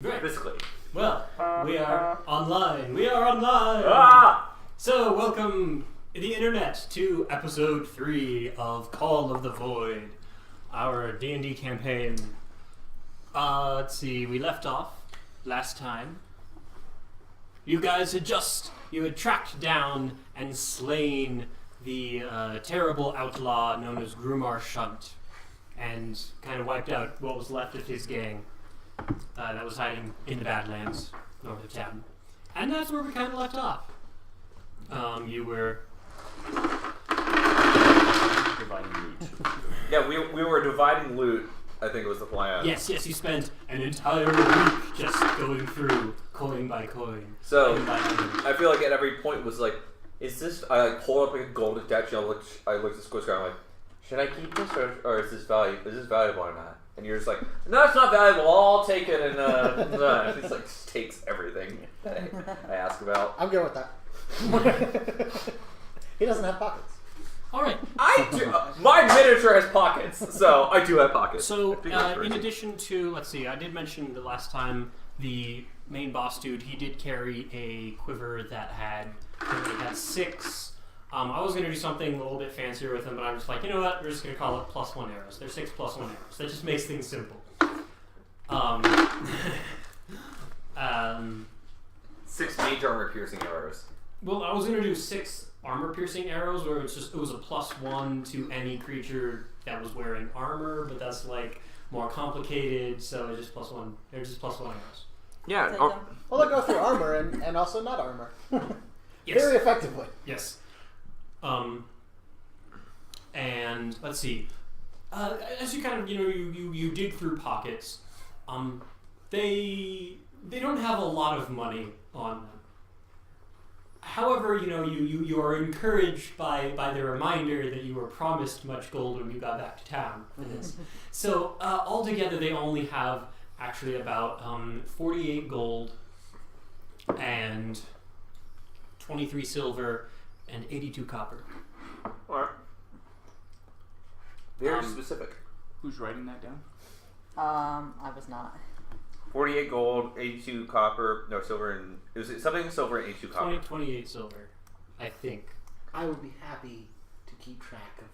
Right. Physically. Well, we are online. We are online. Ah! So, welcome the internet to episode 3 of Call of the Void, our D&D campaign. Let's see. We left off last time. You guys had tracked down and slain the terrible outlaw known as Grumar Shunt, and kind of wiped out what was left of his gang. That was hiding in the Badlands, north of town. And that's where we kind of left off. You were... Dividing loot. Yeah, we were dividing loot, I think was the plan. Yes, you spent an entire week just going through coin by coin. So, item by item. I feel like at every point was like, is this, I like hold up like a golden statue, I looked at Skwisgaar, I'm like, should I keep this or is this valuable or not? And you're just like, no, it's not valuable. I'll take it, and it's like just takes everything that I ask about. I'm good with that. He doesn't have pockets. All right. I do. My miniature has pockets, so I do have pockets. So, in addition to, let's see, I did mention the last time the main boss dude, he did carry a quiver that had 6. I was going to do something a little bit fancier with them, but I'm just like, you know what? We're just going to call it +1 arrows. They're 6 + 1 arrows. That just makes things simple. 6 major armor piercing arrows. Well, I was going to do 6 armor-piercing arrows, where it was a +1 to any creature that was wearing armor, but that's like more complicated, so it's just +1. They're just +1 arrows. Yeah. Well, they'll go through armor and also not armor. Yes. Very effectively. Yes. And let's see. As you kind of you dig through pockets, they don't have a lot of money on them. However, you are encouraged by the reminder that you were promised much gold when you got back to town for this. So altogether, they only have actually about 48 gold and 23 silver and 82 copper. Alright. Very specific. Who's writing that down? I was not. 48 gold, 82 copper, no silver, and it was something silver and 82 copper. 28 silver, I think. I would be happy to keep track of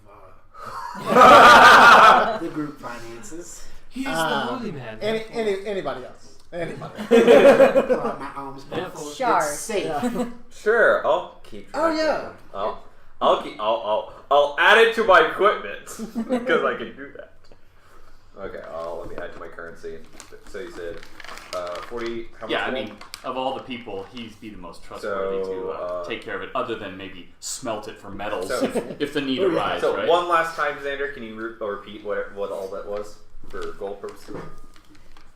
the group finances. He is the holy man. Anybody else? Anybody. My arms Sure. safe. Yeah. Sure, I'll keep track. Oh yeah. I'll add it to my equipment because I can do that. Okay, let me add to my currency. So you said 40. How much? Yeah, I gold? mean, of all the people, he'd be the most trustworthy to take care of it, other than maybe smelt it for metals if the need arises. So right? one last time, Zander, can you repeat what all that was for gold purposes?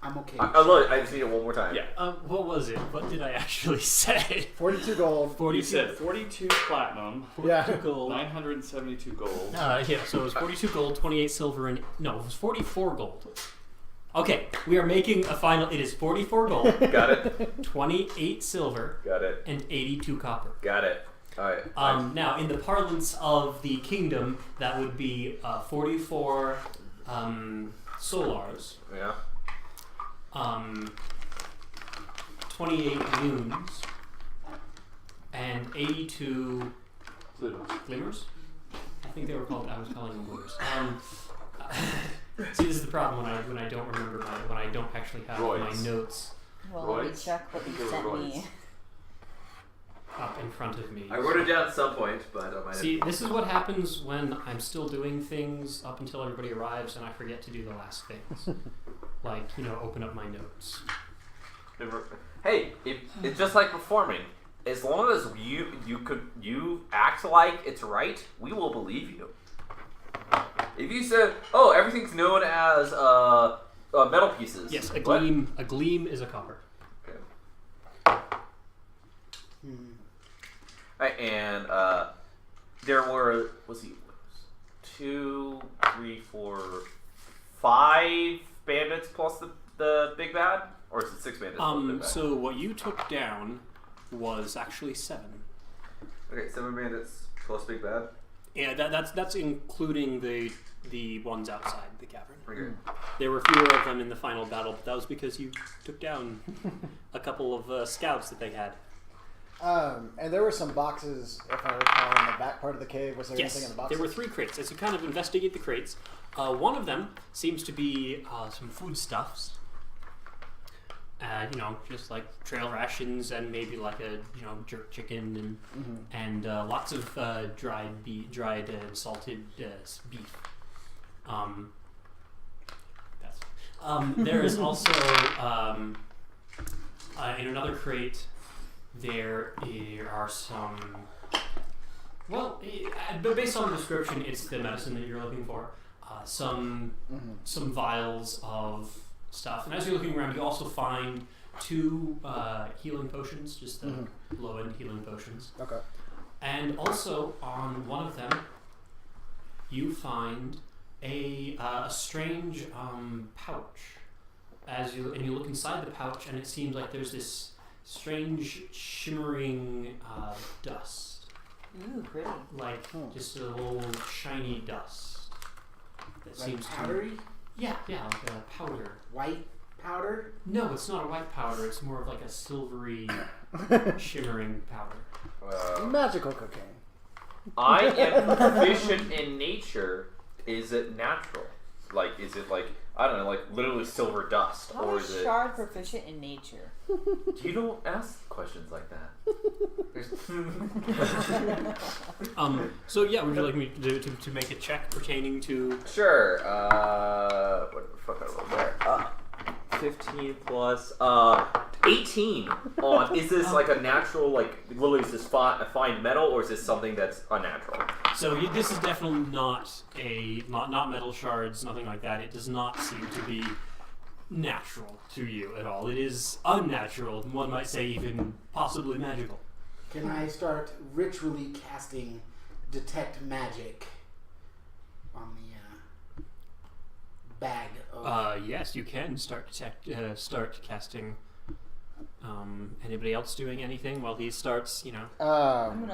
I'm okay. I just need it one more time. Yeah. What was it? What did I actually say? 42 gold. 42. You said 42 platinum, 42 gold. 972 gold. Yeah, so it was 42 gold, 28 silver, and... No, it was 44 gold. Okay, we are making a final... It is 44 gold. Got it. 28 silver. Got it. And 82 copper. Got it. Alright. Now, in the parlance of the kingdom, that would be 44 solars. Yeah. 28 moons. And 82... Glimmers? I think they were called... I was calling them glimmers. See, this is the problem when I don't remember when I don't actually have my notes Well, let me check what you sent me. up in front of me. I wrote it down at some point, but I might See, this is what happens when I'm still doing things up until everybody arrives and I forget to do the last things. Like, open up my notes. Hey, it's just like performing. As long as you act like it's right, we will believe you. If you said, "Oh, everything's known as metal pieces," Yes, a what? gleam. A gleam is a copper. Okay. Right, and there were 2, 3, 4, 5 bandits plus the big bad, or is it 6 bandits plus the big bad? So what you took down was actually 7. Okay, 7 bandits plus big bad. Yeah, that's including the ones outside the cavern. Okay. There were fewer of them in the final battle, but that was because you took down a couple of scouts that they had. And there were some boxes, if I recall, in the back part of the cave. Was there anything in the boxes? There were 3 crates. As you kind of investigate the crates, one of them seems to be some foodstuffs. Just like trail rations and maybe like a jerk chicken and lots of dried and salted beef. There is also in another crate there are some. Well, but based on the description, it's the medicine that you're looking for. Some vials of stuff, and as you're looking around, you also find 2 healing potions, just the low-end healing potions. Okay. And also on one of them, you find a strange pouch. You look inside the pouch, and it seems like there's this strange shimmering dust. Ooh, pretty. Like just a little shiny dust. That Like seems powdery? Yeah, like a powder. White powder? No, it's not a white powder. It's more of like a silvery, shimmering powder. Magical cocaine. I am proficient in nature. Is it natural? Like, is it like, I don't know, like literally silver dust? How or is is it... Shard proficient in nature? You don't ask questions like that. So yeah, would you like me to make a check pertaining to... Sure. What the fuck I rolled there? 15 plus 18 on. Is this like a natural, like literally is this fine metal, or is this something that's unnatural? So this is definitely not not metal shards, nothing like that. It does not seem to be natural to you at all. It is unnatural. One might say even possibly magical. Can I start ritually casting detect magic on the bag of... Yes, you can start casting. Anybody else doing anything while he starts? I'm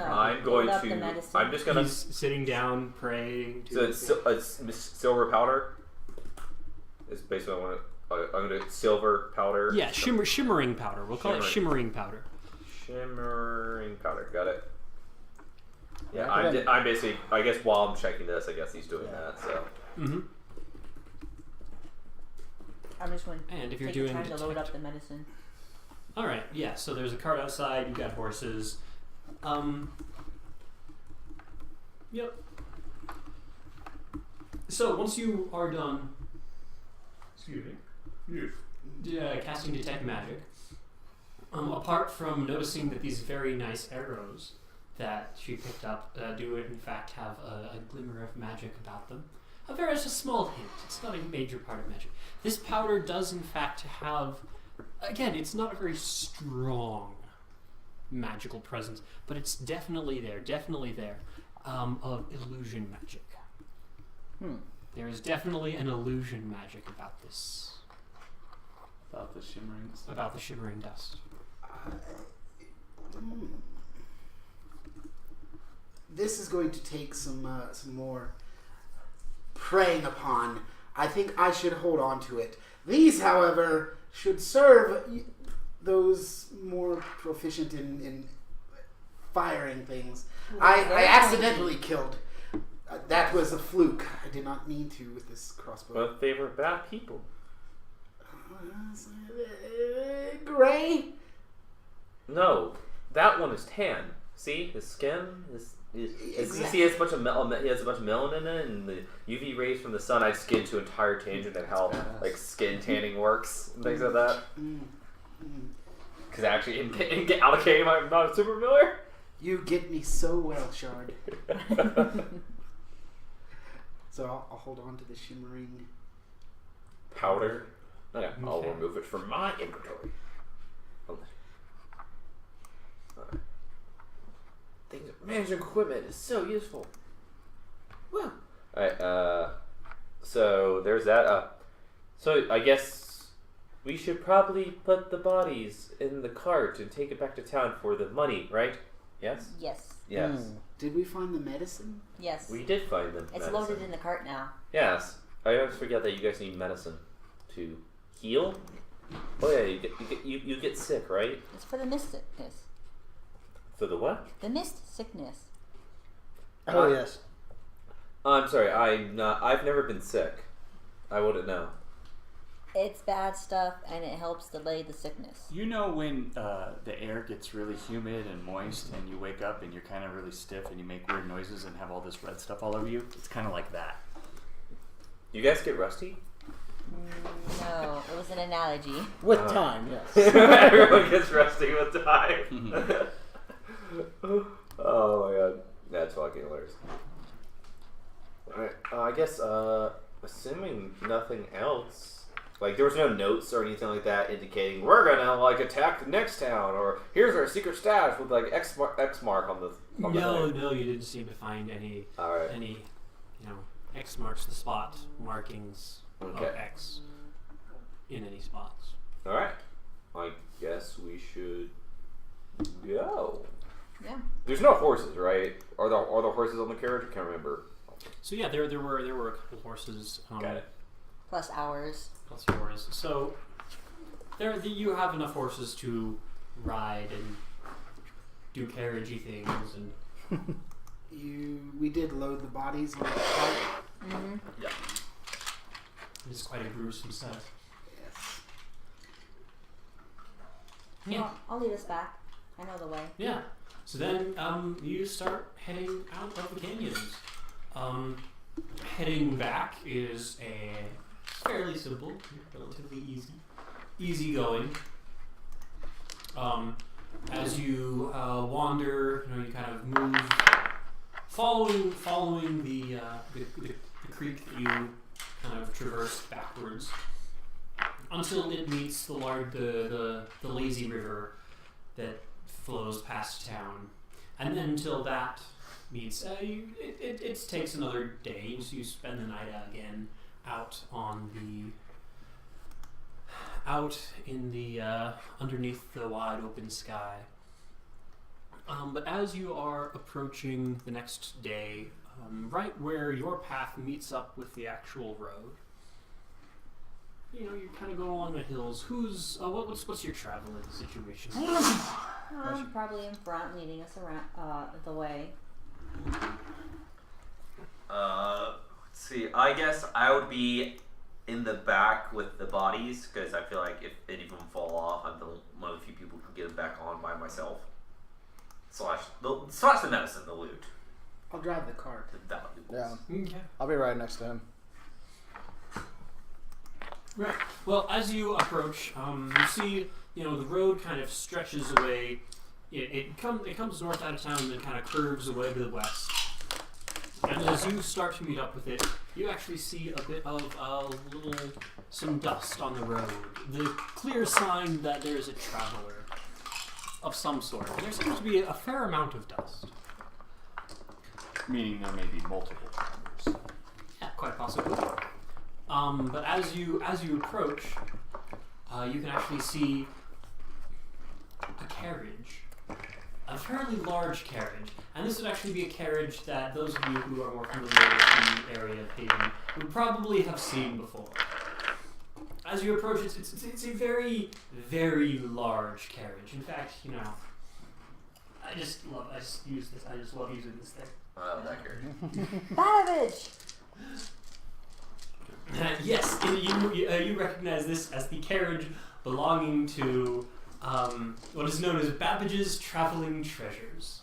going load up the to. medicine. I'm just gonna. He's sitting down praying. So it's silver powder. It's basically I'm gonna silver powder. Yeah, shimmering powder. We'll call it shimmering powder. Shimmering powder. Got it. Yeah, Yeah, I'm basically. I guess while I'm checking this, I guess he's doing that. So. Mm-hmm. I'm just going And if you're take doing time to load up the medicine. All right. Yeah. So there's a cart outside. You've got horses. Yep. So once you are done, excuse me, casting detect magic. Apart from noticing that these very nice arrows that she picked up do in fact have a glimmer of magic about them. Just a small hint. It's not a major part of magic. This powder does in fact have, again, it's not a very strong magical presence, but it's definitely there, of illusion magic. There is definitely an illusion magic about this. About the shimmering stuff. About the shimmering dust. This is going to take some more preying upon. I think I should hold on to it. These, however, should serve those more proficient in firing things. I accidentally killed. That was a fluke. I did not mean to with this crossbow. But they were bad people. Gray? No, that one is tan. See, his skin is. Exactly. He has a bunch of he has a bunch of melanin in it, and the UV rays from the sun. I skimmed to entire tangent of how like skin tanning works and things like that. Because actually, in out of game, I'm not super familiar. You get me so well, Shard. So I'll hold on to the shimmering Powder. Okay, I'll remove it from my inventory. Things managing equipment is so useful. Woo. Alright, so there's that. So I guess we should probably put the bodies in the cart and take it back to town for the money, right? Yes? Yes. Yes. Did we find the medicine? Yes. We did find them. It's loaded in the cart now. Yes. I always forget that you guys need medicine to heal. Oh yeah, you get sick, right? It's for the mist sickness. For the what? The mist sickness. Oh yes. I'm sorry. I've never been sick. I wouldn't know. It's bad stuff, and it helps delay the sickness. You know when the air gets really humid and moist, and you wake up and you're kind of really stiff, and you make weird noises and have all this red stuff all over you? It's kind of like that. You guys get rusty? No, it was an analogy. With time, yes. Everyone gets rusty with time. Oh my god, that's fucking hilarious. Alright, I guess, assuming nothing else, like there was no notes or anything like that indicating we're gonna like attack the next town, or here's our secret stash with like X mark on the thing. No, you didn't seem to find any X marks the spot markings of X in any spots. Alright, I guess we should go. Yeah. There's no horses, right? Are the horses on the carriage? I can't remember. So yeah, there were a couple horses. Got it. Plus hours. So you have enough horses to ride and do carriagey things, and We did load the bodies on the cart. Mm-hmm. Yeah. it's quite a gruesome sight. Yes. Yeah. Well, I'll lead us back. I know the way. Yeah. So then you start heading out of the canyons. Heading back is a fairly simple, relatively easy going. As you wander, you kind of move, following the creek that you kind of traverse backwards until it meets the lazy river that flows past town, and then until that meets, it takes another day, so you spend the night again out in the underneath the wide open sky. But as you are approaching the next day, right where your path meets up with the actual road, you kind of go along the hills. What's your traveling situation? I'm probably in front, leading us around the way. Let's see. I guess I would be in the back with the bodies, because I feel like if any of them fall off, I'm one of the few people who can get them back on by myself. Slash the medicine, the loot. I'll drive the cart. That would be Yeah. Okay. I'll be right next to him. Right. Well, as you approach, you see, the road kind of stretches away. It comes north out of town and then kind of curves away to the west. And as you start to meet up with it, you actually see a bit of some dust on the road. The clear sign that there is a traveler of some sort. There seems to be a fair amount of dust. Meaning there may be multiple travelers. Yeah, quite possibly. But as you approach, you can actually see a carriage, a fairly large carriage, and this would actually be a carriage that those of you who are more familiar with the area of Hayden would probably have seen before. As you approach, it's a very, very large carriage. In fact, I just love using this thing. Oh, that carriage. Savage! Yes, you recognize this as the carriage belonging to what is known as Babbage's Traveling Treasures.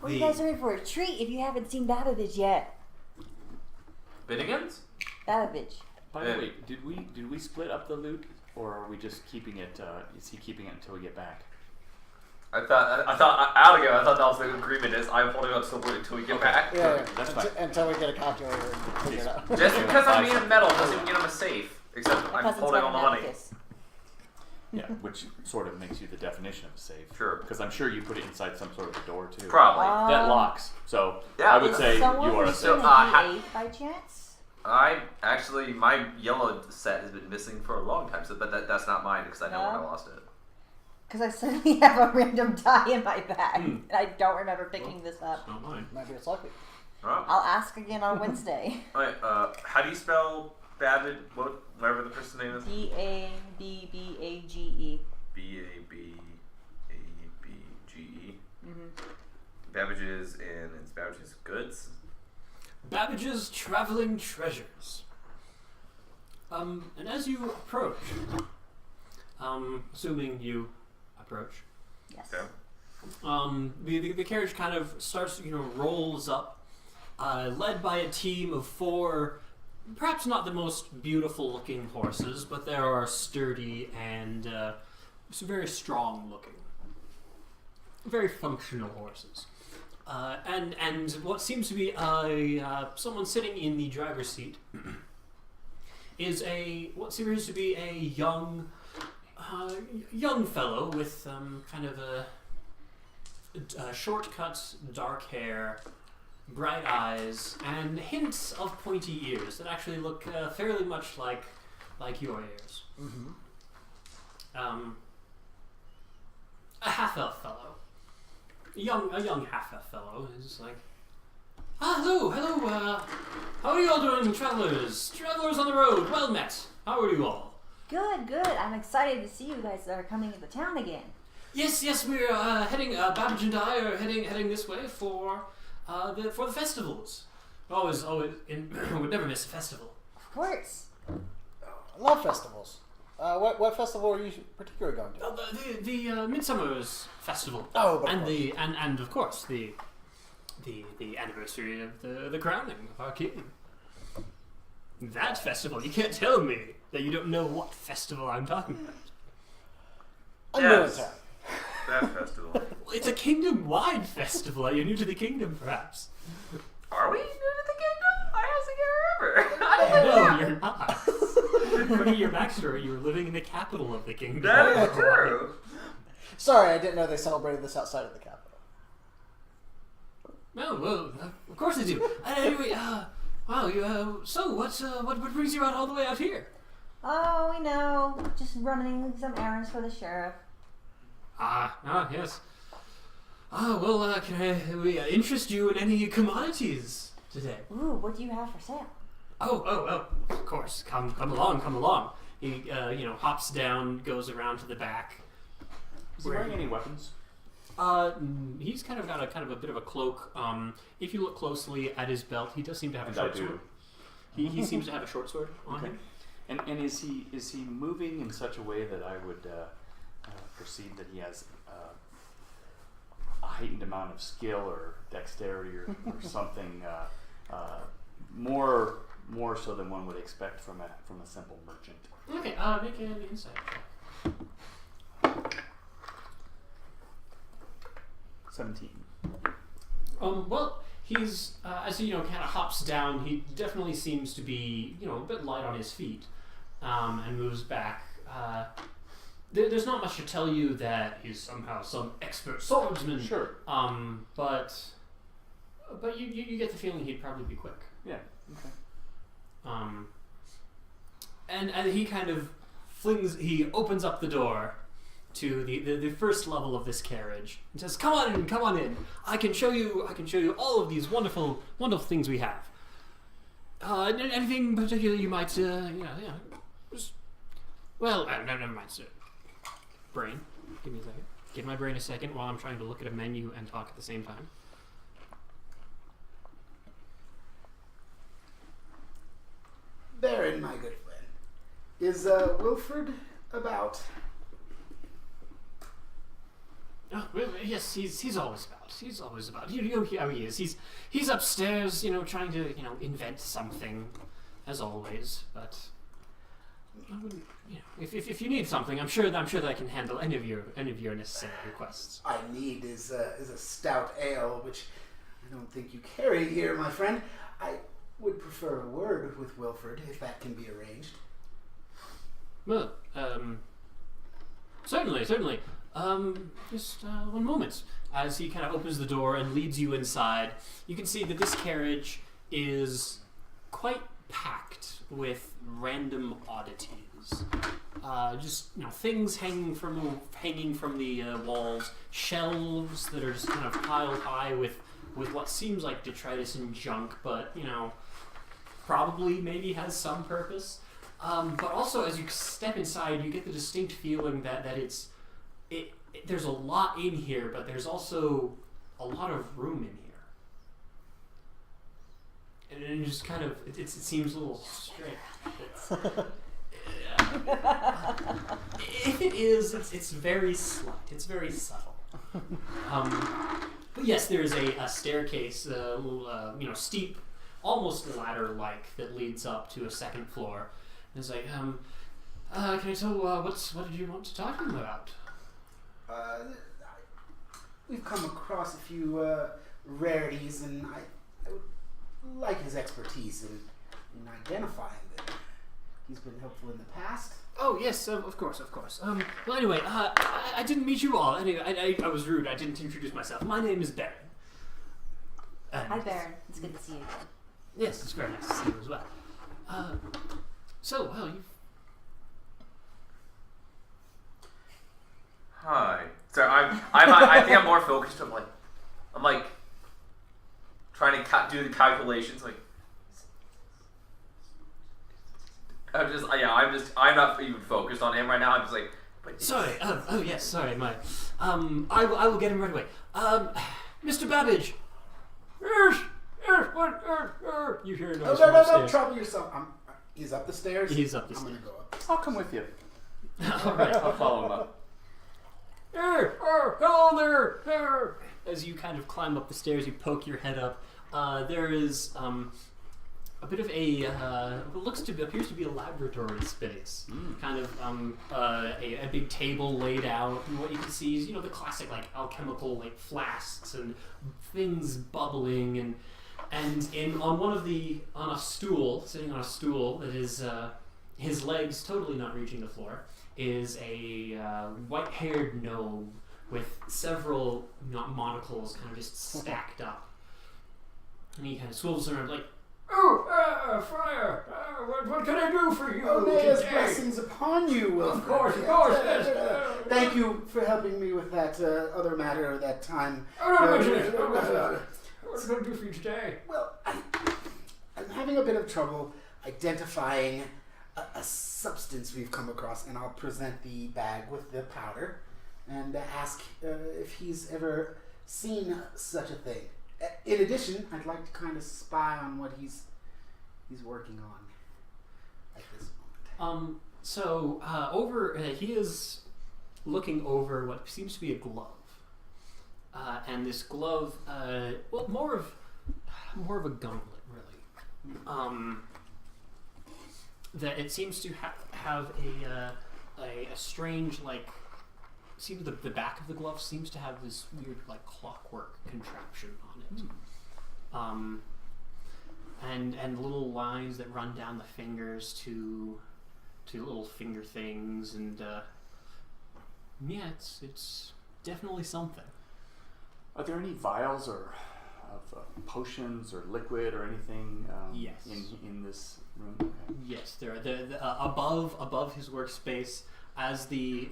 Well, you guys are in for a treat if you haven't seen Babbage yet. Binnigans? Babbage. By the way, did we split up the loot, or are we just keeping it? Is he keeping it until we get back? I thought that was the agreement. Is I'm holding on to the wood until we get back. Yeah, That's fine. until we get a calculator and figure it out. Just because I'm made of metal doesn't mean I'm a safe. Except I'm Because it's holding got on the an money. abacus. Yeah, which sort of makes you the definition of a safe. Sure. Because I'm sure you put it inside some sort of a door too. Probably. That locks. So Yeah, I would Is say you someone are a missing safe. a D8 by chance? My yellow set has been missing for a long time, but that's not mine because I know when I No? lost it. Because I suddenly have a random die in my bag. And I don't remember picking this up. Not mine. Maybe it's lucky. Alright. I'll ask again on Wednesday. Alright, how do you spell Babbage? Whatever the person's name is? Babbage. Babbage's and it's Babbage's goods. Babbage's traveling treasures. And as you approach, assuming you approach, Yes. Okay. the carriage kind of starts, rolls up, led by a team of 4, perhaps not the most beautiful looking horses, but they are sturdy and very strong looking, very functional horses. And what seems to be someone sitting in the driver's seat is what seems to be a young fellow with kind of a short-cut, dark hair, bright eyes, and hints of pointy ears that actually look fairly much like your ears. Mm-hmm. A half-elf fellow. A young half-elf fellow is like, hello, how are you all doing, travelers on the road, well met, how are you all? Good. I'm excited to see you guys that are coming to the town again. Yes, we're heading, Babbage and I are heading this way for the festivals. Always, would never miss a festival. Of course. I love festivals. What festival are you particularly going to? The Midsummer's Festival. Oh, but and of course the anniversary of the crowning of our king. That festival. You can't tell me that you don't know what festival I'm talking about. I'm new in town. That festival. Well, it's a kingdom-wide festival. Are you new to the kingdom, perhaps? Are we new to the kingdom? I don't think I remember. No, you're not. According to your backstory, you were living in the capital of the kingdom. That is true. Sorry, I didn't know they celebrated this outside of the capital. Well, of course they do. Anyway, so what brings you all the way out here? Oh, we know. Just running some errands for the sheriff. Yes. Can we interest you in any commodities today? Ooh, what do you have for sale? Oh, of course. Come along. He, hops down, goes around to the back. Is he wearing any weapons? He's kind of got a bit of a cloak. If you look closely at his belt, he does seem to have a short sword. He seems to have a short sword on him. And is he moving in such a way that I would perceive that he has a heightened amount of skill or dexterity or something more so than one would expect from a simple merchant? Okay, make an insight check. 17. Well, he's as he kind of hops down, he definitely seems to be a bit light on his feet, and moves back. There's not much to tell you that he's somehow some expert swordsman. Sure. But you get the feeling he'd probably be quick. Yeah. Okay. And he kind of he opens up the door to the first level of this carriage and says, "Come on in. I can show you all of these wonderful things we have. Anything particular you might just, well, never mind, sir. Brain, give me a second. Give my brain a second while I'm trying to look at a menu and talk at the same time." Baron, my good friend, is Wilfred about? Oh, well, yes, he's always about. You know how he is. He's upstairs, trying to, invent something, as always. But I wouldn't, if you need something, I'm sure that I can handle any of your necessary requests. I need is a stout ale, which I don't think you carry here, my friend. I would prefer a word with Wilfred, if that can be arranged. Well, certainly. Just one moment. As he kind of opens the door and leads you inside, you can see that this carriage is quite packed with random oddities. just things hanging from the walls, shelves that are just kind of piled high with what seems like detritus and junk, but probably maybe has some purpose. But also, as you step inside, you get the distinct feeling that there's a lot in here, but there's also a lot of room in here. And it just kind of, it seems a little strange. If it is, it's very slight. It's very subtle. But yes, there is a staircase, a little, steep, almost ladder-like, that leads up to a second floor. And it's like, can I tell what did you want to talk to him about? We've come across a few rarities, and I would like his expertise in identifying them. He's been helpful in the past. Oh, yes, of course. Well, anyway, I didn't meet you all. Anyway, I was rude. I didn't introduce myself. My name is Baron. Hi, Baron. It's good to see you again. Yes, it's very nice to see you as well. You... Hi. So I think I'm more focused. I'm like trying to do the calculations. Like I'm not even focused on him right now. I'm just like. But sorry. Yes. Sorry, my. I will get him right away. Mr. Babbage. You hear a noise from upstairs. Don't trouble yourself. He's up the stairs. He's up the stairs. I'm gonna go up. I'll come with you. All right. I'll follow him up. Hello there. As you kind of climb up the stairs, you poke your head up. There is a bit of appears to be a laboratory space. Kind of a big table laid out, and what you can see is the classic alchemical flasks and things bubbling, and on a stool, sitting on a stool that is his legs totally not reaching the floor, is a white-haired gnome with several monocles kind of just stacked up. And he kind of swivels around like, Friar, what can I do for you There's today? blessings upon you. Of course, yes. Thank you for helping me with that other matter that time. What can I do for you today? Well, I'm having a bit of trouble identifying a substance we've come across, and I'll present the bag with the powder and ask if he's ever seen such a thing. In addition, I'd like to kind of spy on what he's working on at this moment. He is looking over what seems to be a glove, and this glove, more of a gauntlet, really. That it seems to have a strange seems the back of the glove seems to have this weird clockwork contraption on it, and little lines that run down the fingers to little finger things, and it's definitely something. Are there any vials or of potions or liquid or anything? Yes. In this room. Okay. Yes, there are. Above his workspace, as there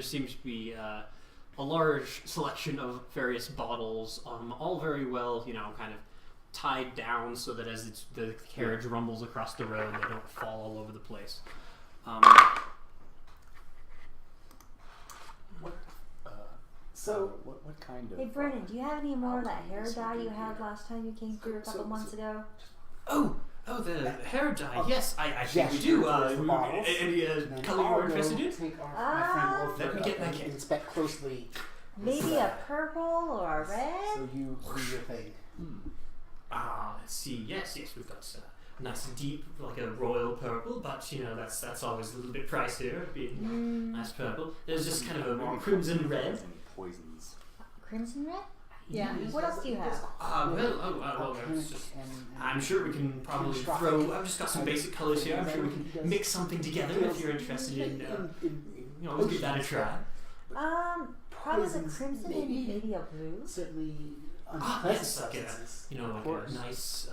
seems to be a large selection of various bottles, all very well, kind of tied down so that as the carriage rumbles across the road, they don't fall all over the place. What kind of? Hey, Brennan, do you have any more of that hair dye you had last time you came through a couple months ago? Oh, the hair dye. Yes, I think we do. Any color you are interested in? Take my friend Wolf let me get that kit. Inspect closely. Maybe a purple or a red? So you do your thing. Let's see. Yes, we've got nice and deep, like a royal purple, but that's always a little bit pricier. It'd be nice purple. There's just kind of a more crimson red. Any poisons? Crimson red? Yeah. What else do you have? I'm sure we can probably throw. I've just got some basic colors here. I'm sure we can mix something together if you're interested in. We'll give that a try. Probably the crimson and maybe a blue. Certainly Yes, like a nice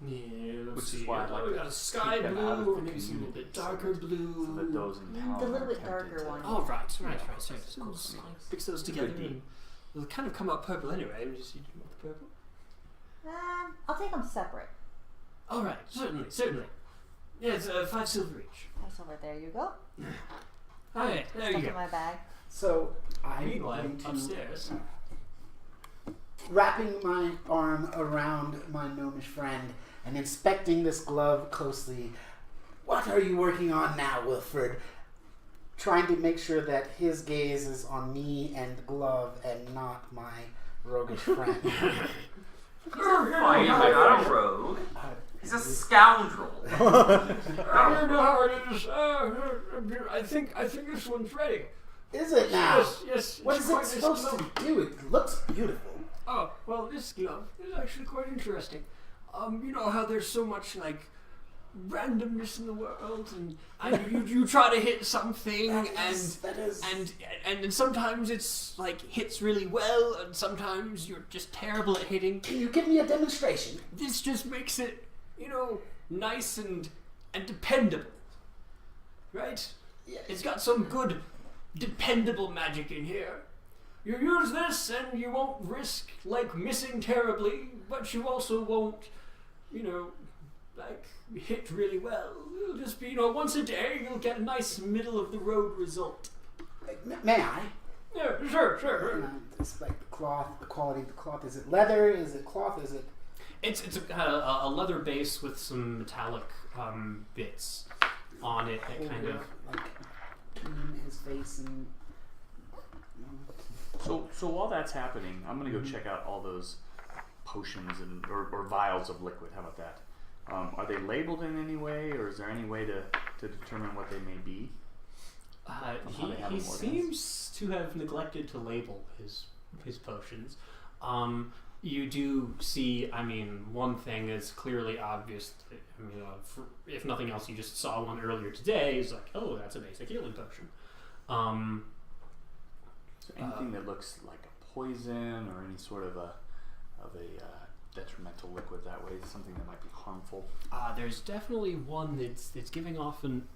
Yeah, let's Which is see. why I'd like we to got a sky keep them out of blue, the or maybe some a little bit community, darker blue. so that those in town The little are bit tempted darker to- one. Oh, right. So Cool. mix those together, deal. and they'll kind of come out purple anyway. We just need to want the purple. I'll take them separate. All right, certainly. Yeah, it's 5 silver each. That's over there. You go. All right, there you Stuff go. in my bag. So I'm Meanwhile, going to upstairs. wrapping my arm around my gnomish friend and inspecting this glove closely. What are you working on now, Wilfred? Trying to make sure that his gaze is on me and the glove and not my roguish friend. Fine, he's not a rogue. He's a scoundrel. I don't know how it is. I think this one's ready. Is it now? Yes. What it's is it quite nice supposed glove. to do? It looks beautiful. Oh, well, this glove is actually quite interesting. You know how there's so much, like, randomness in the world, and you try to hit something, and sometimes it's, like, hits really well, and sometimes you're just terrible at hitting. Can you give me a demonstration? This just makes it, nice and dependable. Right? Yeah. It's got some good, dependable magic in here. You use this and you won't risk, like, missing terribly, but you also won't, hit really well. It'll just be, once a day you'll get a nice middle-of-the-road result. May I? Yeah, sure. It's like the cloth, the quality of the cloth. Is it leather? Is it cloth? Is it... It's a leather base with some metallic bits on it that kind of... like clean his face and... So while that's happening, I'm gonna go check out all those potions or vials of liquid. How about that? Are they labeled in any way, or is there any way to determine what they may be? He seems to have neglected to label his potions. You do see, one thing is clearly obvious. If nothing else, you just saw one earlier today. It's like, oh, that's a basic healing potion. So anything that looks like a poison or any sort of a detrimental liquid that way, something that might be harmful. There's definitely one that's giving off an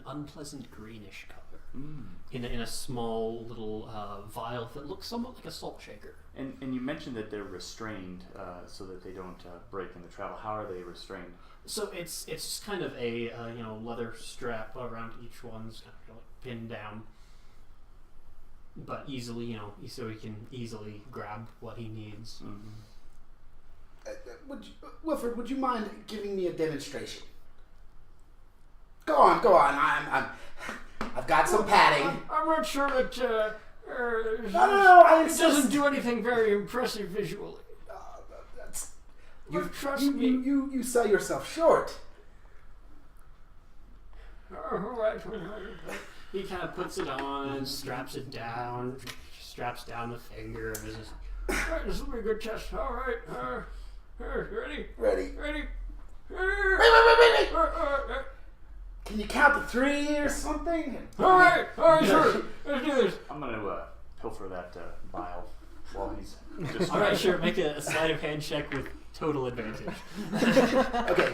unpleasant greenish color in a small little vial that looks somewhat like a salt shaker. And you mentioned that they're restrained so that they don't break in the travel. How are they restrained? So it's just kind of a leather strap around each one's kind of like pinned down, but easily so he can easily grab what he needs. Wilfred, would you mind giving me a demonstration? Go on. I've got some padding. I'm not sure that. No, I It insist. doesn't do anything very impressive visually. Trust me. You sell yourself short. All right. He kind of puts it on, straps it down, straps down the finger, and is just, all right, this will be a good test. All right. Ready? Ready. Wait. Can you count to 3 or something? All right, sure. Let's do this. I'm gonna pilfer that vial while he's just. All right, sure. Make a sleight of hand check with total advantage. Okay.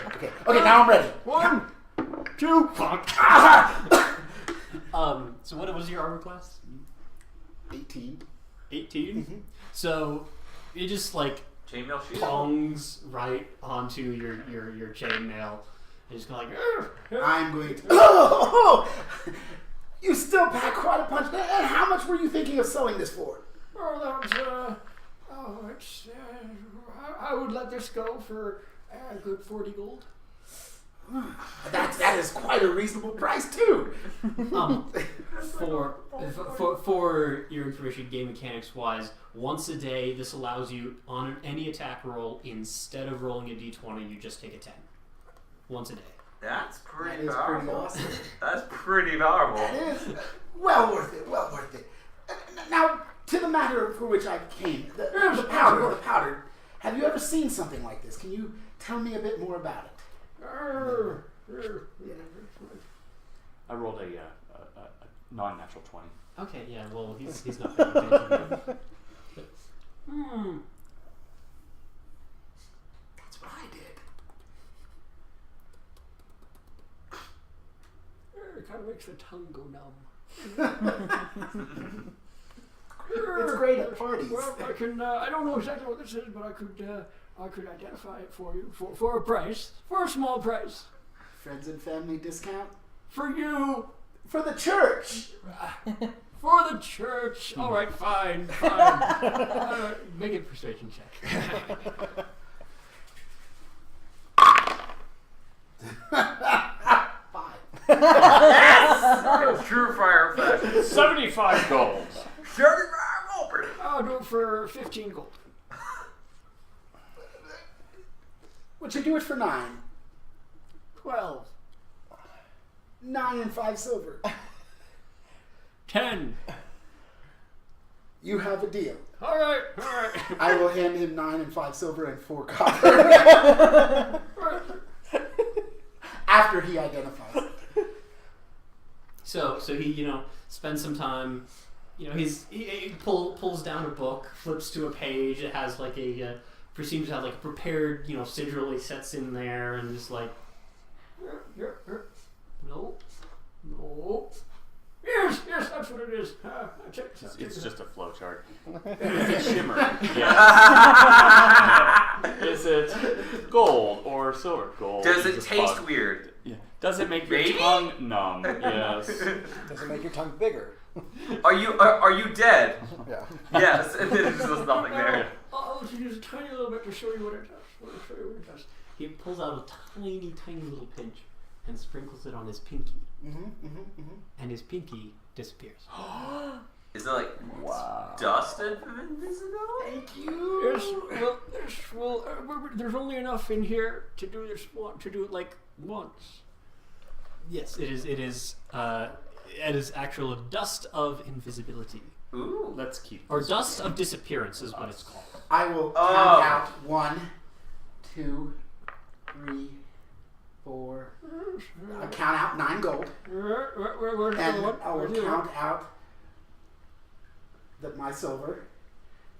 Now I'm ready. 1, 2, fuck. So what was your armor class? 18. 18. So you just like Chainmail shield. tongs right onto your chainmail. And just kind of like. I'm going to. Oh! You still pack quite a punch. And how much were you thinking of selling this for? I would let this go for a good 40 gold. That is quite a reasonable price too. For your information, game mechanics wise, once a day, this allows you on any attack roll, instead of rolling a d20, you just take a 10. Once a day. That's pretty That is powerful. pretty awesome. That's pretty powerful. That is well worth it. Now, to the matter for which I came, the powder. Have you ever seen something like this? Can you tell me a bit more about it? I rolled a non-natural 20. Okay, yeah, well, he's not paying attention. That's what I did. makes the tongue go numb. It's great at parties. Well, I can. I don't know exactly what this is, but I could identify it for you for a price, for a small price. Friends and family discount? For you. For the church! For the church. All right, fine. Make a persuasion check. Yes! True Friar fashion. 75 gold. 35 gold. I'll do it for 15 gold. Would you do it for 9? 12. 9 and 5 silver. 10. You have a deal. All right. I will hand him 9 and 5 silver and 4 copper. After he identifies it. So he spends some time. He pulls down a book, flips to a page. It has like seems to have like a prepared sigil he sets in there, and just like no. Yes, that's what it is. It's just a flow chart. Is it shimmer? Yes. No. Is it gold or silver? Gold. Does it is a taste fog. weird? Yeah. Does it make your Maybe? tongue numb? Yes. Does it make your tongue bigger? Are you dead? Yeah. Yes, and then there's just nothing there. I'll let you use a tiny little bit to show you what it does. He pulls out a tiny little pinch and sprinkles it on his pinky. And his pinky disappears. Is it like dust and invisibility? Thank you. There's only enough in here to do this one, to do it like once. Yes, it is actual dust of invisibility. Ooh. Let's keep. Or dust of disappearance is what it's called. I will count out 1, 2, 3, 4. I'll count out 9 gold. Where's the And other one? I will Where's the other count out my silver.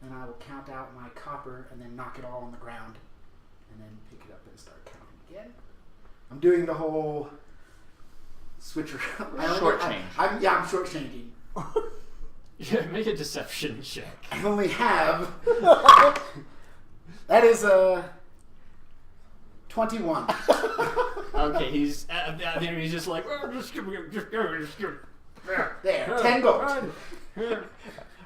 And I will count out my copper and then knock it all on the ground. And then pick it up and start counting again. I'm doing the whole switcher. Shortchange. I'm shortchanging. Yeah, make a deception check. I only have. That is 21. Okay, he's just like, just give me. There, 10 gold.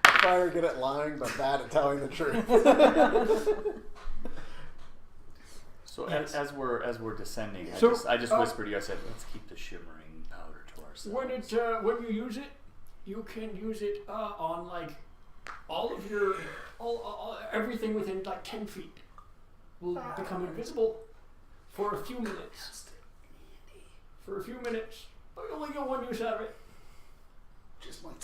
Friar good at lying, but bad at telling the truth. So Yes. as we're descending, I just whispered to you. I said, "Let's keep the shimmering powder to ourselves." When you use it, you can use it on like all of your everything within like 10 feet will become invisible for a few minutes. For a few minutes, but you only get one use out of it. Just one.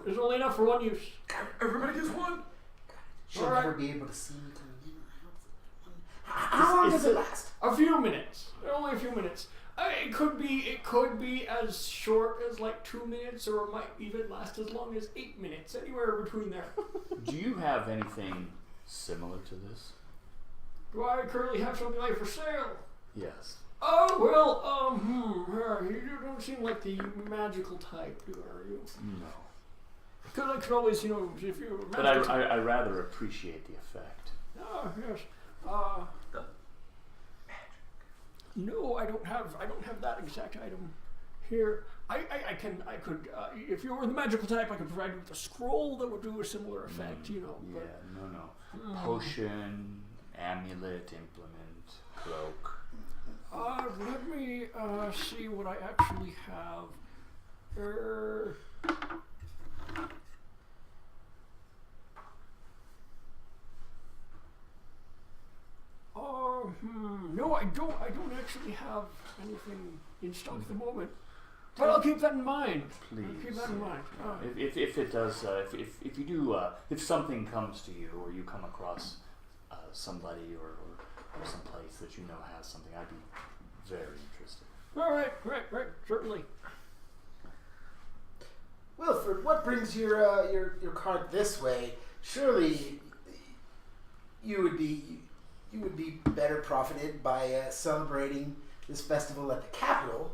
There's only enough for one use. Everybody gets one. She'll Alright. never be able to see me coming in or out. How long does it last? A few minutes. Only a few minutes. It could be as short as like 2 minutes, or it might even last as long as 8 minutes. Anywhere between there. Do you have anything similar to this? Do I currently have something like for sale? Yes. Oh well, you don't seem like the magical type, are you? No. Because I could always, if you're a But magical type. I rather appreciate the effect. Oh yes. The No, I don't have that exact item here. I could if you were the magical type, I could provide you with a scroll that would do a similar effect. Yeah, no. Potion, amulet, implement, cloak. Let me see what I actually have. No, I don't actually have anything in stock at the moment. But I'll keep that in mind. Please. I'll keep that in mind. If it does, if you do, if something comes to you, or you come across somebody or some place that you know has something, I'd be very interested. All right, certainly. Wilfred, what brings your cart this way? Surely you would be better profited by celebrating this festival at the capital.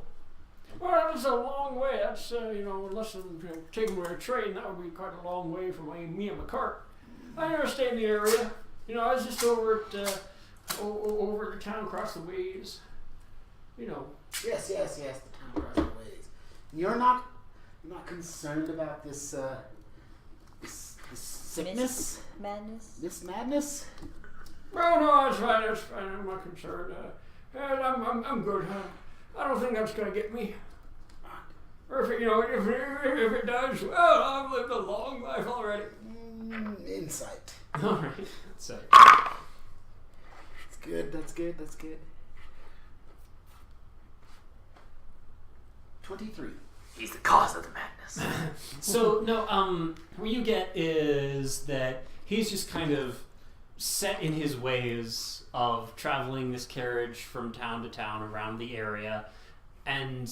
Well, that's a long way. That's, unless I'm taking a train, that would be quite a long way from me and my cart. I never stay in the area. I was just over at, over the town across the ways. Yes, the town across the ways. You're not concerned about this sickness? Madness? This madness? No, it's fine. I'm not concerned. I'm good, huh? I don't think that's gonna get me. Or if it does, well, I've lived a long life already. Insight. All right, so. That's good. 23. He's the cause of the madness. So no, what you get is that he's just kind of set in his ways of traveling this carriage from town to town around the area, and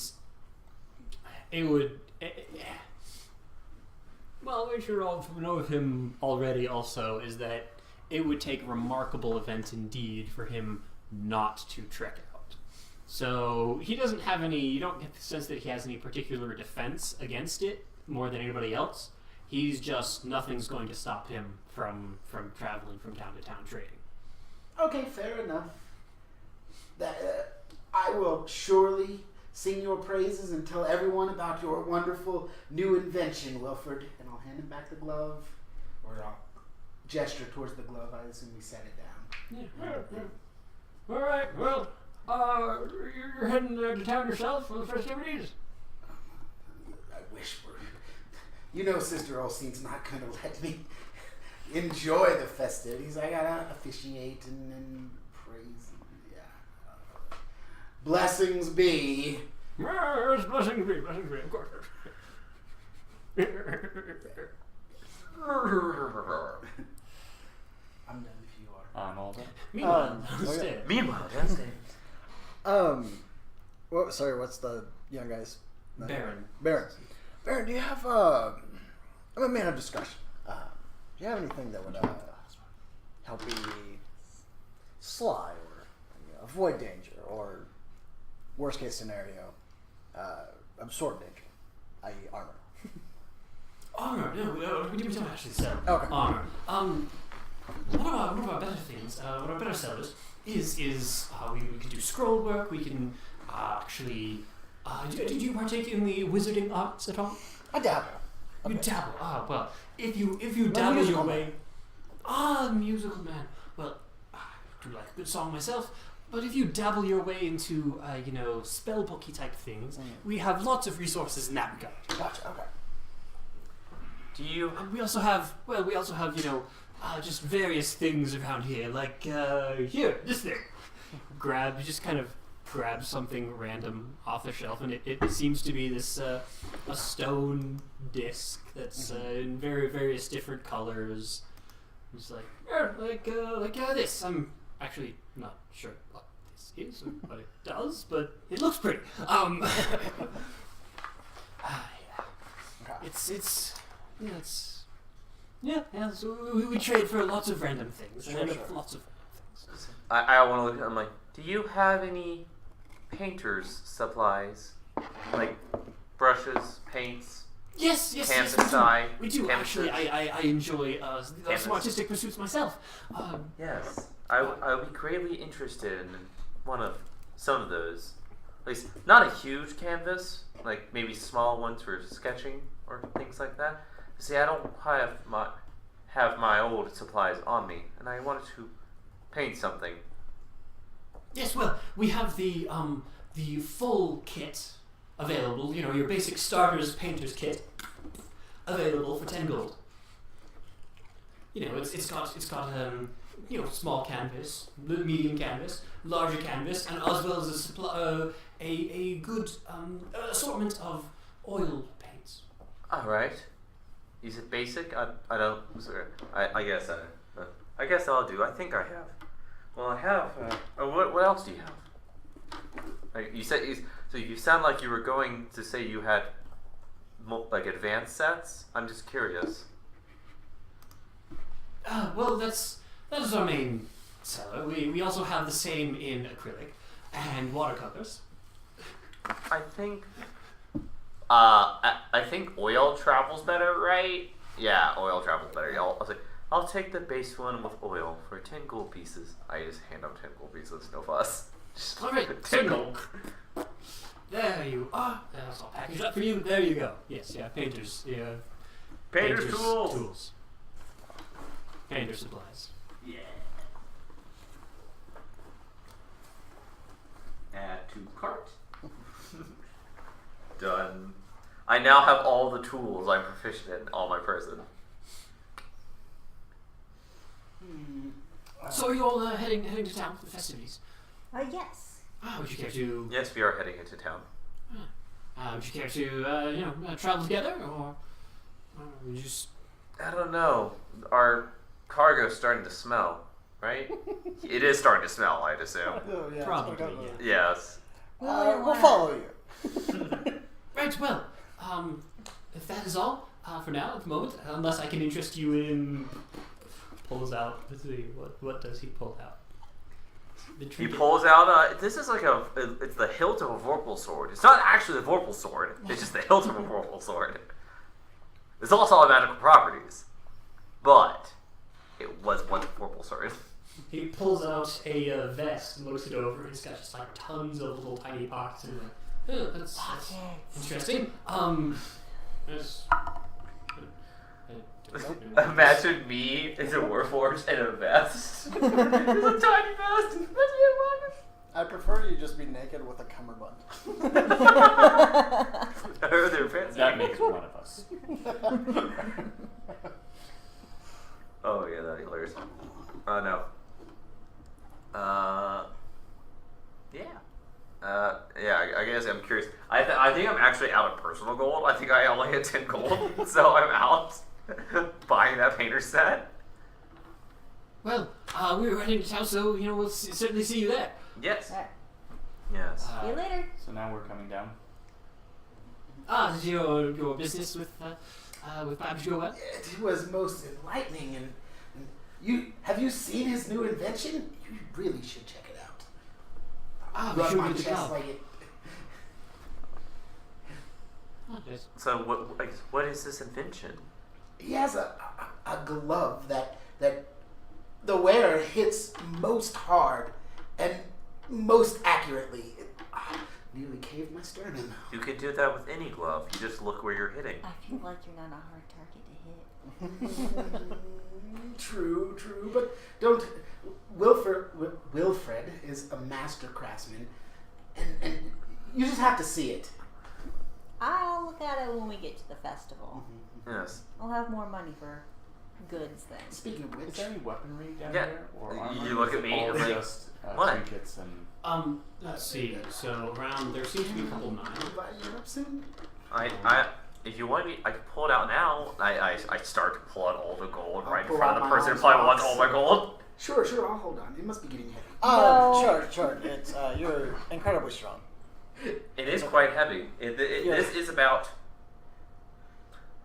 well, what you all know of him already also is that it would take a remarkable event indeed for him not to trek out. So he doesn't have any, you don't get the sense that he has any particular defense against it more than anybody else. He's just, nothing's going to stop him from traveling from town to town trading. Okay, fair enough. I will surely sing your praises and tell everyone about your wonderful new invention, Wilford. And I'll hand him back the glove, or I'll gesture towards the glove. I assume we set it down. Yeah. All right, well, you're heading to town yourself for the festivities? I wish Sister Olstein's not going to let me enjoy the festivities. I gotta officiate and praise. Yeah. Blessings be. Yes, blessings be, of course. I'm done if you are. I'm all done. Meanwhile, downstairs. What's the young guy's name? Baron. Baron, do you have I'm a man of discretion. Do you have anything that would help me sly or avoid danger, or worst case scenario, absorb danger, i.e. armor? Armor? No, we don't actually sell Okay. armor. One of our better things, one of our better sellers is we can do scroll work. We can actually. Did you partake in the wizarding arts at all? I dabble. You Okay. dabble. Well, if you dabble your way. Musical man. Well, I do like a good song myself. But if you dabble your way into, spellbooky type things, we have lots of resources in that regard. Gotcha. Okay. Do you? We also have, just various things around here, like here, this thing. You just kind of grab something random off the shelf, and it seems to be this a stone disc that's in various different colors. It's like this. I'm actually not sure what this is or what it does, but it looks pretty. So we trade for lots of random things. Sure. Lots of random things. I want to look at him like, do you have any painter's supplies? Like brushes, paints, Yes, canvas we do. dye? We do. canvases? Actually, I enjoy some artistic pursuits myself. Yes. I would be greatly interested in some of those. At least, not a huge canvas, like maybe small ones for sketching or things like that. See, I don't have my old supplies on me, and I wanted to paint something. Yes, well, we have the full kit available. Your basic starter's painter's kit available for 10 gold. It's got small canvas, medium canvas, larger canvas, and as well as a good assortment of oil paints. All right. Is it basic? I don't. Sorry. I guess I guess I'll do. I think I have. Well, I have. What else do you have? You said so. You sound like you were going to say you had like advanced sets. I'm just curious. Well, that is our main seller. We also have the same in acrylic and watercolors. I think I think oil travels better, right? Yeah, oil travels better. Yeah, I was like, I'll take the base one with oil for 10 gold pieces. I just hand them 10 gold pieces, no fuss. All right, 10 gold. There you are. That's all packaged up for you. There you go. Yes, yeah, painters. Yeah. Painter's tools. Painter supplies. Yeah. Add to cart. Done. I now have all the tools I'm proficient in on my person. So are you all heading to town for the festivities? Yes. Would you care to? Yes, we are heading into town. Would you care to travel together, or would you just? I don't know. Our cargo's starting to smell, right? It is starting to smell, I'd assume. Oh, yeah, Probably, that's what I got. Yes. We'll follow you. Right. Well, if that is all for now at the moment, unless I can interest you in. Pulls out. Let's see. What does he pull out? The He trinket. pulls out this is like it's the hilt of a Vorpal sword. It's not actually the Vorpal sword, it's just the hilt of a Vorpal sword. It's also all magical properties. But it was once a Vorpal sword. He pulls out a vest and looks it over. It's got just like tons of little tiny pockets in it. Oh, that's interesting. There's- Imagine me as a warforged in a vest. It's a tiny vest. I prefer you just be naked with a cummerbund. They're fancy. That makes one of us. Oh yeah, that'd be hilarious. No. Yeah. I guess I'm curious. I think I'm actually out of personal gold. I think I only had 10 gold, so I'm out buying that painter set. Well, we were heading to town, so we'll certainly see you there. Yes. Alright. Yes. See you later. So now we're coming down. Did your business with Babs go well? It was most enlightening, and have you seen his new invention? You really should check it out. We Rub should my get the chest job. like it. So what is this invention? He has a glove that the wearer hits most hard and most accurately. It nearly caved my sternum. You can do that with any glove. You just look where you're hitting. I feel like you're not a hard target to hit. True, but don't. Wilfred is a master craftsman, and you just have to see it. I'll look at it when we get to the festival. Yes. I'll have more money for goods then. Speaking of Is which, there any weaponry down Yeah. here? Or You armor? look Is at it me all and like, just what? trinkets and... Let's see. So around there seems to be a couple knives. inviting you up soon. If you want me, I can pull it out now. I start to pull out all the gold I'll right in pull front of out the my person who own probably wants box. all my gold. Sure, I'll hold on. It must be getting heavy. No. Sure. It's you're incredibly strong. It is quite heavy. This is about.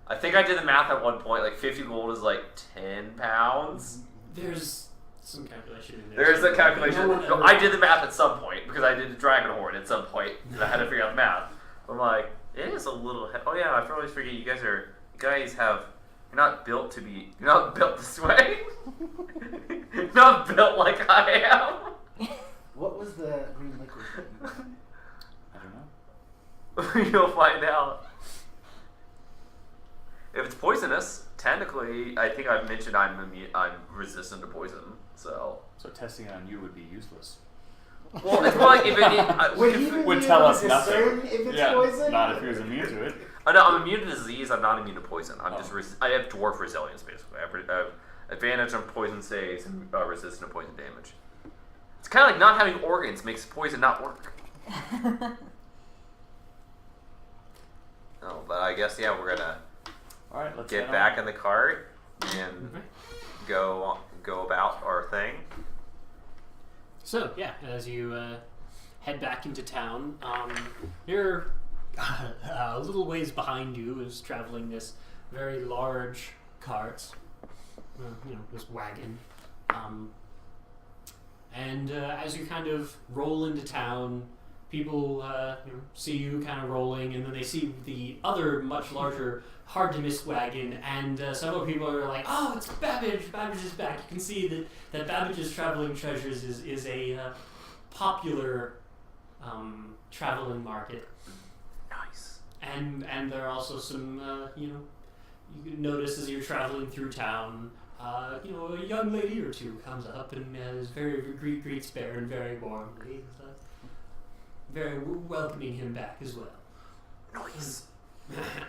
I think I did the math at one point. Like 50 gold is like 10 pounds. There's some calculation in there. There's a calculation. No one No, ever- I did the math at some point because I did a dragon horn at some point. And I had to figure out the math. I'm like, it is a little. Oh yeah, I always forget. You guys have. You're not built to be. You're not built this way. You're not built like I am. What was the green liquid? I don't know. You'll find out. If it's poisonous, technically, I think I've mentioned I'm resistant to poison. So. So testing it on you would be useless. Well, it's more like if it. Would he even Would be tell able us to nothing. discern if it's Yeah, poison? not if he was immune to it. Oh, no, I'm immune to disease. I'm not immune to poison. I'm Oh. just. I have dwarf resilience basically. I have advantage on poison saves and resistant to poison damage. It's kind of like not having organs makes poison not work. Oh, but I guess we're gonna All right, let's get head back on. in the cart and go about our thing. So yeah, as you head back into town, you're a little ways behind you is traveling this very large cart, this wagon, and as you kind of roll into town, people see you kind of rolling, and then they see the other much larger, hard to miss wagon, and several people are like, "Oh, it's Babbage! Babbage is back!" You can see that Babbage's Traveling Treasures is a popular traveling market. Nice. And there are also some you can notice as you're traveling through town. A young lady or two comes up and is greets Baron very warmly, very welcoming him back as well. Nice.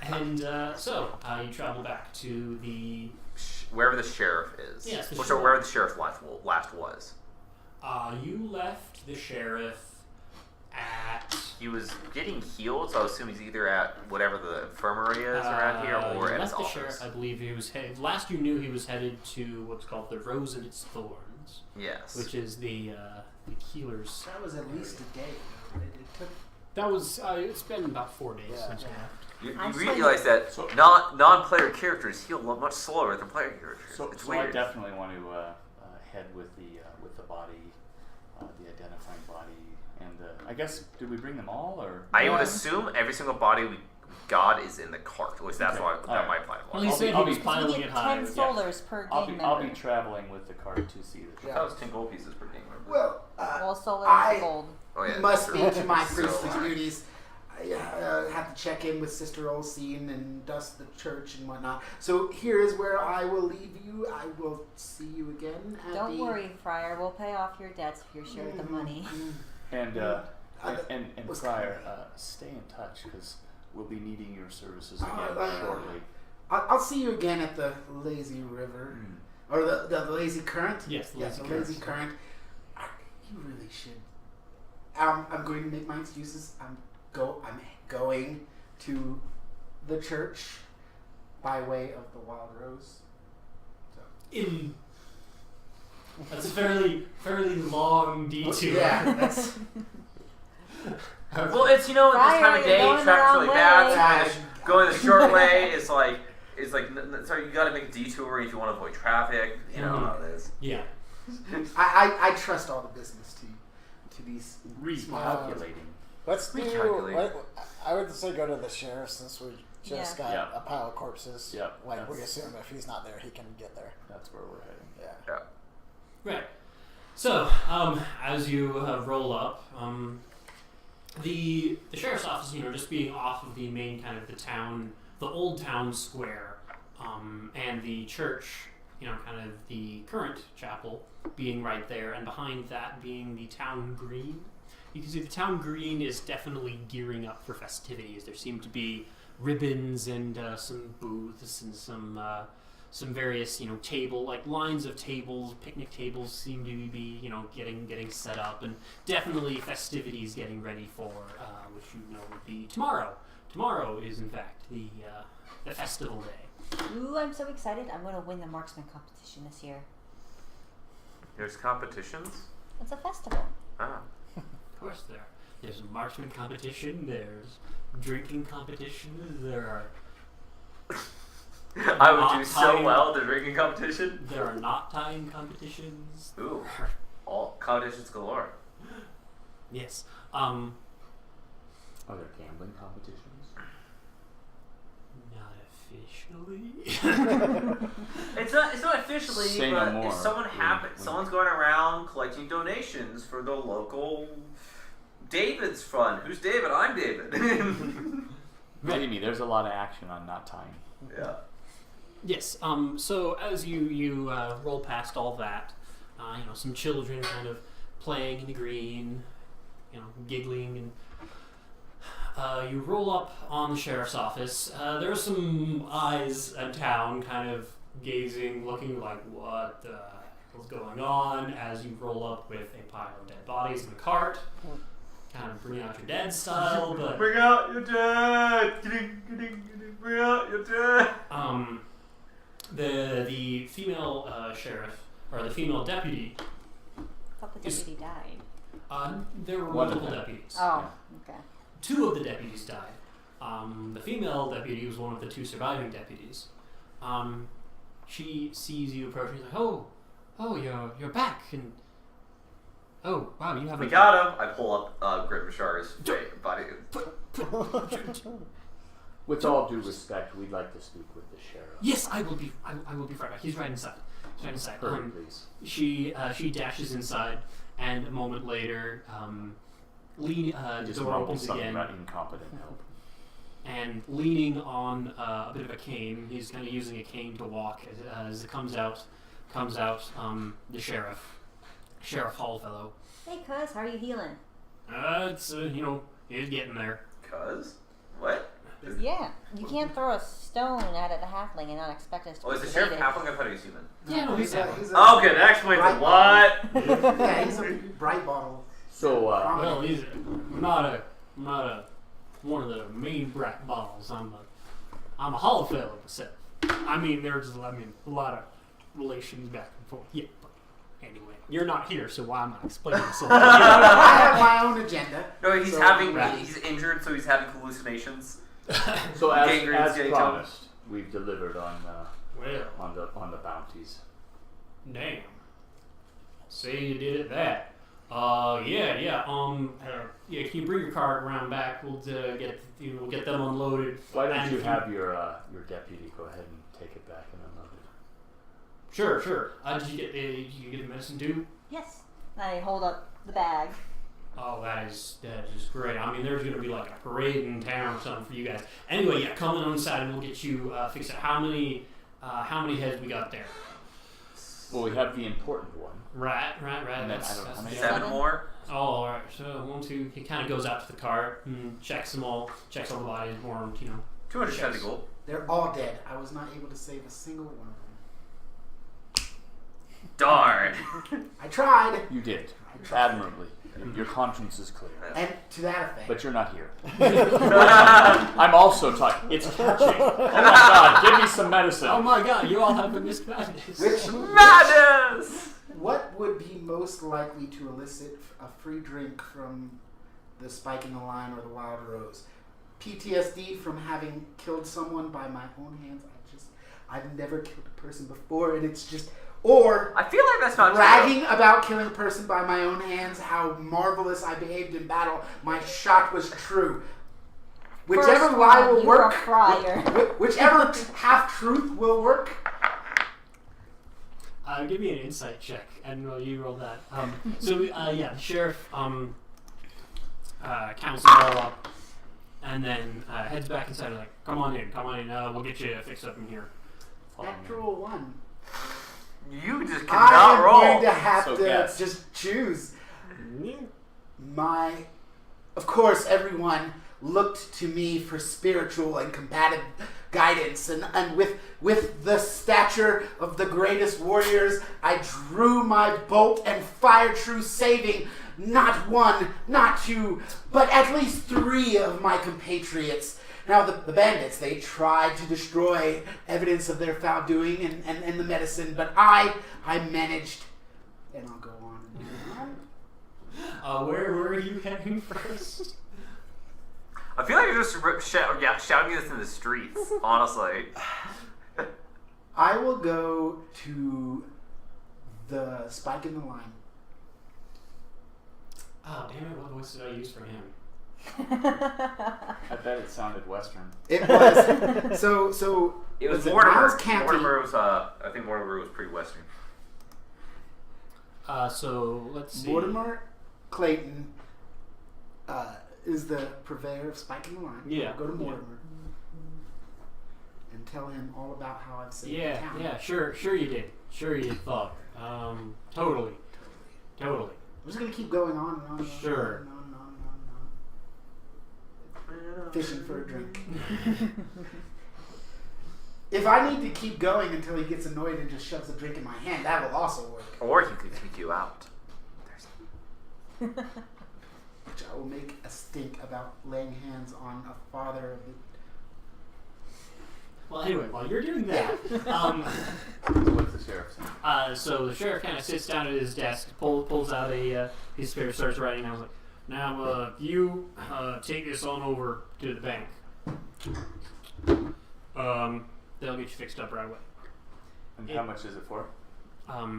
And so you travel back to the Wherever the sheriff is. Yes, the So sheriff. wherever the sheriff last was. you left the sheriff at He was getting healed, so I assume he's either at whatever the infirmary is around here or you at his left the office. sheriff. I believe he was headed. Last you knew, he was headed to what's called the Rose and its Thorns, Yes. which is the healer's. That was at least a day. It took. That was. It's been about 4 days Yeah. since you Yeah. left. You realize that So- non-player characters heal much slower than player characters. So, it's so I weird. definitely want to head with the body, the identifying body, and I guess did we bring them all or? I would Yeah. assume every single body we got is in the cart. At least that's Okay. why All that right. my plan Well, was. he said I'll he was be- piling You it get high. 10 solars per I'll game be member. traveling with the cart to see the Yeah. That was 10 gold pieces per game. Remember? Well, Well, solar I- is gold. Oh yeah. must that's be true. to my So, priestly duties. I have to check in with Sister Olsine and dust the church and whatnot. So here is where I will leave you. I will see you again. At Don't the, worry, Friar. We'll pay off your debts if you're shared the money. And and was- Friar, stay in touch because we'll be needing your services again Uh, shortly. I'll see you again at the Lazy River. Or the Lazy Current? Yes, the Yes, Lazy the Lazy Current. You really should. I'm going to make my excuses. I'm going to the church by way of the Wild Rose. That's a fairly long detour. Yeah, that's. Well, it's this time of Friar, you're day, going the traffic's really wrong bad. way. So going the short way is like sorry, you got to make a detour if you want to avoid traffic. You know how it is. Yeah. I trust all the business to these small. Recalculating. Let's do. Recalculate. I would say go to the sheriff since we just got Yeah. a pile of corpses. Yep, Like we that's- assume if he's not there, he can get there. That's where we're heading. Yeah. Right. So, as you roll up, the sheriff's office, just being off of the main kind of the town, the old town square, and the church, kind of the current chapel being right there, and behind that being the town green. You can see the town green is definitely gearing up for festivities. There seem to be ribbons and some booths and some various lines of tables, picnic tables seem to be getting set up, and definitely festivities getting ready for which would be tomorrow. Tomorrow is in fact the festival day. Ooh, I'm so excited. I'm going to win the marksman competition this year. There's competitions. It's a festival. Ah. Of course, there's a marksman competition. There's drinking competitions. There are I would do Not so tying- well at the drinking competition. there are knot tying competitions. Ooh, all competitions galore. Yes. Are there gambling competitions? Not officially. It's not officially, Say no but more. if someone's going around collecting donations for the local David's fund. Who's David? I'm David. Believe me, there's a lot of action on not tying. Yeah. Yes. So as you roll past all that, some children kind of playing in the green, giggling, and you roll up on the sheriff's office. There are some eyes in town, kind of gazing, looking like what the hell's going on. As you roll up with a pile of dead bodies in a cart, kind of bring out your dead style, but Bring out your dad. Bring out your dad. the female sheriff or the female deputy. I thought the deputy died. There were One of multiple them. deputies. Oh, okay. 2 of the deputies died. The female deputy was one of the 2 surviving deputies. She sees you approaching. She's like, "Oh, you're back!" And Oh, wow, you have We a... got him. I pull up Grit Mashar's body. With all due respect, we'd like to speak with the sheriff. Yes, I will be right back. He's right inside. Hurry, please. She dashes inside, and a moment later, the door opens again. About incompetent help. And leaning on a bit of a cane, he's kind of using a cane to walk as it comes out, the sheriff Hallfellow. Hey, cuz, how are you healing? It's he's getting there. Cuz? What? Yeah, you can't throw a stone at a halfling and not expect us to. Oh, is be the sheriff related. halfling? I thought he was human. Yeah, no, he's he's a Okay, that explains a lot. yeah, he's a bright bottle. So, well, he's not a one of the main bright balls. I'm a Hallfellow myself. I mean, there's a lot of relations back and forth. Yeah, but anyway, you're not here, so why am I explaining this? I have my own agenda. No, he's so, he's injured, so he's having hallucinations. so as Gangren's getting promised, we've delivered on Well, on the bounties. damn. Say you did it that. Yeah. Can you bring your cart around back? We'll get them unloaded. Why don't And you if have your deputy go ahead and take it back and unload it? Sure. Did you get the medicine too? Yes. I hold up the bag. Oh, that is great. I mean, there's going to be like a parade in town or something for you guys. Anyway, yeah, come on inside and we'll get you fixed up. How many heads we got there? Well, we have the important one. Right. And then That's I don't know how many. 7 more. Oh, all right. So 1, 2. He kind of goes out to the cart and checks all the bodies, more 270 gold. They're all dead. I was not able to save a single one of them. Darn. I tried, You did admirably. Your conscience is clear. and to that effect. But you're not here. I'm also talking. It's catching. Oh my God! Give me some medicine. Oh my God! You all have a mismadness. Madness! What would be most likely to elicit a free drink from the Spike in the Line or the Wild Rose? PTSD from having killed someone by my own hands. I've never killed a person before, and it's just... Or I feel like that's not bragging about killing a person by my own hands, how marvelous I behaved in battle. My shot was true. Whichever First lie one, will you work. are Friar. Whichever half-truth will work. Give me an insight check, and you roll that. The sheriff counts them all up, and then heads back inside. And like, come on in. We'll get you fixed up in here. Natural 1. You just I cannot am roll. going to have So to guess. just choose. Of course, everyone looked to me for spiritual and combative guidance, and with the stature of the greatest warriors, I drew my bolt and fired true, saving not 1, not 2, but at least 3 of my compatriots. Now, the bandits, they tried to destroy evidence of their foul doing and the medicine, but I managed, and I'll go on. Where were you heading first? I feel like you're just shouting this in the streets, honestly. I will go to the Spike in the Line. Oh, damn it. What voice did I use for him? I bet it sounded Western. It was. so It was was it Mortimer. Miles Campy? Mortimer was, I think Mortimer was pretty Western. So let's see. Mortimer Clayton is the purveyor of Spike in the Line. Yeah, I'll go to yeah. Mortimer and tell him all about how I've saved the town. Yeah, sure you did. Sure you did, Father. Totally. I'm just gonna keep going on and on. And Sure. On. Fishing for a drink. If I need to keep going until he gets annoyed and just shoves a drink in my hand, that will also work. Or he could kick you out. Which I will make a stink about laying hands on a father of the... Well, anyway, while you're doing that, What's the sheriff saying? so the sheriff kind of sits down at his desk, pulls out a piece of paper, starts writing. I was like, now, you take this on over to the bank. They'll get you fixed up right away. And how much is it for?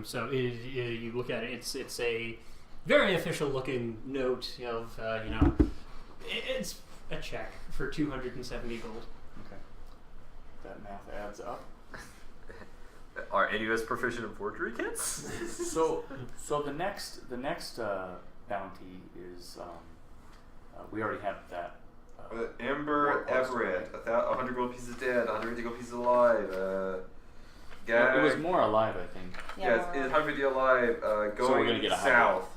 So you look at it. It's a very official looking note of it's a check for 270 gold. Okay. That math adds up. Are any of us proficient in forgery kits? So the next bounty is we already have that. Amber Everett, 100 gold pieces dead, 150 gold pieces alive. It was more alive, I think. Yeah, it's 150 alive. Going So we're gonna get a south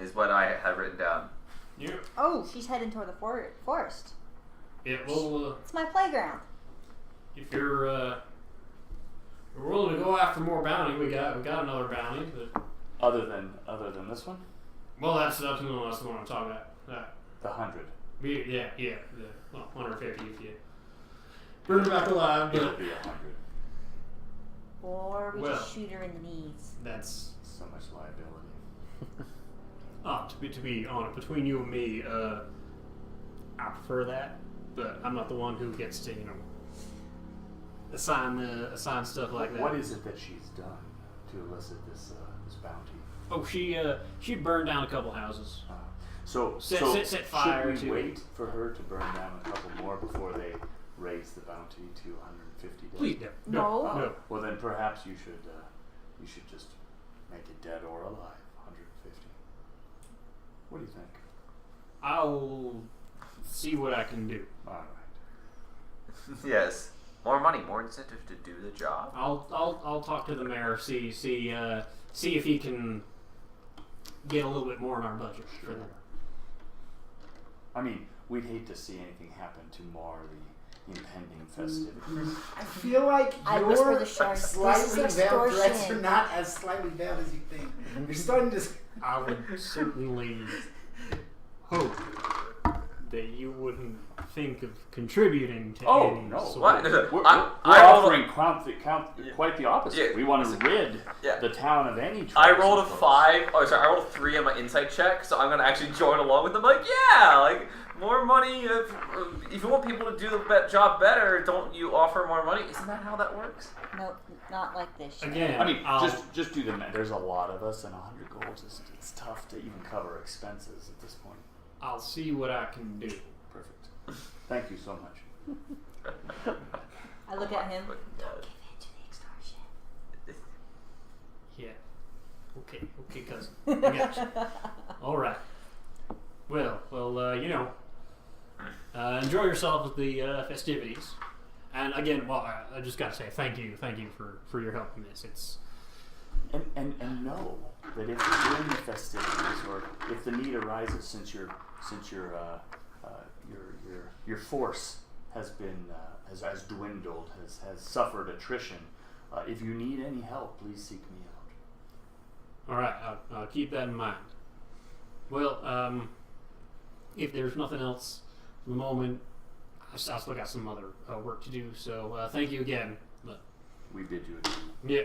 is what I had written down. Yeah. Oh, she's heading toward the forest. Yeah. Well, It's my playground. if you're willing to go after more bounty, we got another bounty. But, Other than this one, well, that's the one I'm talking about. the 100. Yeah. Well, 150 if you burn her back alive. It'll But be 100. Or we Well. just shoot her in the knees. that's So much liability. to be honest, between you and me, I prefer that. But I'm not the one who gets to assign stuff like that. What is it that she's done to elicit this bounty? Oh, she burned down a couple houses. So Set fire should we to wait for her to burn down a couple more before they raise the bounty to 150 days? Please No. no. Well, then perhaps you should just make it dead or alive. 150. What do you think? I'll see what I can do. All right. Yes. More money, more incentive to do the job. I'll talk to the mayor. See if he can get a little bit more in our budget for that. I mean, we'd hate to see anything happen to mar the impending festivities. I feel like I whisper your the shark. slightly This is veiled threats are extortion. not as slightly veiled as you think. You're starting to. I would certainly hope that you wouldn't think of contributing to Oh, any no. sort What? of- We're I rolled offering quite the opposite. Yeah. We want to rid Yeah. the town of any. I troublesome rolled a folks. 5. Oh, sorry, I rolled a 3 on my insight check, so I'm gonna actually join along with them. Like, yeah, like more money. If you want people to do the job better, don't you offer more money? Isn't that how that works? No, not like this. Again, I mean, I'll- just do the math. There's a lot of us, and 100 gold it's tough to even cover expenses at this point. I'll see what I can do. Perfect. Thank you so much. I look at him. But, Don't give in to the extortion. Yeah. Okay, cousin. I got you. All right. Well, enjoy yourself at the festivities. And again, well, I just got to say thank you for your help in this. It's And know that if during the festivities or if the need arises, since your force has been has dwindled, has suffered attrition, if you need any help, please seek me out. all right. I'll keep that in mind. Well, if there's nothing else for the moment, I still got some other work to do. So thank you again. But We bid you adieu. yeah.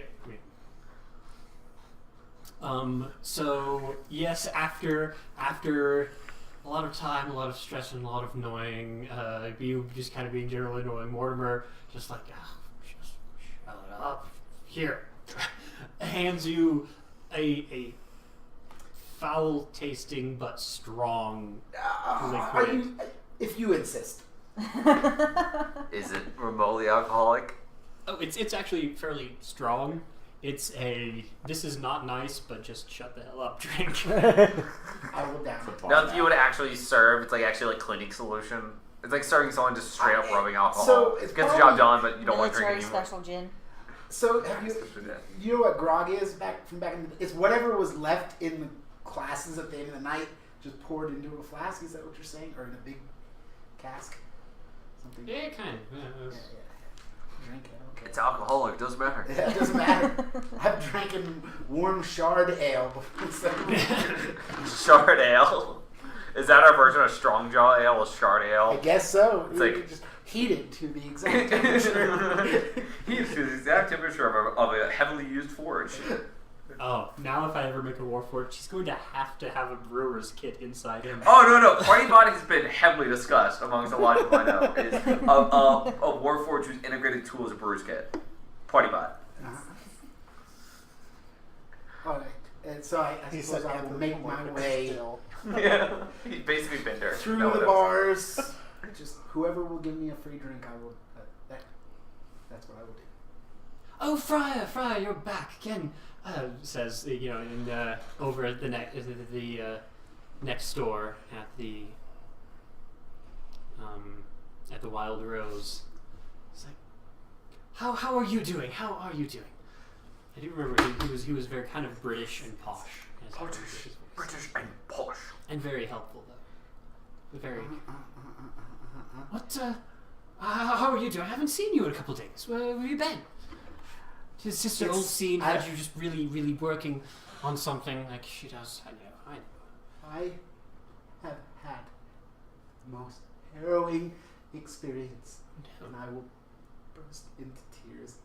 So yes, after a lot of time, a lot of stress, and a lot of annoying, you just kind of being generally annoying, Mortimer just like, just shut it up. Here, hands you a foul-tasting but strong Are liquid. you? If you insist. is it remotely alcoholic? Oh, it's actually fairly strong. This is not nice, but just shut the hell up, drink. I will down. Now, if you would actually serve, it's like actually like cleaning solution. It's like serving someone just straight up rubbing alcohol. So it's Gets the probably job done, but you don't want to drink Military anymore. special gin. So have you know what grog is back in the it's whatever was left in the classes at the end of the night just poured into a flask. Is that what you're saying, or in a big cask? Something. Yeah, kind of. Yeah. Drink it. Okay. It's alcoholic, doesn't matter. Yeah, it doesn't matter. I've drinking warm shard ale before. Shard ale. Is that our version of strong jaw ale? Is shard I ale? guess so. It's You like- could just heat it to the exact temperature. He's to the exact temperature of a heavily used forge. Oh, now if I ever make a war fort, she's going to have a brewer's kit inside him. Oh no! Party body has been heavily discussed amongst a lot of people I know. Is a warforged whose integrated tool is a brewer's kit. Party bot. All right. And so I He suppose said I will make my way still. Yeah, he's basically been there. through No, the that's- bars. Just whoever will give me a free drink, I will. That's what I will do. Oh, Friar, you're back again. Says over at the next door at the Wild Rose. It's like, how are you doing? How are you doing? I do remember he was very kind of British and posh. as I remember his voice. British and posh. And very helpful though. Very. What? How are you doing? I haven't seen you in a couple of days. Where have you been? It's just an old scene. Had you just really working on something like she does? I know. I have had the most harrowing experience, and I will burst into tears.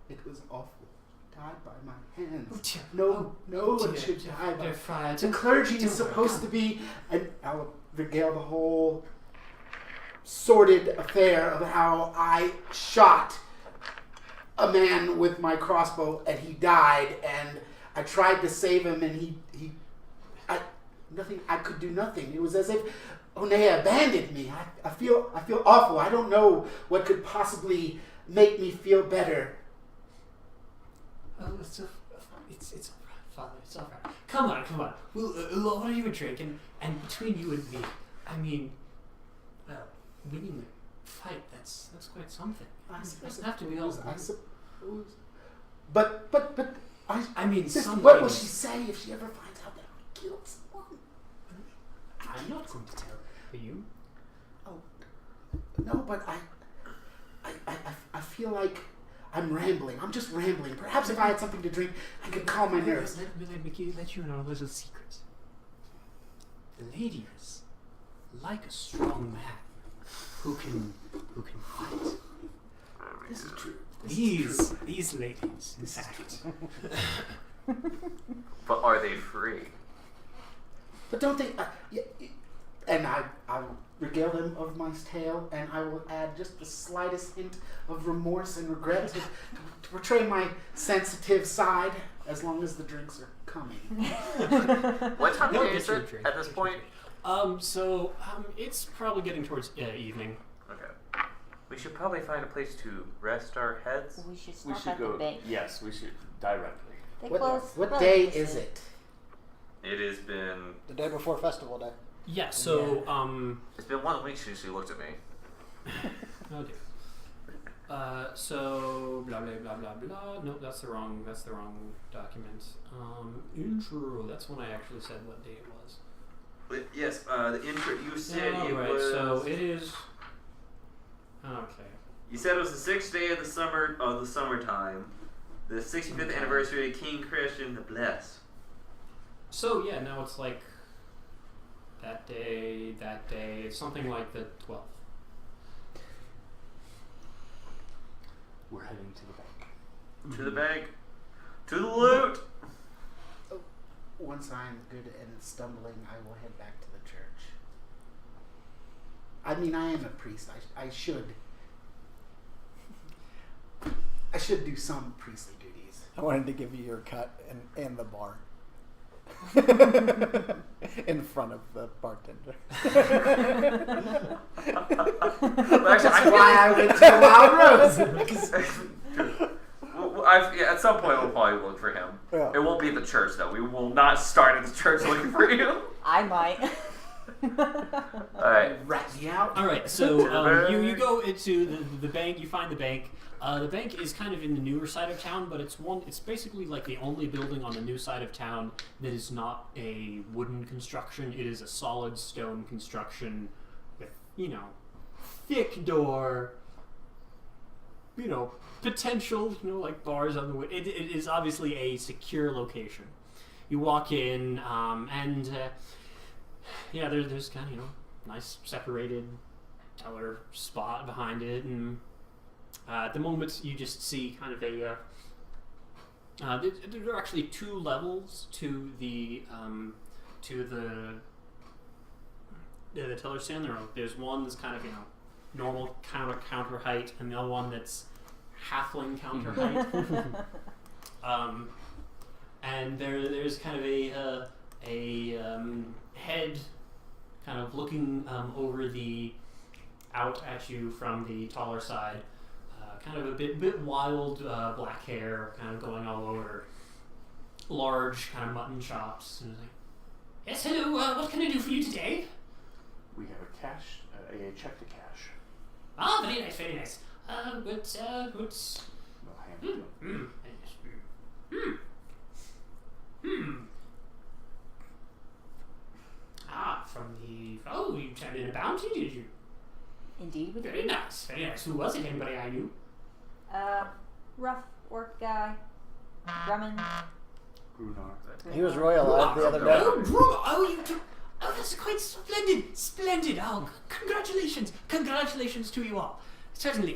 It was awful. Died by my hands. Oh, dear. No one dear. should die by. Dear Friar, The clergy is supposed to be, and I'll regale the whole sordid affair of how I shot a man with my crossbow and he died, and I tried to save him, and I could do nothing. It was as if Onea abandoned me. I feel awful. I don't know what could possibly make me feel better. Oh, it's all right, Father. It's all right. Come on. We'll order you a drink, and between you and me, I mean, well, winning the fight, that's quite something. It doesn't have to be all. I suppose. But I mean, sister, some what will things- she say if she ever finds out that I killed someone? I'm not going to tell her. Are you? Oh, no, but I feel like I'm rambling. I'm just rambling. Perhaps if I had something to drink, I could calm my nerves. Let you know a little secret. The ladies like a strong man who can fight. This is true. These ladies, in fact. But are they free? But don't they? And I'll regale them of my tale, and I will add just the slightest hint of remorse and regret to portray my sensitive side, as long as the drinks are coming. What time of No, day get is you a it drink, at this get you a point? drink. It's probably getting towards evening. Okay. We should probably find a place to rest our heads. We should We stop should at the go. bank. Yes, we should directly. They What close day relatively is soon. it? It has been. The day before festival day. Yeah. So It's been 1 week since you looked at me. oh dear. So blah blah blah blah blah. No, that's the wrong document. Intro. That's when I actually said what day it was. But yes, the intro. You said it right. was. So it is. Okay. You said it was the 6th day of the summertime, the 65th anniversary of King Christian the Blessed. So yeah, now it's like that day. It's something like the 12th. We're heading to the bank. To the bank, to the loot. Once I'm good and stumbling, I will head back to the church. I mean, I am a priest. I should do some priestly duties. I wanted to give you your cut and the bar. In front of the bartender. Well, actually, That's why I went to the Wild Rose. At some point, we'll probably look for him. Yeah. It won't be the church, though. We will not start at the church looking for you. I might. All right. Rat me out. All right, so you go into the bank. You find the bank. The bank is kind of in the newer side of town, but it's basically like the only building on the new side of town that is not a wooden construction. It is a solid stone construction with thick door. Potential like bars on the way. It is obviously a secure location. You walk in, and there's kind of nice separated teller spot behind it, and at the moment you just see kind of a there are actually 2 levels to the teller stand. There's one that's kind of normal counter height, and the other one that's halfling counter height. and there's kind of a head kind of looking over out at you from the taller side. Kind of a bit wild, black hair, kind of going all over. Large kind of mutton chops. And it's like, yes, hello. What can I do for you today? We have a check to cash. Ah, very nice, very nice. What's No hand to it. From the... Oh, you turned in a bounty, did you? Indeed, we Very did. nice, very nice. Who was it? Anybody I knew? Rough orc guy. Drummond. Grunar. He was royalized the other day. Oh, you two... Oh, that's quite splendid, splendid. Oh, congratulations to you all. Certainly.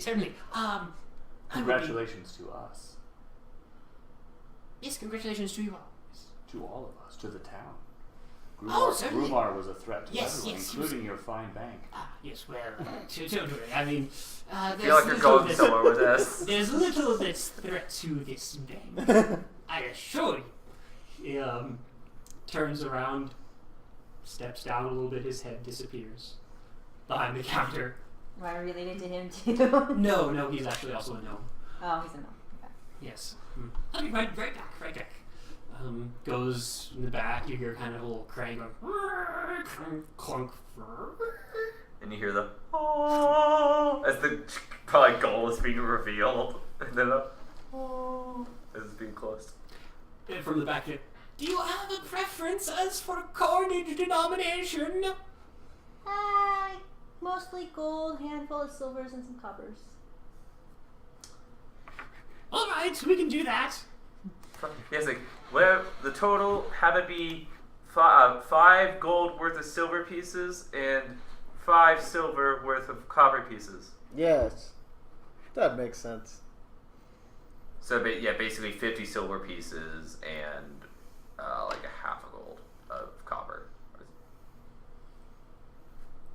Congratulations to us. Yes, congratulations to you all. To all of us. To the town. Certainly. Grumar was a threat to Yes, everyone, yes, including your fine bank. Yes, well, don't worry. I mean, I feel like you're going somewhere with this. There's little that's threat to this bank. I assure you. He turns around, steps down a little bit, his head disappears behind the counter. Am I related to him too? No, he's actually also a gnome. Oh, he's a gnome. Okay. Yes. I'll be right back. Goes in the back, you hear kind of a little crane going, clunk. And you hear the oh as the probably goal is being revealed, and then oh as it's being closed. And from the back, do you have a preference as for coinage denomination? Mostly gold, handful of silvers, and some coppers. All right, we can do that. Yes, like where the total have it be 5 gold worth of silver pieces and 5 silver worth of copper pieces. Yes. That makes sense. So basically 50 silver pieces and like a half a gold of copper.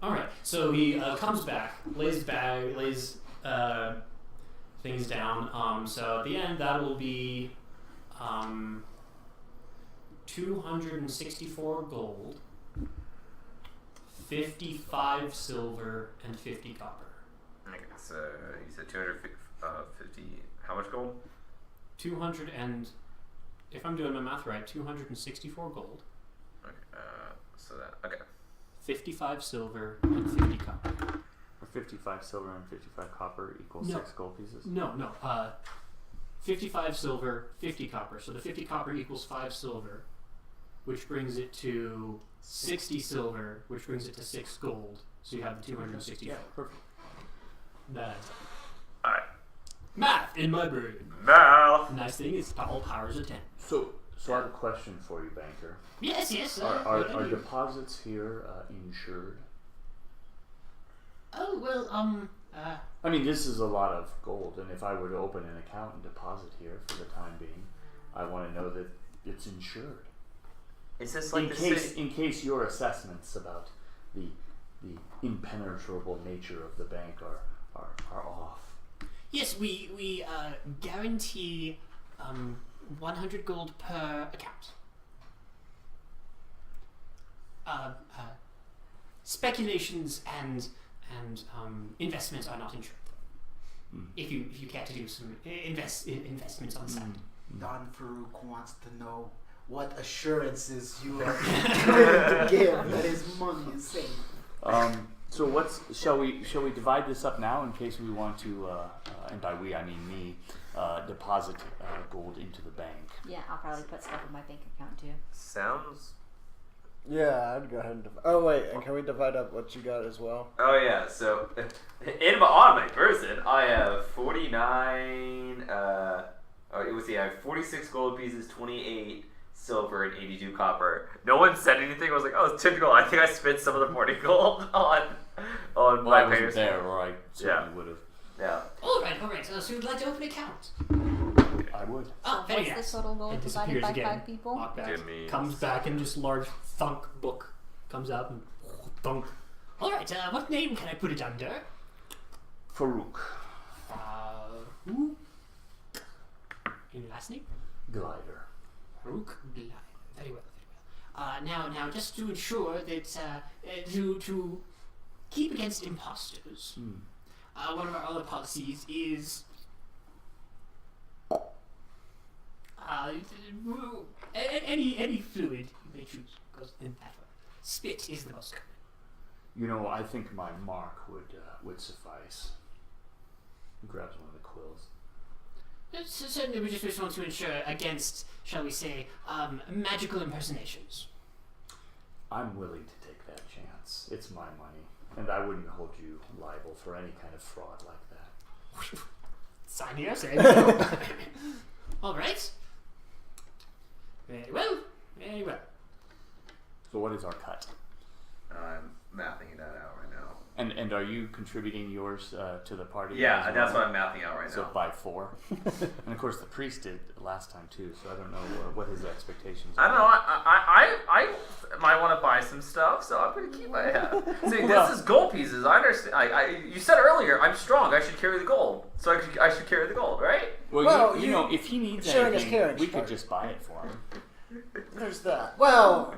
All right, so he comes back, lays things down. So at the end, that will be 264 gold, 55 silver, and 50 copper. Okay, so you said 250. How much gold? 200 and, if I'm doing my math right, 264 gold. Okay, so that okay. 55 silver and 50 copper. Or 55 silver and 55 copper equals No. 6 gold pieces? No. 55 silver, 50 copper. So the 50 copper equals 5 silver, which brings it to 60 silver, which brings it to 6 gold. So you have the 264. Yeah, perfect. That's Alright. math in my brain. Math! Nice thing is all powers of 10. So I have a question for you, banker. Yes. Are deposits here insured? Oh, well, I mean, this is a lot of gold, and if I were to open an account and deposit here for the time being, I want to know that it's insured. Is this like in case your assessments about the impenetrable nature of the bank are off. yes, we guarantee 100 gold per account. Speculations and investments are not insured. If you care to do some investments on the side. Don Farouk wants to know what assurances you are going to give that his money is safe. So shall we divide this up now in case we want to, and by we I mean me, deposit gold into the bank? Yeah, I'll probably put stuff in my bank account too. sounds? Yeah, I'd go ahead and oh wait, and can we divide up what you got as well? Oh yeah, so on my person, I have 49. I have 46 gold pieces, 28 silver, and 82 copper. No one said anything. I was like, oh, it's typical. I think I spent some of the 40 gold on Well, my I wasn't payers. there, or I certainly would have. Yeah. All right. So you'd like to open an account? I would. Oh, So very what's nice. the total gold It divided disappears by again. 5 people? Walk back. Give me Comes back and just large thunk book comes out and thunk. All right. What name can I put it under? Farouk. Who? Any last name? Glider. Farouk Beglian. Very well, very well. Now, just to ensure that to keep against imposters, one of our other policies is any fluid you may choose goes in that way. Spit is the most common. You know, I think my mark would suffice. He grabs one of the quills. Certainly, we just want to ensure against, shall we say, magical impersonations. I'm willing to take that chance. It's my money, and I wouldn't hold you liable for any kind of fraud like that. Sign here, say. All right. Very well. Very well. So what is our cut? I'm mapping that out right now. And are you contributing yours to the party? Yeah, as that's well? what I'm mapping out right So now. by 4. And of course the priest did last time too, so I don't know what his expectations I are. don't know. I might want to buy some stuff, so I'm gonna keep my hat. See, this is gold pieces. I understand. You said earlier I'm strong. I should carry the gold, so I should carry the gold, right? Well, you know, if he needs sharing is anything, caring, we could Spark. just buy it for him. There's that. Well,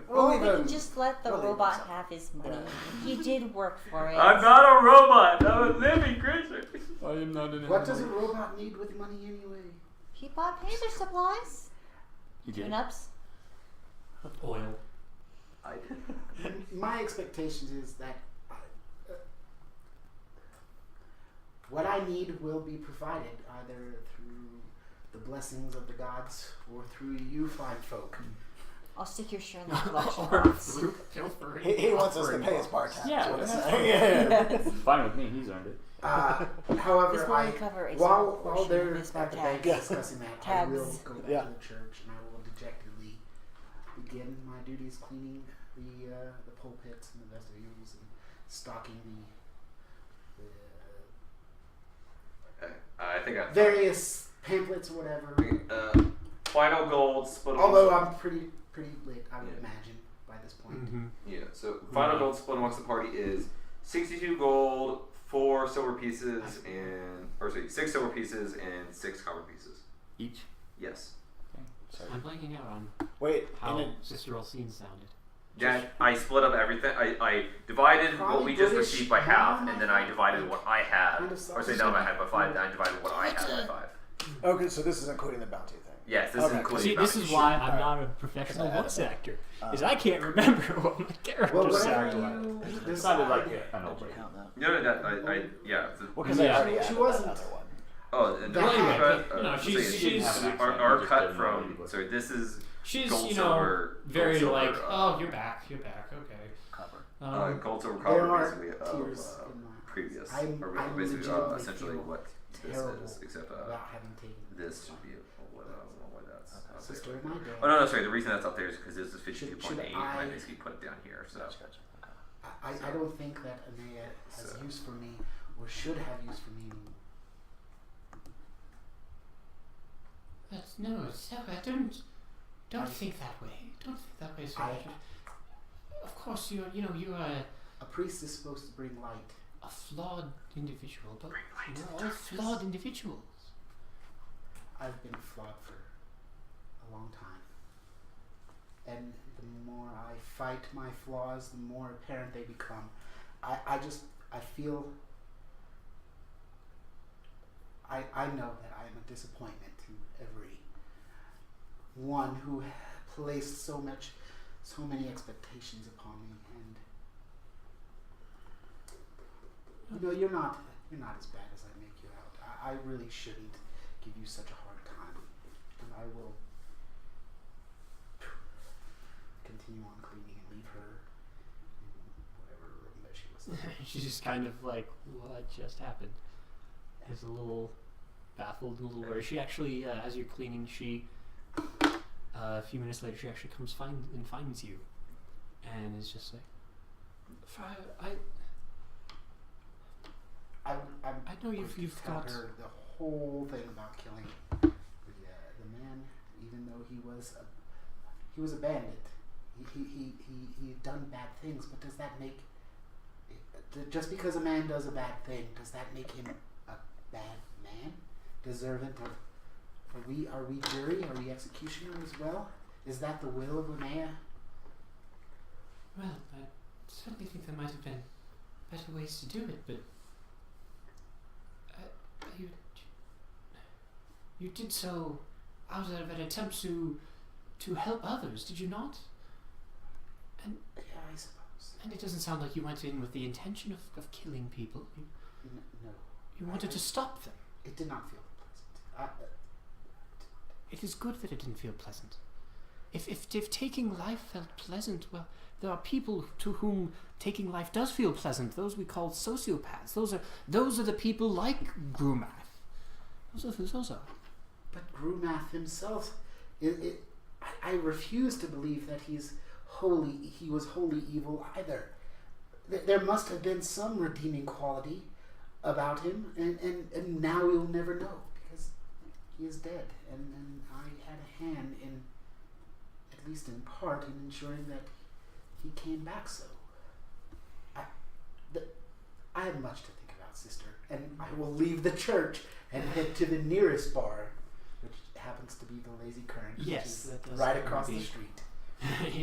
Well, leave we him- can just let the we'll leave him robot some. have his money. He did work for it. I'm not a robot. I'm a living creature. I am not an What does a robot need with money anyway? He bought painter supplies. He did. Tune-ups. Oil. My expectations is that what I need will be provided either through the blessings of the gods or through you fine folk. I'll stick your shirt in the collection Or box. feel free. He wants us to pay his bar tax. Yeah, What is that's that? fine. Fine with me. He's earned it. However, This will recover a while small portion they're of his at the bar bank tax. discussing that, I Tags. will go back Yeah. to the church and I will dejectedly begin my duties cleaning the pulpits and the vestibules and stocking the I think I. various pamphlets or whatever. Final gold split. Although I'm pretty late, I would Yeah. imagine by this point. Mm-hmm. Yeah. So final gold split amongst the party is 62 gold, 4 silver pieces, and 6 silver pieces and 6 copper pieces. Each. Yes. Okay. Sorry. I'm blanking out on Wait, how in Sister Olsine sounded. Yeah, I split up everything. I divided what Probably we just British received by half, Mom, and then I divided what I had. Kind of Or say selfish. no, I had by 5. Then I divided what I had by 5. okay, so this is including the bounty thing. Yes, this Okay. is including. See, this bounty. is why I'm Alright. not a professional Because I voice added actor. Is I can't remember what my character Well, whatever sounded like. you It decide. sounded like an old lady. Count that. No, yeah. Well, because Yeah. I already She added wasn't- that other one. Oh, and Well, anyway, cut, no, she's- say, she's- have an accent, our you just cut didn't know what from. he was. Sorry, this is She's, gold, you know, silver, very gold, like, silver, oh, you're back, okay. Copper. gold, silver, There copper, are basically tears in my previous, I'm or basically legitimately essentially feel what this terrible is, except about having taken this should be what I don't know why that's. up there. Sister of my dad. Oh no, sorry. The reason that's up there is because this is Should 52.8, and I I- basically put it down here. So I don't think that Anea has So- use for me or should have use for me anymore. Don't think that way. Don't think that way, sir. I- Of course, you're A priest is supposed to bring light. a flawed individual, but we're all flawed individuals. I've been flawed for a long time. And the more I fight my flaws, the more apparent they become. I feel I know that I am a disappointment to every one who placed so many expectations upon me, and you know you're not as bad as I make you out. I really shouldn't give you such a hard time, and I will continue on cleaning and leave her in whatever room that she was in. She's just kind of like, what just happened? Is a little baffled, a little worried. She actually, as you're cleaning, a few minutes later, she actually comes and finds you, and is just like, Friar, I know you've tell got. her the whole thing about killing the man, even though he was a bandit. He had done bad things, but does that make just because a man does a bad thing, does that make him a bad man, deserving Are we jury? Are we executioner as well? Is that the will of Linnea? Well, I certainly think there might have been better ways to do it, but you did so out of an attempt to help others, did you not? And Yeah, I suppose. and it doesn't sound like you went in with the intention of killing people. No. You wanted to stop them. It did not feel pleasant. It is good that it didn't feel pleasant. If taking life felt pleasant, well, there are people to whom taking life does feel pleasant. Those we call sociopaths. Those are the people like Grumath. Those are. But Grumath himself, I refuse to believe that he was wholly evil either. There must have been some redeeming quality about him, and now we'll never know because he is dead, and I had a hand in, at least in part, in ensuring that he came back. So I have much to think about, sister, and I will leave the church and head to the nearest bar, which happens to be the Lazy Current, Yes, which is that does right seem to across be- the street.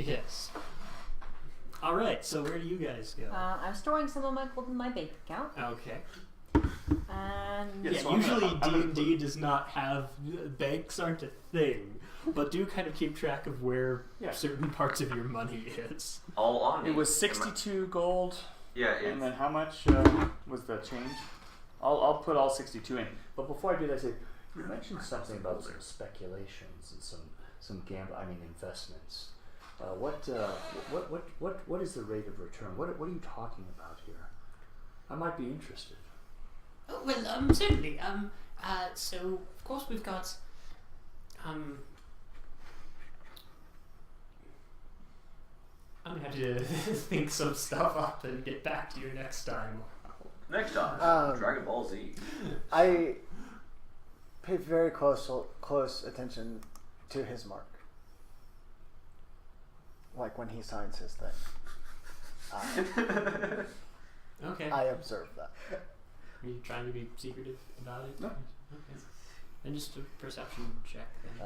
Yes. All right. So where do you guys go? I'm storing some of my gold in my bank account, Okay. and Yeah, Yeah, so I'm usually gonna D&D does not have banks aren't a thing, but do kind of keep track of where Yeah. certain parts of your money is. All on me. It was 62 gold, Yeah, and it's then how much was the change? I'll put all 62 in. But before I do that, I say you mentioned something about some speculations and some investments. What is the rate of return? What are you talking about here? I might be interested. Oh, well, certainly. So of course we've got I'm gonna have to think some stuff up and get back to you next time. next time. Dragon Ball Z. I pay very close attention to his mark. Like when he signs his thing. Okay. I observe that. Are you trying to be secretive about it? No. Okay. And just a perception check then.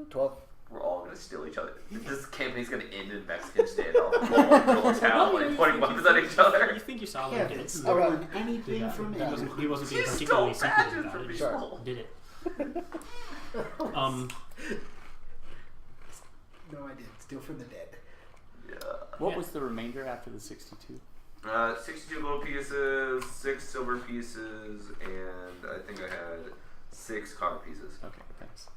12. We're all gonna steal each other. This campaign's gonna end in Mexican standoff. All in town, like pointing weapons at each other. You think you saw Yeah, him get it's it? stolen anything from He anyone. wasn't being He particularly stole secretive badges about from it. people. He did it. No, I didn't. Steal from the dead. Yeah. What Yeah. was the remainder after the 62? 62 gold pieces, 6 silver pieces, and I think I had 6 copper pieces. Okay, thanks.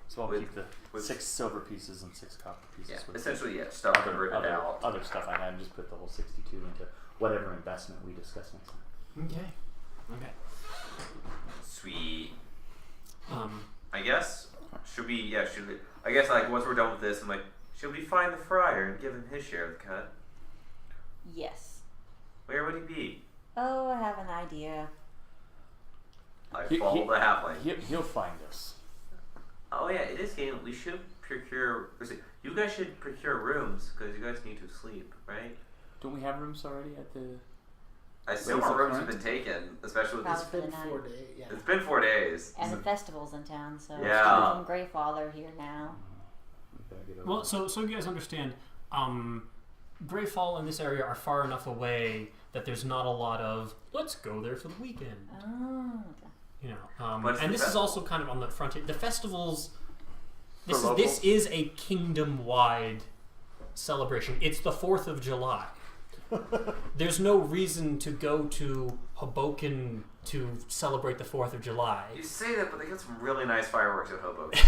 So I'll With- keep the with- 6 silver pieces and 6 copper pieces. Yeah, with essentially, yeah, stuff converted out. other stuff I had, and just put the whole 62 into whatever investment we discuss next time. Okay. Okay. Sweet. I guess should we? I guess once we're done with this, I'm like, should we find the friar and give him his share of the cut? yes. Where would he be? Oh, I have an idea. I He- follow he- the halfling. He'll find us. Oh yeah, it is game. We should procure. You guys should procure rooms because you guys need to sleep, right? Don't we have rooms already at the? I assume Where's our the rooms have current? been taken, especially with Probably. this. It's been For the 4 night. days. Yeah. It's been 4 days. And the festival's in town, so Yeah. even Greyfather here now. We better get over Well, that. so you guys understand, Greyfall and this area are far enough away that there's not a lot of let's go there for the weekend. Oh, okay. You know, What's the and this is festival? also kind of on the frontier. The festivals. For This locals? is a kingdom-wide celebration. It's the 4th of July. There's no reason to go to Hoboken to celebrate the 4th of July. You say that, but they got some really nice fireworks at Hoboken.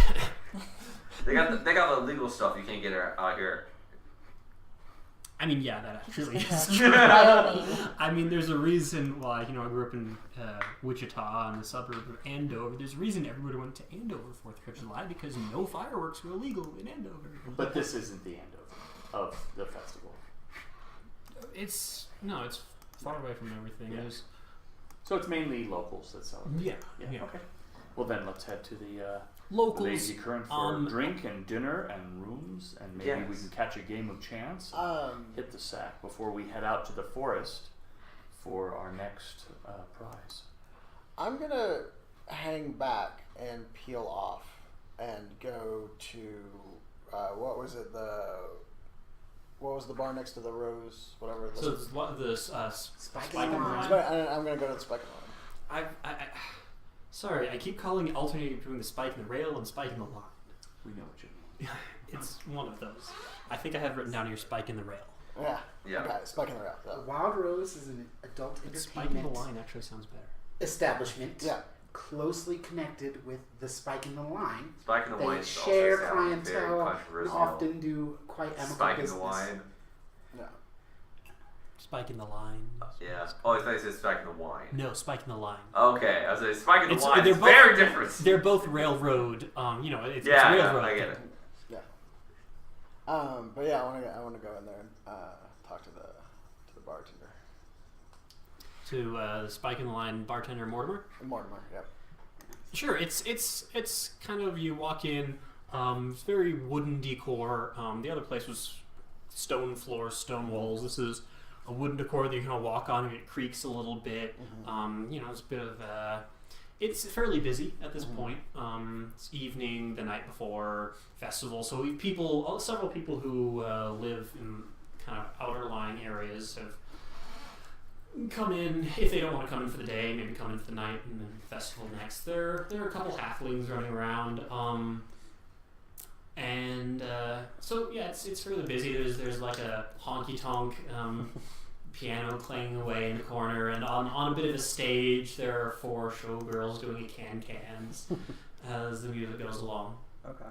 they got the legal stuff you can't get out here. I mean, yeah, that actually is Just true. Wyoming. I mean, there's a reason why, I grew up in Wichita in the suburb of Andover. There's a reason everybody went to Andover 4th of July because no fireworks were illegal in Andover. But this isn't the end of the festival. It's far away from everything. Yeah. There's, So it's mainly locals that celebrate. yeah. Okay. Well, then let's head to the Locals. Lazy Current for drink and dinner and rooms, and maybe we Yes. can catch a game of chance. Um, Hit the sack before we head out to the forest for our next prize. I'm gonna hang back and peel off and go to what was the bar next to the Rose? Whatever. So it's the Spike and and Wine. I'm gonna go to the Spike and Wine. Sorry, I keep calling it alternating between the Spike and the Rail and Spike and the Line. We know what you mean. It's one of those. I think I have written down here Spike and the Rail. Yeah. Yeah. Okay, Spike and the Rail. The So. Wild Rose is an adult But Spike and the entertainment Line actually sounds better. establishment Yeah. closely connected with the Spike and the Line. Spike and the They Wine share also sound very clientele and controversial. often do quite amicable Spike and business. the Wine. Yeah. Spike and the Line. Yeah. Oh, I thought you said Spike and the Wine. No, Spike and the Line. Okay, I was like, Spike and the It's- Wine they're is both- very different. They're both railroad. It's Yeah, railroad. I get it. Yeah. But yeah, I want to go in there and talk to the bartender. To the Spike and the Line bartender Mortimer. Mortimer. Yep. Sure, it's kind of, you walk in, it's very wooden decor. The other place was stone floors, stone walls. This is a wooden decor that you kind of walk on and it creaks a little bit. It's a bit of it's fairly busy at this point. It's evening, the night before festival, so several people who live in kind of outer lying areas have come in. If they don't want to come in for the day, maybe come in for the night and then festival next. There are a couple halflings running around, so yeah, it's really busy. There's like a honky tonk piano playing away in the corner, and on a bit of a stage there are 4 showgirls doing a cans as the music goes along. Okay.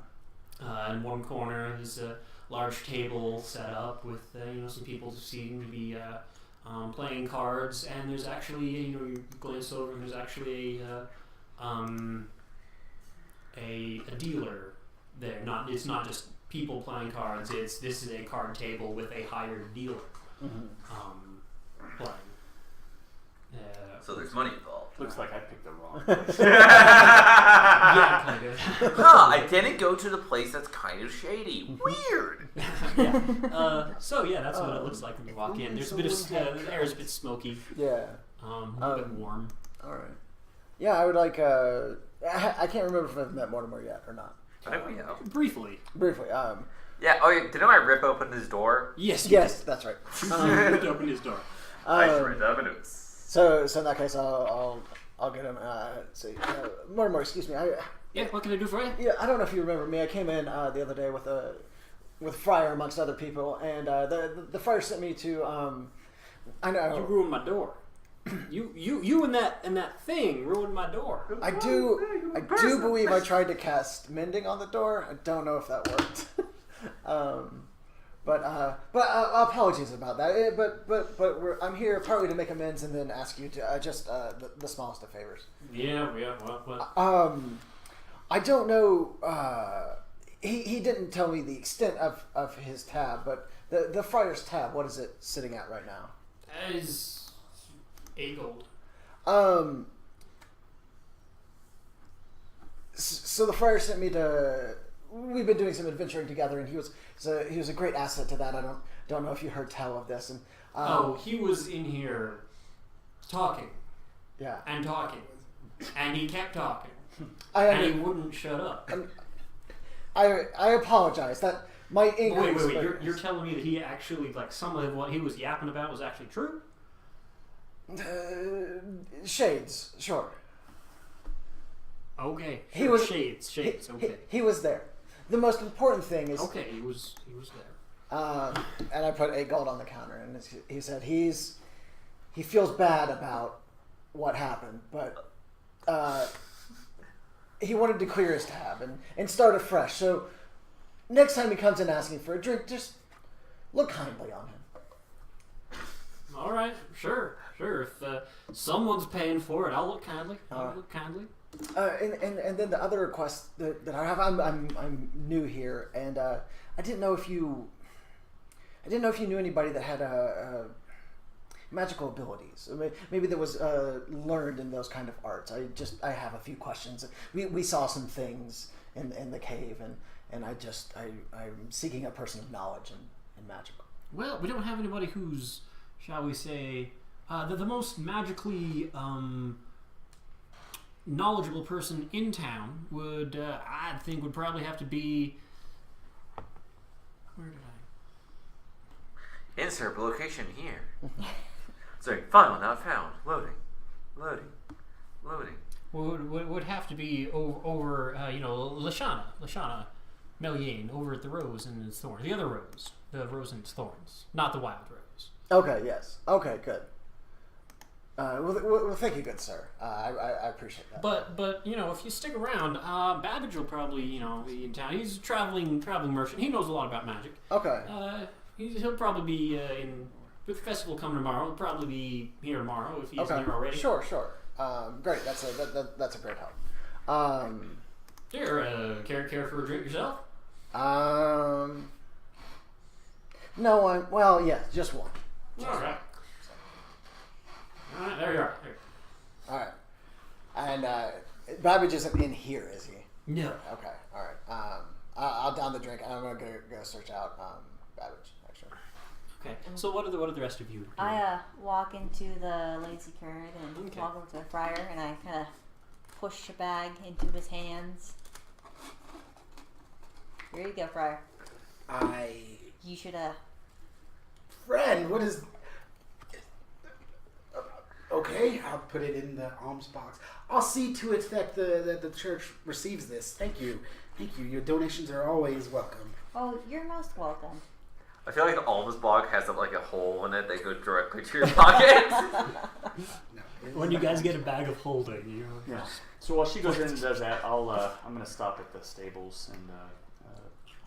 In one corner is a large table set up with some people who seem to be playing cards, and there's actually you glance over and there's actually a dealer there. It's not just people playing cards. This is a card table with a hired dealer playing. So there's money involved. Looks like I picked the wrong place. Yeah, kind of. Huh, I didn't go to the place that's kind of shady. Weird. So yeah, that's what it looks like when you walk in. There's a bit of the air is a bit smoky, Yeah. a bit warm. All right. Yeah, I would like. I can't remember if I've met Mortimer yet or not. I think we have. Briefly. Briefly. Yeah. Oh, yeah. Didn't I rip open his door? Yes. You Yes, that's right. ripped open his door. I should write that notes. So in that case, I'll get him. Let's see, Mortimer, excuse me. Yeah. What can I do for you? Yeah, I don't know if you remember me. I came in the other day with Friar amongst other people, and the Friar sent me to. I know. You ruined my door. You and that thing ruined my door. I do believe I tried to cast mending on the door. I don't know if that worked. But apologies about that. But I'm here partly to make amends and then ask you to just the smallest of favors. Yeah. What? I don't know. He didn't tell me the extent of his tab, but the Friar's tab. What is it sitting at right now? That is 8 gold. So the Friar sent me to. We've been doing some adventuring together, and he was a great asset to that. I don't know if you heard tell of this. And He was in here talking yeah, and talking, and he kept talking, I and he wouldn't shut up. I apologize. That might increase. Wait! You're telling me that he actually, like, some of what he was yapping about was actually true? Shades, sure. Okay. He was shades. Okay. He was there. The most important thing is Okay, he was there. and I put 8 gold on the counter, and he said he feels bad about what happened, but he wanted to clear his tab and start afresh. So next time he comes in asking for a drink, just look kindly on him. All right, sure. If someone's paying for it, I'll look kindly. And then the other request that I have, I'm new here, and I didn't know if you knew anybody that had magical abilities. Maybe that was learned in those kind of arts. I have a few questions. We saw some things in the cave, and I'm seeking a person of knowledge in magic. Well, we don't have anybody who's, shall we say, the most magically knowledgeable person in town would, I think, would probably have to be. Where did I? Insert location here. Sorry, final not found. Loading. Would have to be over Lashana Meliane over at the Rose and its Thorns. The other Rose. The Rose and its Thorns. Not the Wild Rose. Okay, yes. Okay, good. Well, thank you, good sir. I appreciate that. But if you stick around, Babbage will probably be in town. He's a traveling merchant. He knows a lot about magic. Okay. He'll probably be with the festival coming tomorrow. He'll probably be here tomorrow if he's here already. Sure. Great. That's a great help. Here, care for a drink yourself? No one. Well, yes, just one. All right, there you are. All right. And Babbage isn't in here, is he? No. Okay. All right. I'll down the drink. I'm gonna go search out Babbage. Actually. Okay. So what are the rest of you doing? I walk into the lazy curd and walk over to the friar, and I kind of push a bag into his hands. Here you go, friar. You should Friend, what is? Okay, I'll put it in the alms box. I'll see to it that the church receives this. Thank you. Your donations are always welcome. Oh, you're most welcome. I feel like the alms box has like a hole in it that goes directly to your pocket. When you guys get a bag of holding, Yeah. So while she goes in and does that, I'm gonna stop at the stables and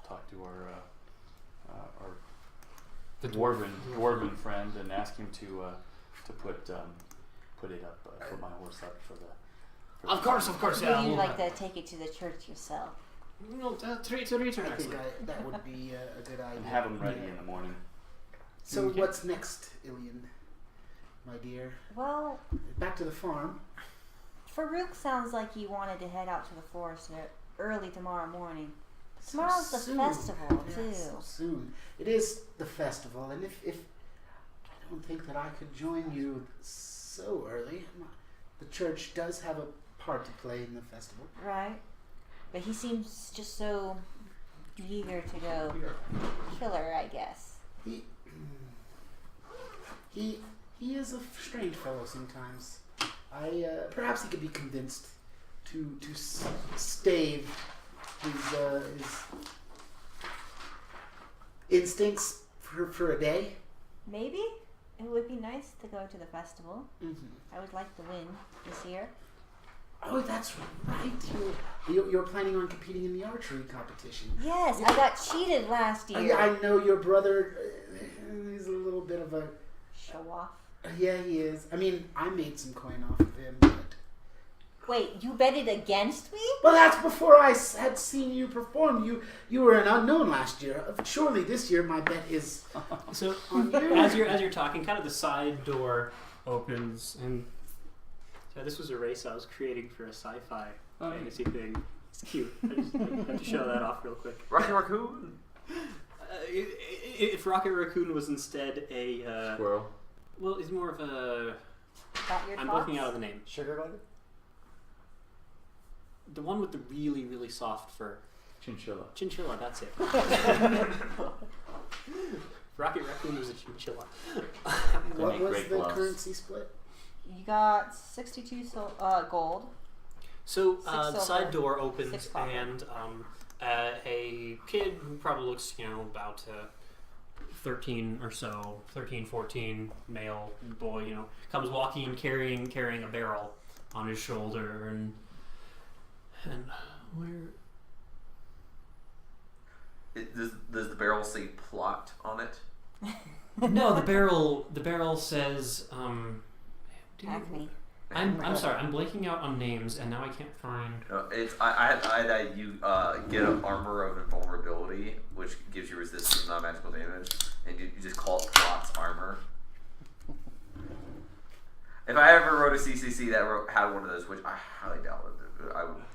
talk to our dwarven friend and ask him to put my horse up for the. Of course. Would Yeah. you like to take it to the church yourself? Treat to return. I think that would be a good idea. And have them ready in the morning. So what's next, Illian, my dear? Well, Back to the farm. Farouk sounds like he wanted to head out to the forest early tomorrow morning. Tomorrow's the soon. festival, Yeah, too. so soon. It is the festival, and if I don't think that I could join you so early. The church does have a part to play in the festival. Right. But he seems just so eager to go killer, I guess. He is a strange fellow sometimes. Perhaps he could be convinced to stave his instincts for a day. Maybe it would be nice to go to the festival. Mm-hmm. I would like to win this year. Oh, that's right. You're planning on competing in the archery competition. Yes, I got cheated last year. I know your brother. He's a little bit of a Show off. Yeah, he is. I mean, I made some coin off of him, but Wait, you betted against me? well, that's before I had seen you perform. You were an unknown last year. Surely this year my bet is So on you. as you're talking, kind of the side door opens, and so this was a race I was creating for a sci-fi fantasy thing. It's cute. I just have to show that off real quick. Rocky Raccoon. If Rocket Raccoon was instead a Squirrel. well, it's more of a. Got your I'm thoughts? blanking out of the name. Sugar glider? The one with the really, really soft fur. Chinchilla. Chinchilla, that's it. Rocket Raccoon was a chinchilla. What make was great the gloves. currency split? You got 62 gold. So Six the silver, side door opens, 6 copper. and a kid who probably looks, about 13 or so, 13, 14, male boy, comes walking, carrying a barrel on his shoulder, and where? Does the barrel say plot on it? No, the barrel says. Acme. I'm sorry, I'm blanking out on names, and now I can't find. No, it's I had you get an armor of invulnerability, which gives you resistance to non-magical damage, and you just call it Plot's armor. If I ever wrote a CCC that had one of those, which I highly doubt it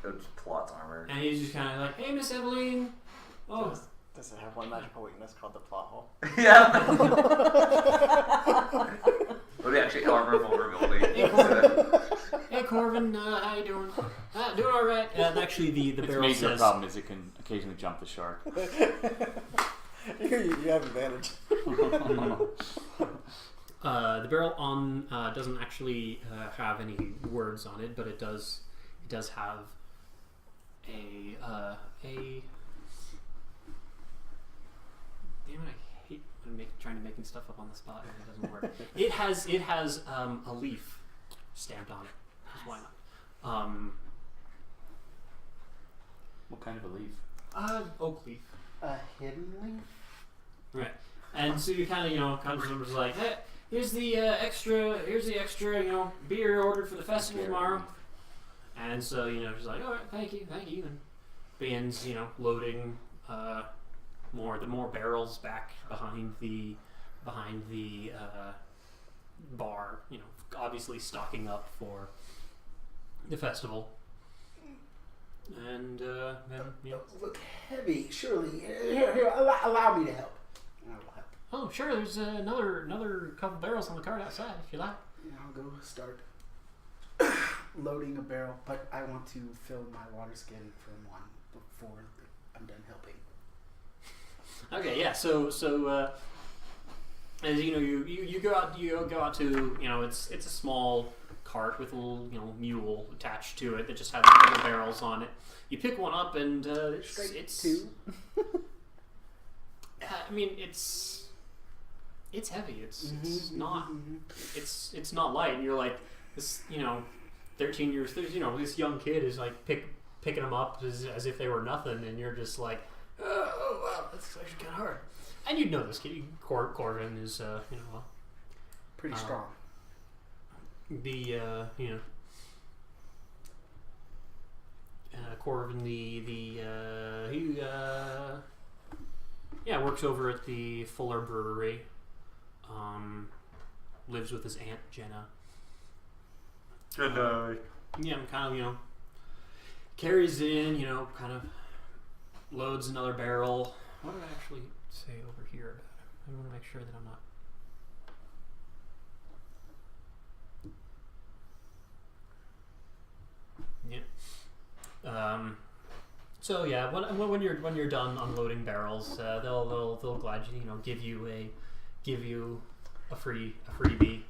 would just Plot's armor. And he's just kind of like, "Hey, Miss Eveline." Oh, Does it have one magical weakness called the plot hole? Yeah. Would be actually armor actually the Its barrel major says. problem is it can occasionally jump the shark. you have advantage. The barrel on doesn't actually have any words on it, but it does have a damn it, I hate when trying to making stuff up on the spot and it doesn't work. It has a leaf stamped on it. 'Cause why not? What kind of a leaf? Oak leaf. A hidden leaf? Right. And so you kind of just like, hey, here's the extra, beer ordered for the festival tomorrow. And so, she's like, all right, thank you. And begins, loading more barrels back behind the bar, obviously stocking up for the festival. And then, Look heavy, surely. Here, allow me to help. And I will help. oh, sure, there's another couple barrels on the cart outside if you like. I'll go start loading a barrel, but I want to fill my water skin from one before I'm done helping. Okay, yeah. So as you go out to it's a small cart with a little mule attached to it that just has a couple barrels on it. You pick one up and it's two. I mean it's heavy. It's not it's not light. And you're like this 13 years. There's this young kid is like picking them up as if they were nothing, and you're just like. Oh wow, that's actually kind of hard. And you'd know this kid, Corbin is, Pretty strong. Corbin, he works over at the Fuller Brewery. Lives with his aunt Jenna. Good night. Yeah, kind of carries in, kind of. Loads another barrel. What did I actually say over here about it? I want to make sure that I'm not. Yeah. So yeah, when you're done unloading barrels, they'll gladly give you a freebie,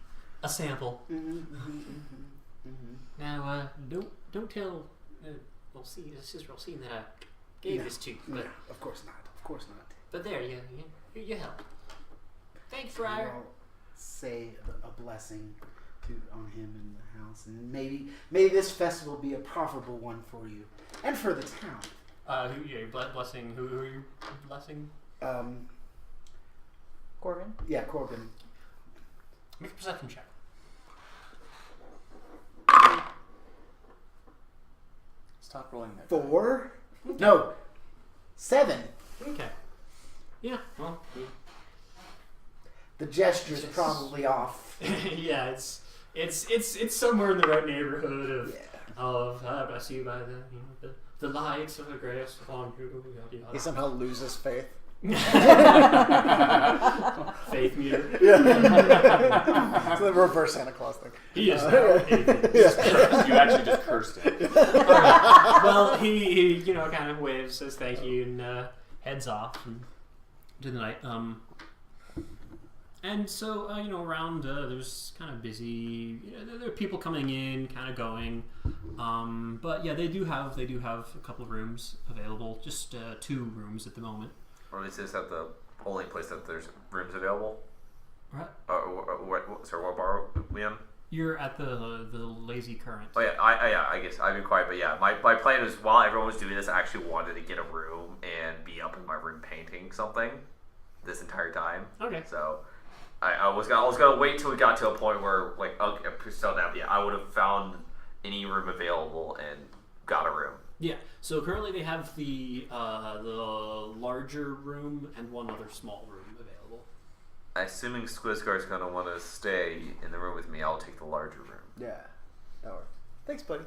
a sample. Now don't tell Rosine that I gave this to you, but of course not. But there, you help. Thanks, Friar. I'll say a blessing on him in the house, and maybe this festival be a profitable one for you and for the town. Blessing. Who are you blessing? Corbin? Yeah, Corbin. Make a perception check. Stop rolling that. 4? No, 7. Okay. Yeah. Well. The gesture's probably off. Yeah, it's somewhere in the right neighborhood of bless you by the lights of the grace upon you. He somehow loses faith. Faith meter. Yeah. It's the reverse Santa Claus thing. He is now atheist. You actually just cursed it. Well, he kind of waves, says thank you, and heads off to the night. And so around there's kind of busy. There are people coming in, kind of going. But yeah, they do have a couple of rooms available. Just 2 rooms at the moment. Or at least is that the only place that there's rooms available? Right. Sorry, what bar are we in? You're at the Lazy Current. Oh yeah, I guess I've been quiet, but yeah, my plan is while everyone was doing this, I actually wanted to get a room and be up in my room painting something this entire time. Okay. So I was gonna wait till we got to a point where so now I would have found any room available and got a room. Yeah. So currently they have the larger room and one other small room available. Assuming Skwisgaar is gonna want to stay in the room with me, I'll take the larger room. Yeah. That works. Thanks, buddy.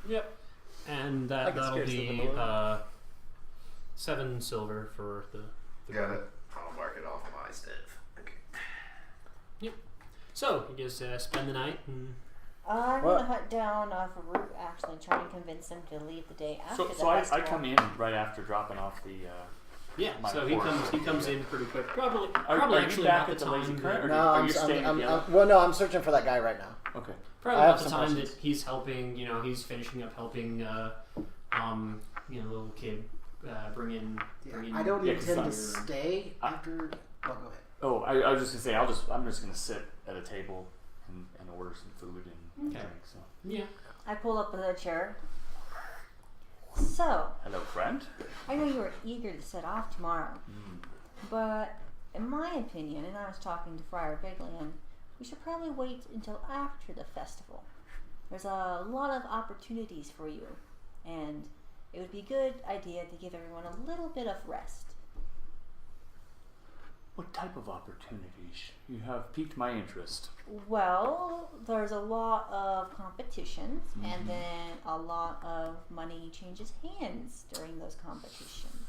Yep. And that'll be 7 silver for the Got it. I'll mark it off my stuff. Okay. Yep. So you guys spend the night and I'm What? gonna hunt down Farouk actually and try and convince him to leave the day after the So I festival. come in right after dropping off the. Yeah, My so he horse. comes in pretty quick. Probably Are you actually back about at the the Lazy time Current, or No, are I'm, you staying I'm, at the I'm, other? well, no, I'm searching for that guy right now. Okay. probably I about have the some time questions. that he's helping. He's finishing up helping. Little kid bring in. I don't Yeah, 'cause intend to I'm- stay after. Oh, go ahead. Oh, I was just gonna say I'm just gonna sit at a table and order some food and Okay. drink. So Yeah. I pull up a chair. So, hello, friend. I know you were eager to set off tomorrow, but in my opinion, and I was talking to Friar Beglian, we should probably wait until after the festival. There's a lot of opportunities for you, and it would be a good idea to give everyone a little bit of rest. What type of opportunities? You have piqued my interest. Well, there's a lot of competitions, and then a lot of money changes hands during those competitions.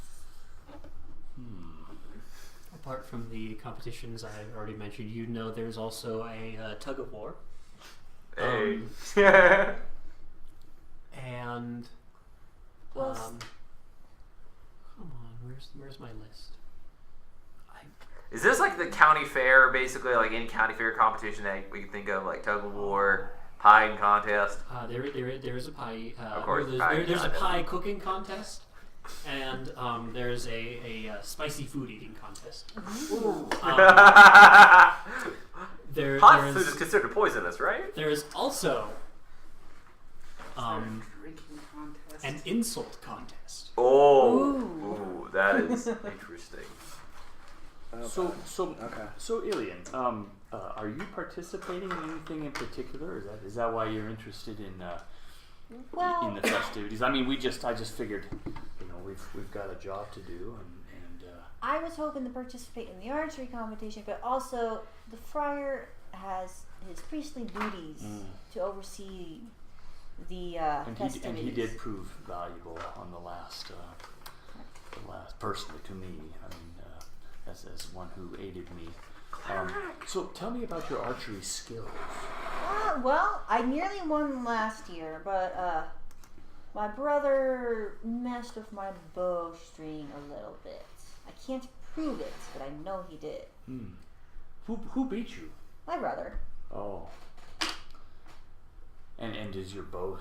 Apart from the competitions I already mentioned, there's also a tug of war. Hey. And Well, come on, where's my list? Is this like the county fair, basically, like any county fair competition that we can think of, like tug of war, pie contest? There is a pie. Of course, there's a contest. pie cooking contest, and there's a spicy food eating contest. Hot There's food is considered poisonous, right? there is also Drinking contest. an insult contest. Oh, Ooh. ooh, that is interesting. So Okay. Illian, are you participating in anything in particular? Is that why you're interested in well, in the festivities? I mean, I just figured, we've got a job to do, and I was hoping to participate in the archery competition, but also the friar has his priestly duties to oversee the festivities. and he did prove valuable on the last personally to me. I mean, as one who aided me. So tell me about your archery skills. Well, I nearly won last year, but my brother messed with my bowstring a little bit. I can't prove it, but I know he did. Who beat you? My brother. Oh. And is your bow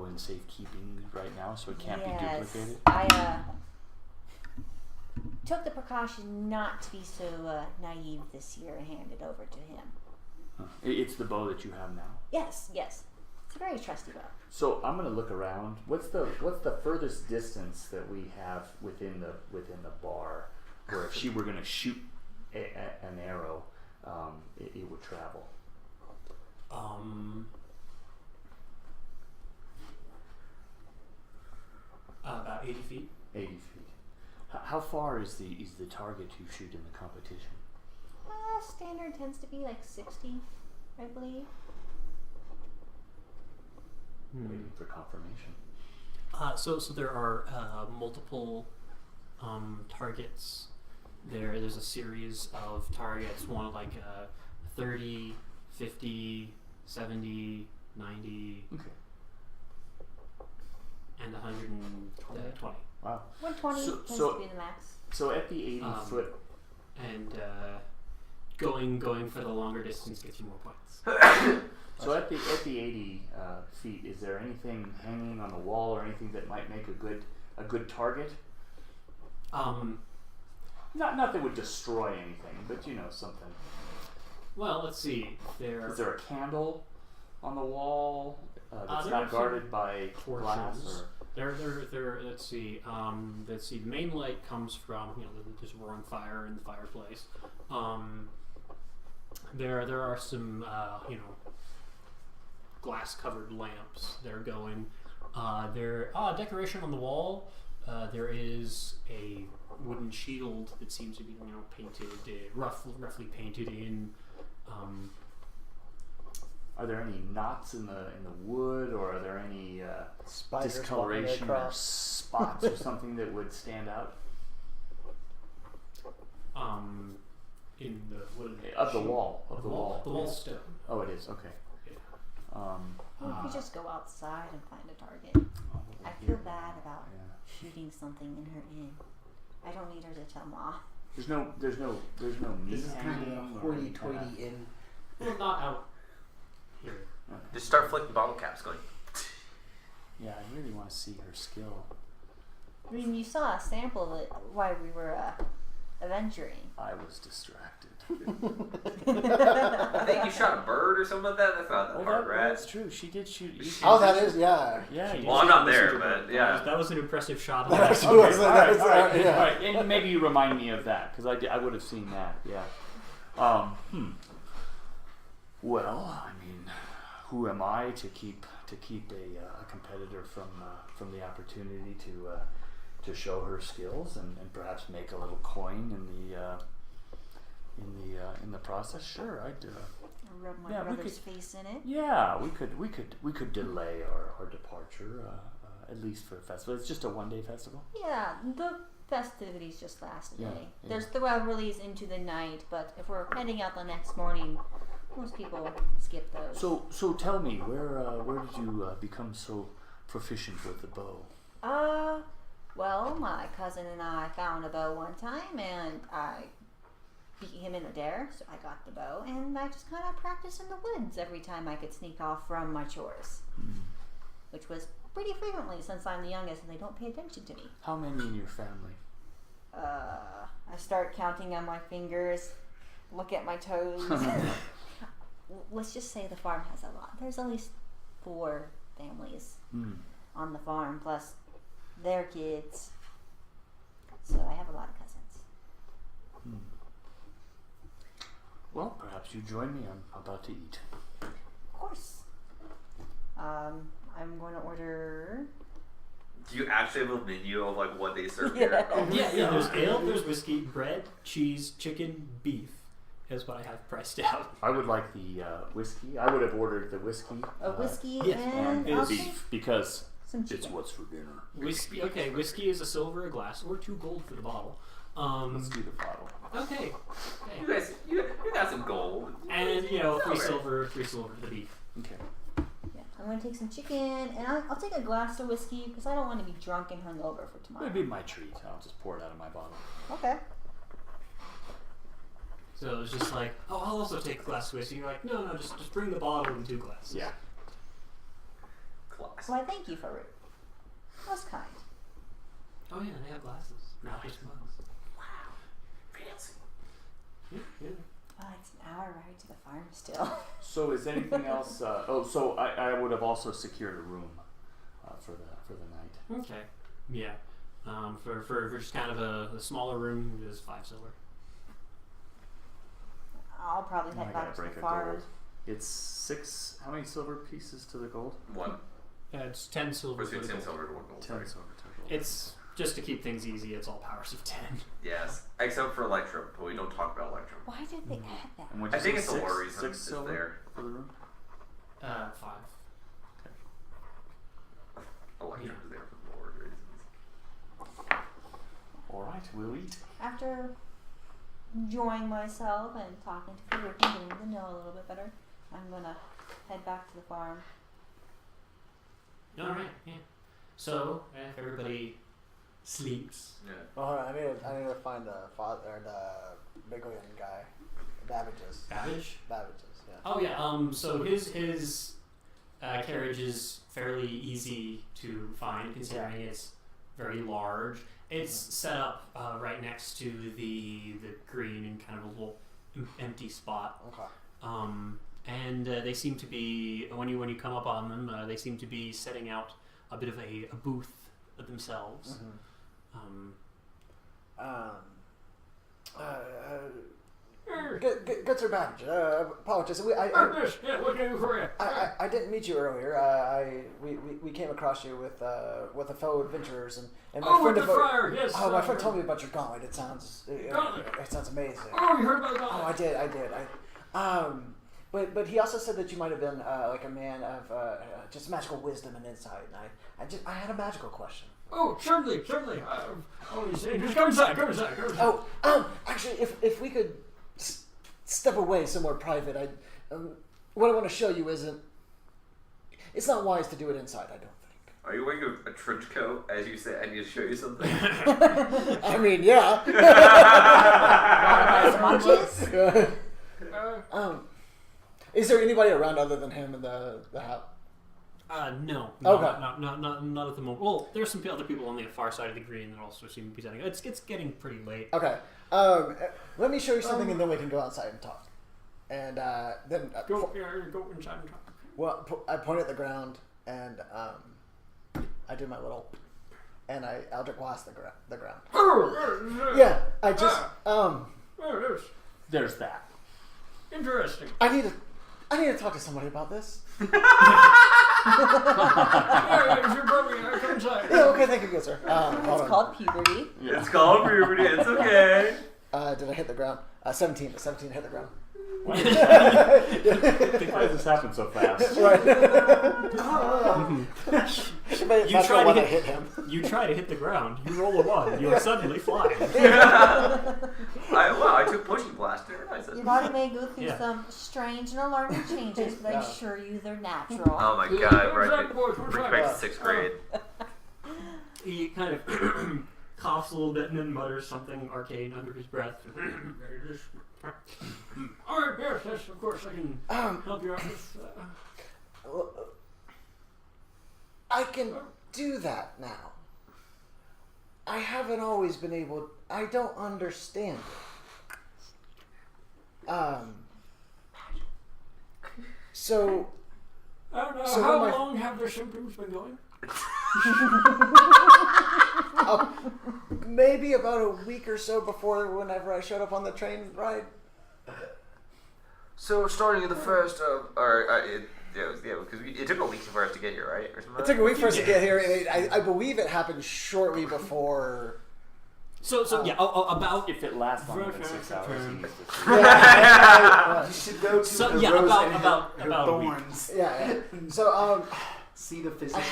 in safekeeping right now, so it can't be duplicated? I took the precaution not to be so naive this year and hand it over to him. Huh. It's the bow that you have now. Yes. It's a very trusty bow. So I'm gonna look around. What's the furthest distance that we have within the bar, where if she were gonna shoot an arrow, it would travel? About 80 feet. 80 feet. How far is the target you shoot in the competition? Standard tends to be like 60, I believe. Waiting for confirmation. So there are multiple targets. There's a series of targets. One like 30, 50, 70, 90, Okay. and 120. Wow. 120 So- tends so- to be the max. So at the 80-foot. And going for the longer distance gets you more points. So at the 80 feet, is there anything hanging on the wall or anything that might make a good target? Not that would destroy anything, but something. Well, let's see. Is there a candle on the wall that's there not are guarded by glass? torches. Or? There. Let's see. The main light comes from there's roaring fire in the fireplace. There are some glass covered lamps. They're going. Decoration on the wall. There is a wooden shield that seems to be painted, roughly painted in. Are there any knots in the wood, or are there any Spiders discoloration walking or across. spots or something that would stand out? In the wooden Of the wall. The wall's stone. Oh, it is. Okay. You could just go outside and find a target. I feel bad about shooting something in her inn. I don't need her to tell Ma. There's no meat This is kind of hanging a or hoity-toity anything inn. Well, not out here. like that. Just start flicking bottle caps going. Yeah, I really want to see her skill. I mean, you saw a sample of it while we were adventuring. I was distracted. I think you shot a bird or something like that. That's not that hard, right? That's true. She did shoot. Oh, that is, yeah. Yeah. Well, I'm not there, but yeah. That was an impressive shot. That was- Okay, that was- all right, yeah. all right. And maybe you remind me of that because I would have seen that. Yeah. Well, I mean, who am I to keep a competitor from the opportunity to show her skills and perhaps make a little coin in the process? Sure, I'd. Rub my Yeah, we brother's face in it. Yeah, we could delay our departure at least for a festival. It's just a 1-day festival. Yeah, the festivities just last a Yeah, day. yeah. There's the revelries into the night, but if we're heading out the next morning, most people skip those. So tell me, where did you become so proficient with the bow? Well, my cousin and I found a bow one time, and I beat him in a dare, so I got the bow, and I just kind of practiced in the woods every time I could sneak off from my chores, which was pretty frequently since I'm the youngest and they don't pay attention to me. How many in your family? I start counting on my fingers, look at my toes. Let's just say the farm has a lot. There's at least 4 families on the farm, plus their kids. So I have a lot of cousins. Well, perhaps you join me. I'm about to eat. Of course. I'm going to order. Do you actually have a menu of like what they serve Yeah. here? Yeah, there's ale, there's whiskey, bread, cheese, chicken, beef is what I have priced out. I would like the whiskey. I would have ordered the whiskey. A whiskey yes, and and I'll the take beef because some it's chicken. what's for dinner. Whiskey, okay, whiskey is a silver a glass or 2 gold for the bottle. Let's do the bottle. Okay. You guys, you got some gold. And, you know, 3 silver for the beef. Okay. Yeah, I'm going to take some chicken and I'll take a glass of whiskey because I don't want to be drunk and hungover for tomorrow. It'd be my treat. I'll just pour it out of my bottle. Okay. So it's just like, oh, I'll also take a glass of whiskey. You're like, no, just bring the bottle and 2 glasses. Yeah. Class. Well, I thank you, Farouk. Most kind. Oh yeah, they have glasses, not just mugs. Fancy. Yeah. Well, it's an hour ride to the farm still. So is anything else? So I would have also secured a room for the night. Okay. Yeah. For just kind of a smaller room, it is 5 silver. I'll probably I head gotta back to break the a farm. gold. It's 6. How many silver pieces to the gold? 1. It's 10 silver Or for the 10 gold. silver to 1 gold. 10 right? silver to the gold. It's just to keep things easy. It's all powers of 10. Yes, except for Electrum, but we don't talk about Electrum. Why did they add that? And what'd I you think say, it's the 6? lore reason 6 it's silver there. for the room. 5. Electrum is there for the lore reasons. All right, we'll eat. After enjoying myself and talking to Farouk and getting to know a little bit better, I'm gonna head back to the farm. All right. Yeah. So everybody sleeps. Yeah. Oh, hold on, I need to find the father or the Beglian guy. Babbage's. Babbage. Babbage's, yeah. Oh yeah. So his carriage is fairly easy to find, considering it's very large. It's set up right next to the green in kind of a little empty spot. Okay. And they seem to be, when you come up on them, they seem to be setting out a bit of a booth themselves. Good Sir Babbage. Apologies. Yeah, what can I do for you? I didn't meet you earlier. We came across you with a fellow adventurers and my Oh, friend with the Friar, yes. Oh, my friend told me about your gauntlet. It sounds Gauntlet? it sounds amazing. Oh, you heard about that? Oh, I did. But he also said that you might have been like a man of just magical wisdom and insight. And I had a magical question. Oh, certainly. Just come inside. Oh, actually, if we could step away somewhere private, what I want to show you isn't it's not wise to do it inside. I don't think. Are you wearing a trench coat? As you say, I need to show you something. I mean, yeah. Is there anybody around other than him in the house? No. Okay. Not at the moment. Well, there's some other people on the far side of the green that also seem to be setting. It's getting pretty late. Okay. Let me show you something, and then we can go outside and talk. And then Go inside and talk. well, I point at the ground, and I do my little, and I Eldritch Blast the ground. Yeah, I just There's that. Interesting. I need to talk to somebody about this. If you're broken, come inside. Yeah, okay, thank you, good sir. Hold It's on. called puberty. It's called puberty. It's okay. Did I hit the ground? 17. 17 hit the ground. Why does this happen so fast? Right. You try to hit him. You try to hit the ground. You roll a 1. You are suddenly flying. I took pushing blast. I realized it. Your body may go through Yeah. some strange and alarming changes, but I assure you they're natural. Oh my god, right. Bring back to 6th grade. He kind of coughs a little bit and then mutters something arcane under his breath. Alright, yes, of course I can help you out with... I can do that now. I haven't always been able... I don't understand it. So... I don't know, So how when my- long have their symptoms been going? Maybe about a week or so before whenever I showed up on the train ride. So starting in the first because it took a week for us to get here, right? Or something It took a week for us to get here, and I believe it happened shortly before... So about... If it lasts longer than 6 hours, he needs to You should go to the yeah, rose about- and about her a week. thorns. Yeah. So, See the physicians.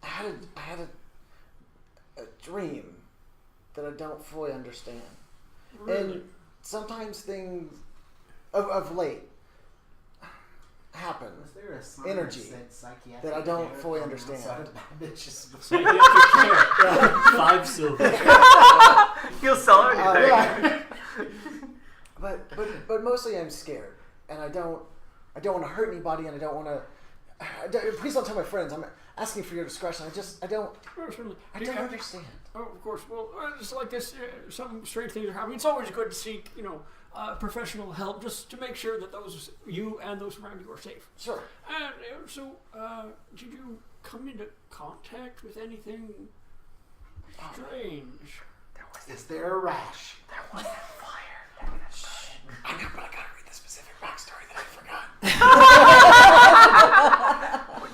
I had a dream that I don't fully understand. And sometimes things of late happen Was there a sign energy that said psychiatric that I don't care fully from understand. outside of the bitches? Psychiatric care. 5 silver. He'll sell anything. But mostly I'm scared, and I don't want to hurt anybody, and I don't want to. Please don't tell my friends. I'm asking for your discretion. I don't understand. Oh, of course. Well, it's like this. Some strange things are happening. It's always good to seek, professional help, just to make sure that you and those around you are safe. Sure. And did you come into contact with anything strange? Is there a rash? There was that fire. I know, but I gotta read the specific backstory that I forgot.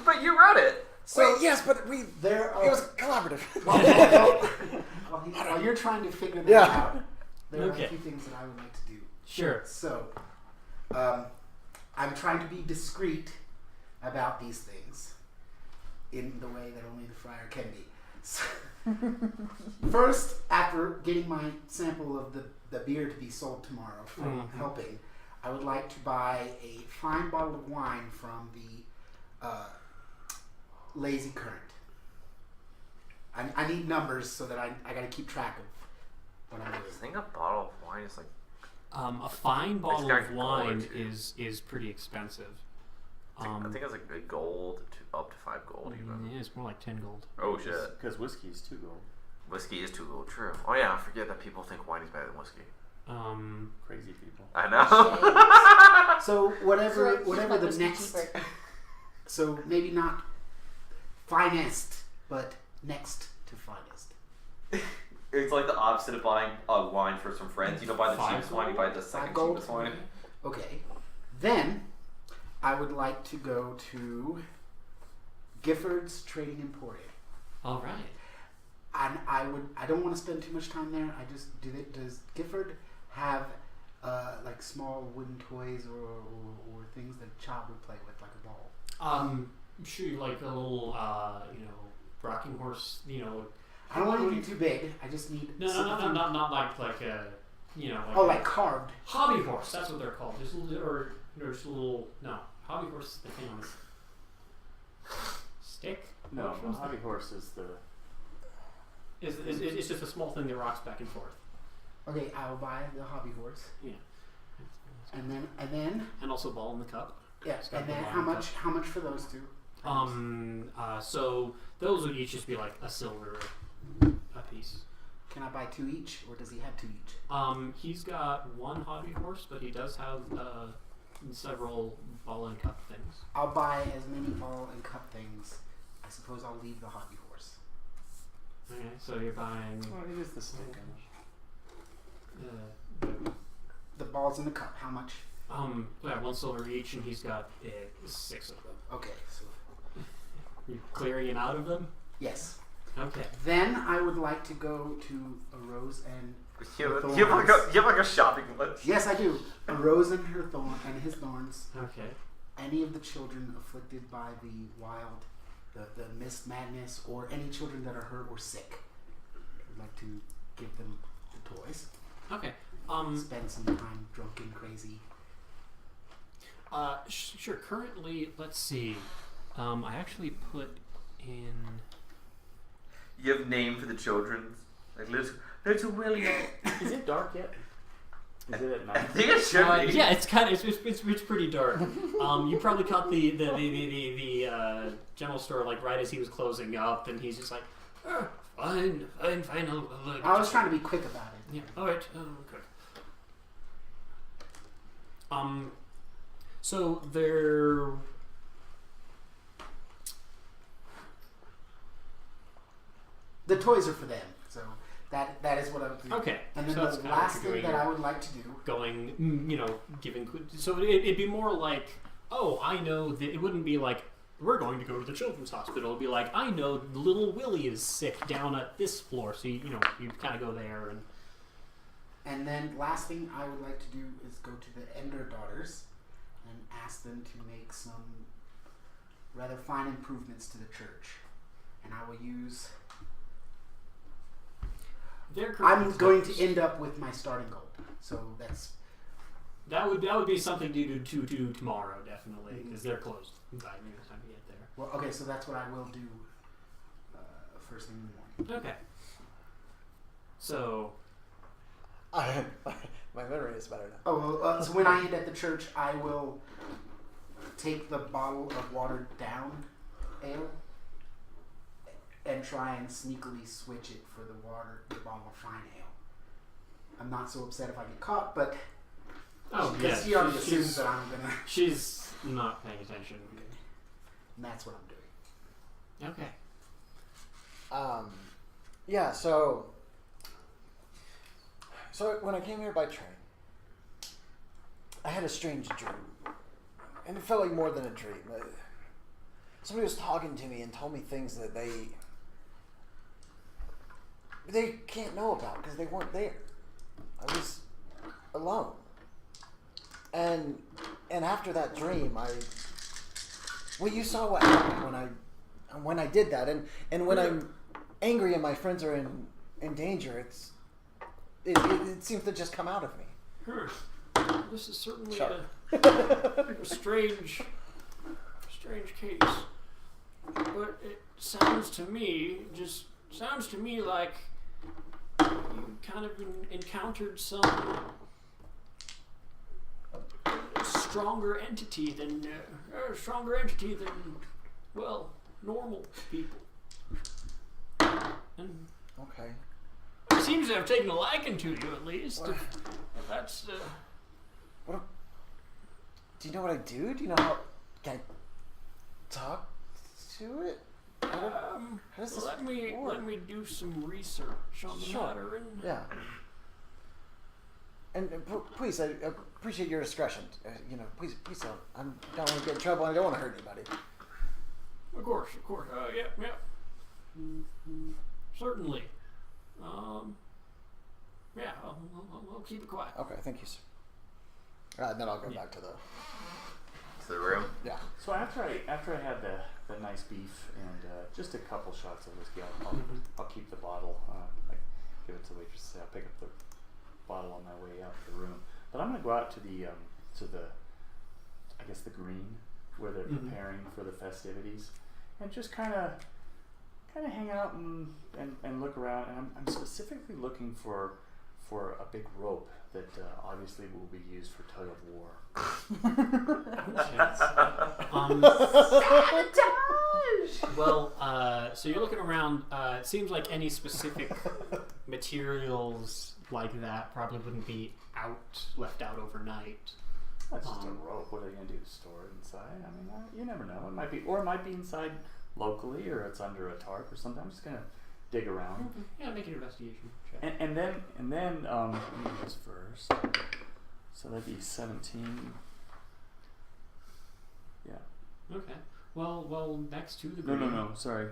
But you wrote it. Wait, yes, but it was collaborative. While you're trying to figure that Yeah. out, there are Okay. a few things that I would like to do. Sure. So, I'm trying to be discreet about these things in the way that only the friar can be. So, first, after getting my sample of the beer to be sold tomorrow from helping, I would like to buy a fine bottle of wine from the Lazy Current. I need numbers so that I got to keep track of what I'm I doing. think a bottle of wine is like A fine bottle got of wine gold, too. is pretty expensive. I think it's like a gold to up to 5 gold even. Yeah, it's more like 10 gold. Oh shit. Because whiskey is 2 gold. Whiskey is 2 gold, true. Oh yeah, I forget that people think wine is better than whiskey. Crazy people. I know. So whatever So, the whiskey next, cheaper. so maybe not finest, but next to finest. It's like the opposite of buying wine for some friends. You don't buy the 5 cheapest wine, you buy the Five second gold? cheapest wine. Okay. Then I would like to go to Gifford's Trading Emporium. All right. And I don't want to spend too much time there. Does Gifford have like small wooden toys or things that a child would play with, like a ball? Sure, like a little, rocking horse, I don't want anything too big. I just need No, something. not like a, Oh, like carved. hobby horse. That's what they're called. Just a little, or just a little. No, hobby horse is the thing's stick. No, Which a one's hobby horse is the. It's just a small thing that rocks back and forth. Okay, I'll buy the hobby horse, Yeah. and then And also ball in the cup. yeah, It's got and the then ball how in the much? How much for those two? So those would each just be like a silver a piece. Can I buy 2 each, or does he have 2 each? He's got one hobby horse, but he does have several ball and cup things. I'll buy as many ball and cup things. I suppose I'll leave the hobby horse. Okay, so you're buying Oh, it is the stick. The balls in the cup. How much? yeah, 1 silver each, and he's got 6 of them. Okay, so You clearing him out of them? yes. Okay. Then I would like to go to a rose and You have, Thorns. you have like a shopping list. yes, I do. A rose and her thorn and his thorns. Okay. Any of the children afflicted by the wild, the mist madness, or any children that are hurt or sick. I'd like to give them the toys. Okay. Spend some time drunk and crazy. Sure. Currently, let's see. I actually put in. You have name for the children, like little William. Is it dark yet? Is it at I night? think it should be. Yeah, it's kind of it's pretty dark. You probably caught the general store like right as he was closing up, and he's just like, oh, fine. I'll I was trying to be quick about it. Yeah. All right. Okay. So there. The toys are for them, so that is what I would do. Okay. And then so that's the kinda what last you're thing doing. that I would like to do. Going, giving. So it'd be more like, oh, I know that it wouldn't be like we're going to go to the children's hospital. It'd be like, I know little Willie is sick down at this floor, so you kind of go there and. And then last thing I would like to do is go to the Ender daughters and ask them to make some rather fine improvements to the church. And I will use. I'm going to end up with my starting gold, so that would be something to do tomorrow, definitely, because they're closed by the time you get there. well. Okay, so that's what I will do first thing in the morning. Okay. So. My memory is better now. Oh, well, so when I end at the church, I will take the bottle of watered down ale and try and sneakily switch it for the bottle of fine ale. I'm not so upset if I get caught, but because she already assumes that I'm gonna. She's not paying attention. And that's what I'm doing. Okay. Yeah. So when I came here by train, I had a strange dream, and it felt like more than a dream. Somebody was talking to me and told me things that they can't know about because they weren't there. I was alone, and after that dream, you saw what happened when I did that, and when I'm angry and my friends are in danger, it seems to just come out of me. This is certainly Sure. a strange case, but it sounds to me like you kind of encountered some stronger entity than normal people. And Okay. it seems to have taken a liking to you, at least. If that's Do you know what I do? Do you know how can I talk to it? How does this let work? me do some research on the Sure. matter. And Yeah. And please, I appreciate your discretion. Please don't. I don't want to get in trouble. I don't want to hurt anybody. Of course. Yeah. Certainly. Yeah, I'll keep it quiet. Okay, thank you, sir. And then I'll go back to the. To the room. Yeah. So after I had the nice beef and just a couple shots of whiskey, I'll keep the bottle. I give it to the waitress. Say I'll pick up the bottle on my way out of the room. But I'm gonna go out to the I guess the green where they're Mhm. preparing for the festivities, and just kind of hang out and look around. And I'm specifically looking for a big rope that obviously will be used for tug of war. Well, so you're looking around. It seems like any specific materials like that probably wouldn't be left out overnight. That's just a rope. What are they gonna do? Store it inside? I mean, you never know. It might be inside locally, or it's under a tarp or something. I'm just gonna dig around. Yeah, make an investigation check. And then let me do this first. So that'd be 17. Yeah. Okay. Well, next to the No, green. sorry.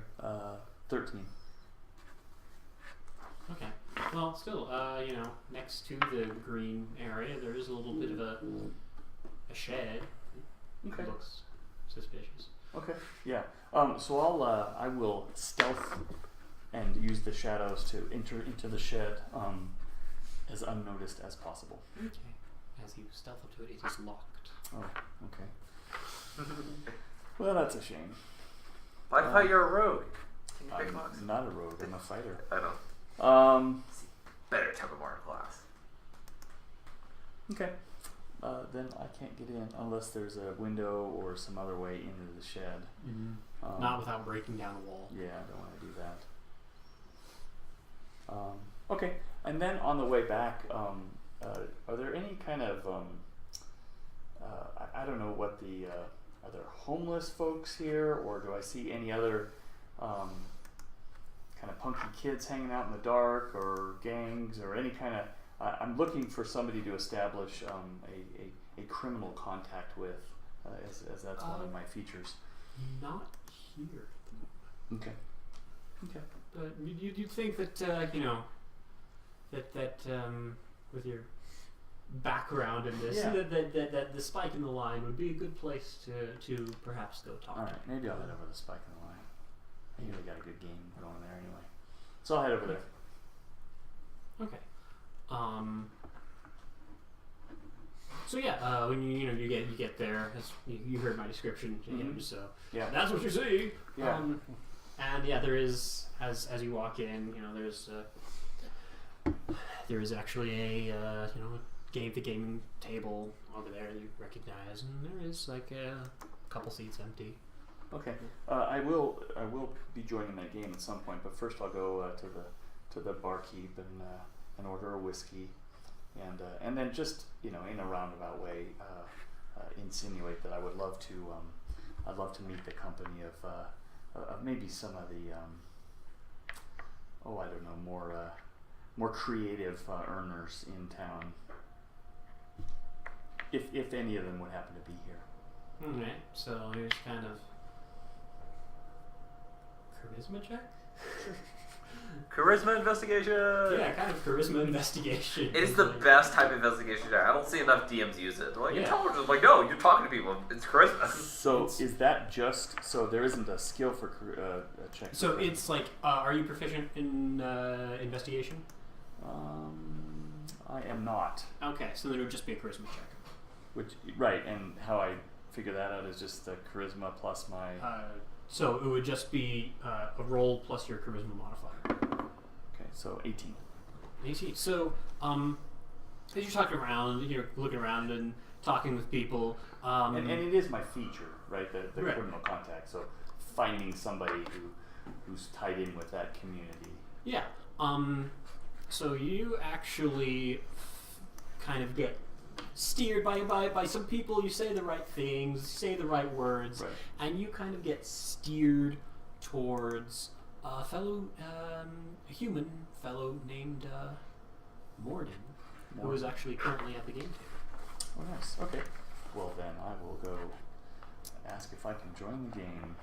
13. Okay. Well, still, next to the green area, there is a little bit of a shed. Okay. It looks suspicious. Okay. Yeah. So I will stealth and use the shadows to enter into the shed as unnoticed as possible. Okay. As you stealth up to it, it is locked. Oh, okay. Well, that's a shame. I thought you're a rogue. Can you pick I'm locks? not a rogue. I'm a fighter. I know. Better tug of war class. Okay. Then I can't get in unless there's a window or some other way into the shed. Mm-hmm. Not without breaking down a wall. Yeah, I don't want to do that. Okay, and then on the way back, are there any kind of I don't know what the are there homeless folks here, or do I see any other kind of punky kids hanging out in the dark, or gangs, or any kind of I'm looking for somebody to establish a criminal contact with, as that's one of my features. Not here at the moment. Okay. But you'd think that that with your background in this, Yeah. that the spike in the line would be a good place to perhaps go talk. All right, maybe I'll head over the spike in the line. I usually got a good game going there anyway, so I'll head over there. Okay. So yeah, when you get there, as you heard my description to him, so Yeah. that's what you see. Yeah. And yeah, there is as you walk in, there is actually a the gaming table over there that you recognize, and there is like a couple seats empty. Okay. I will be joining that game at some point, but first I'll go to the barkeep and order a whiskey, and then just in a roundabout way insinuate that I would love to I'd love to meet the company of maybe some of the I don't know, more creative earners in town, if any of them would happen to be here. Okay, so here's kind of charisma check. Charisma investigation. Yeah, kind of charisma investigation. It is the best type of investigation. I don't see enough DMs use it. They're like, Yeah. intelligence. Like, no, you're talking to people. It's charisma. So is that just so there isn't a skill for a check? So it's like, are you proficient in investigation? I am not. Okay, so then it would just be a charisma check. Which right, and how I figure that out is just the charisma plus my. So it would just be a roll plus your charisma modifier. Okay, so 18. 18. So as you're talking around, you're looking around and talking with people. And it is my feature, right? The Right. criminal contact. So finding somebody who's tied in with that community. Yeah. So you actually kind of get steered by some people. You say the right things, say the right words, Right. and you kind of get steered towards a fellow, a human fellow named Morden, who is actually currently at the game table. Oh, nice. Okay. Well, then I will go ask if I can join the game.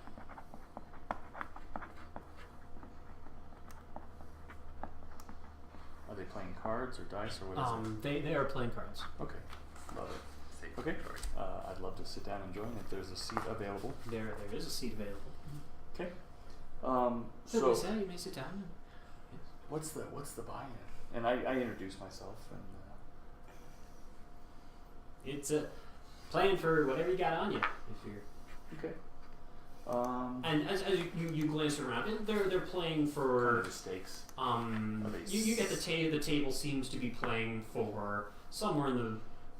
Are they playing cards or dice or what is it? They are playing cards. Okay. Love it. Okay. I'd love to sit down and join if there's a seat available. There is a seat available. Okay. So So you may sit down. what's the buy-in? And I introduce myself and. It's a plan for whatever you got on you. If you're Okay. And as you glance around, they're playing for Kind of the stakes. You get the table seems to be playing for somewhere in the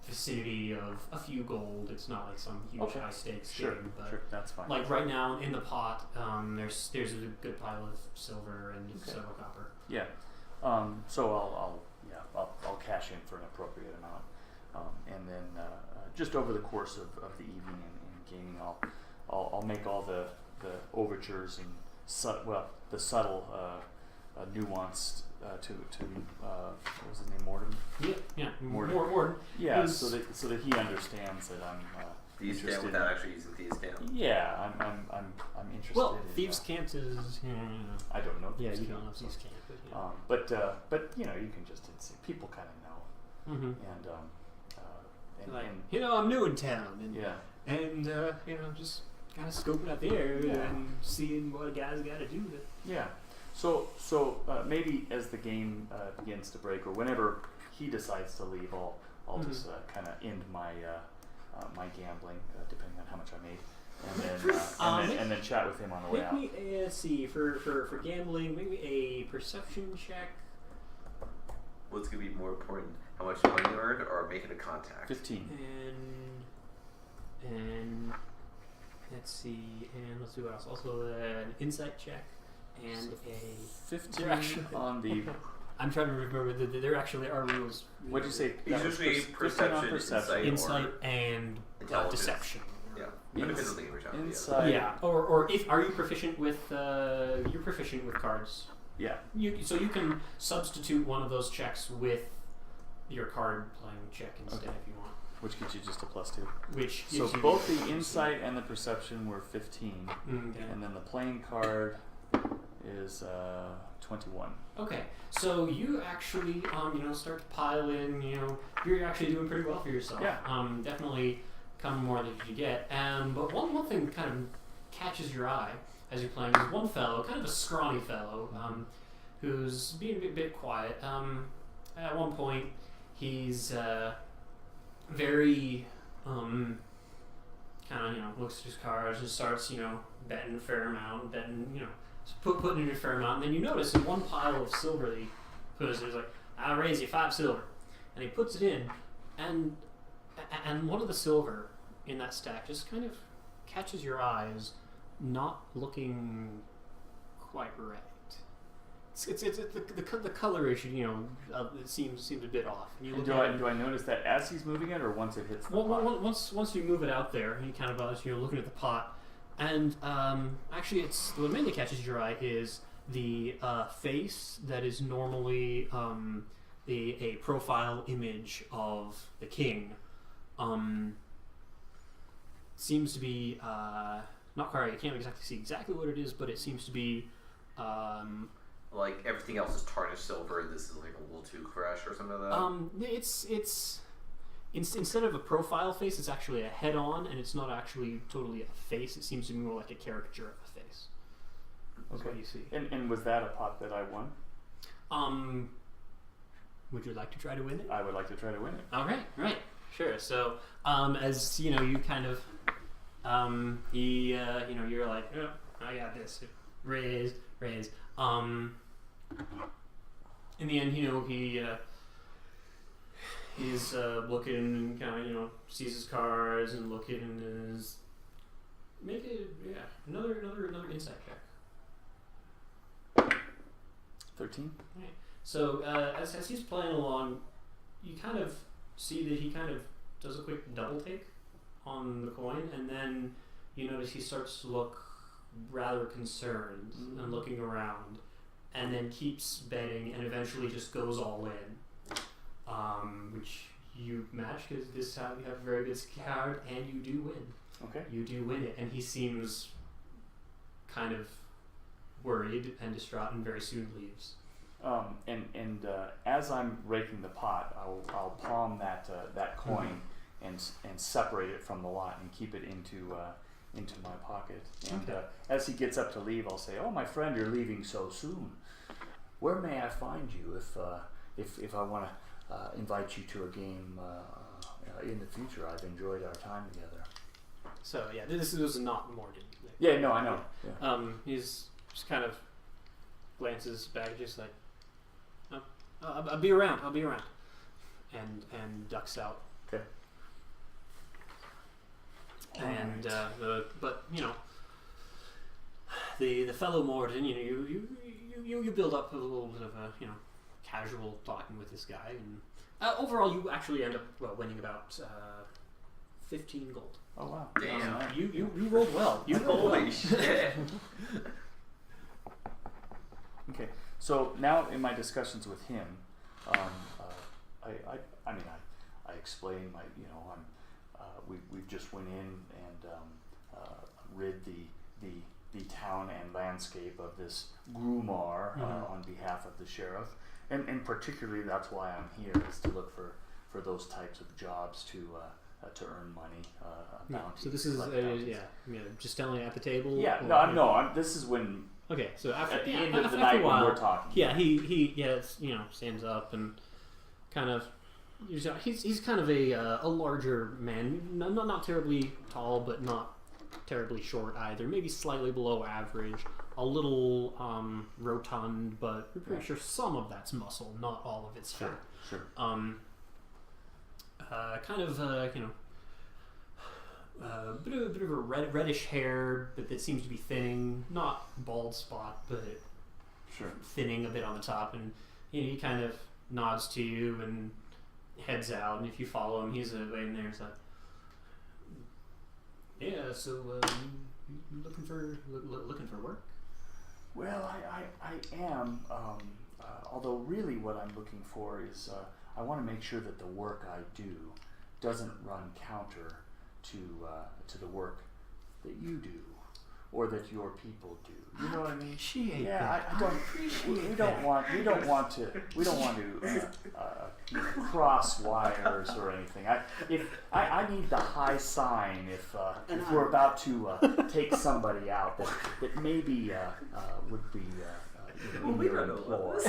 vicinity of a few gold. It's not like some huge Okay. high stakes Sure, game, but sure, that's fine. like right now in the pot, there's a good pile of silver and several copper. Yeah. So I'll cash in for an appropriate amount, and then just over the course of the evening and gaming, I'll make all the overtures and the subtle nuanced to what was his name, Morton? Yeah, Morton. Morton. Yeah, so that he understands that I'm Thieves' interested. Cant without actually using Thieves' Cant. Yeah, I'm interested. Well, in, Thieves' Cant is. I don't know. Yeah, Thieves' you Cant, don't know so, Thieves' Cant, but yeah. but you know, you can just people kind of know, Mm-hmm. and I'm new in town, and yeah. and just kind of scoping out the area and seeing what a guy's got to do. Yeah. So maybe as the game begins to break, or whenever he decides to leave, I'll just kind of end my my gambling, depending on how much I made, and then chat with him on the way out. Make me see for gambling. Make me a perception check. What's going to be more important? How much money you earned or making a contact? 15. And let's see, and let's do what else. Also an insight check and a 15 on the. I'm trying to remember. There actually are rules. What'd you say? It's usually perception, insight, and intelligence. Deception. Yeah, it depends on the game you're Insight. Yeah, or if are you proficient with you're proficient with cards. Yeah. So you can substitute one of those checks with your card playing check instead if you want. Which gets you just a +2. Which So gives you both the insight and the perception were 15, Okay. and then the playing card is 21. Okay, so you actually start to pile in. You're actually doing pretty well for yourself. Yeah. Definitely come more than you get. But one thing kind of catches your eye as you're playing is one fellow, kind of a scrawny fellow, who's being a bit quiet. At one point, he's very kind of looks at his cards and starts betting a fair amount, putting in a fair amount, and then you notice in one pile of silver that he puts, he's like, "I'll raise you 5 silver," and he puts it in, and one of the silver in that stack just kind of catches your eyes, not looking quite right. It's the color issue, it seems a bit off. And you look Do at it, I notice that as he's moving it, or once it hits the pot? once you move it out there, he kind of looking at the pot, and actually, what mainly catches your eye is the face that is normally a profile image of the king. Seems to be not quite right. You can't exactly see exactly what it is, but it seems to be. Like everything else is tarnished silver, this is like a little too fresh or something like that? It's instead of a profile face, it's actually a head-on, and it's not actually totally a face. It seems to be more like a caricature of a face. That's what you see. And was that a pot that I won? Would you like to try to win it? I would like to try to win it. All right, sure. So, as you kind of, you're like, oh, I got this, raise. In the end, he's looking and kind of, sees his cards and looking and is make it, another insight check. 13. Right. So as he's playing along, you kind of see that he kind of does a quick double take on the coin, and then you notice he starts to look rather concerned and looking around, and then keeps betting, and eventually just goes all in, which you match because this time you have a very good card, and you do win. Okay. You do win it, and he seems kind of worried and distraught, and very soon leaves. And as I'm raking the pot, I'll palm that coin and separate it from the lot and keep it into my pocket. And as he gets up to leave, I'll say, "Oh, my friend, you're leaving so soon. Where may I find you if I want to invite you to a game in the future? I've enjoyed our time together." So yeah, this was not Morgan. Yeah, no, I know. Yeah. He's just kind of glances back, just like, oh, I'll be around, and ducks out. Okay. And but you know, the fellow Morden, you know, you build up a little bit of a casual talking with this guy, and overall you actually end up winning about 15 gold. Oh wow! Damn. You rolled well. You rolled well. Holy shit. Okay, so now in my discussions with him, I explain we've just went in and rid the town and landscape of this grumar on behalf of the sheriff, and particularly that's why I'm here, is to look for those types of jobs to earn money. So this is just telling at the table. Yeah, this is when. Okay, so after at the end of the after night a while, when we're talking. Yeah, he stands up and kind of he's kind of a larger man, not terribly tall, but not terribly short either. Maybe slightly below average, a little rotund, but we're pretty sure some of that's muscle, not all of it's fat. Sure. Bit of a reddish hair, but that seems to be thinning, not bald spot, but thinning a bit on the top. And he kind of nods to you and heads out. And if you follow him, he's waiting there. So, yeah. So looking for work? Well, I am. Although really, what I'm looking for is I want to make sure that the work I do doesn't run counter to the work that you do or that your people do. You know what I mean? I don't. We don't want to cross wires or anything. I need the high sign if we're about to take somebody out that maybe would be in your employ.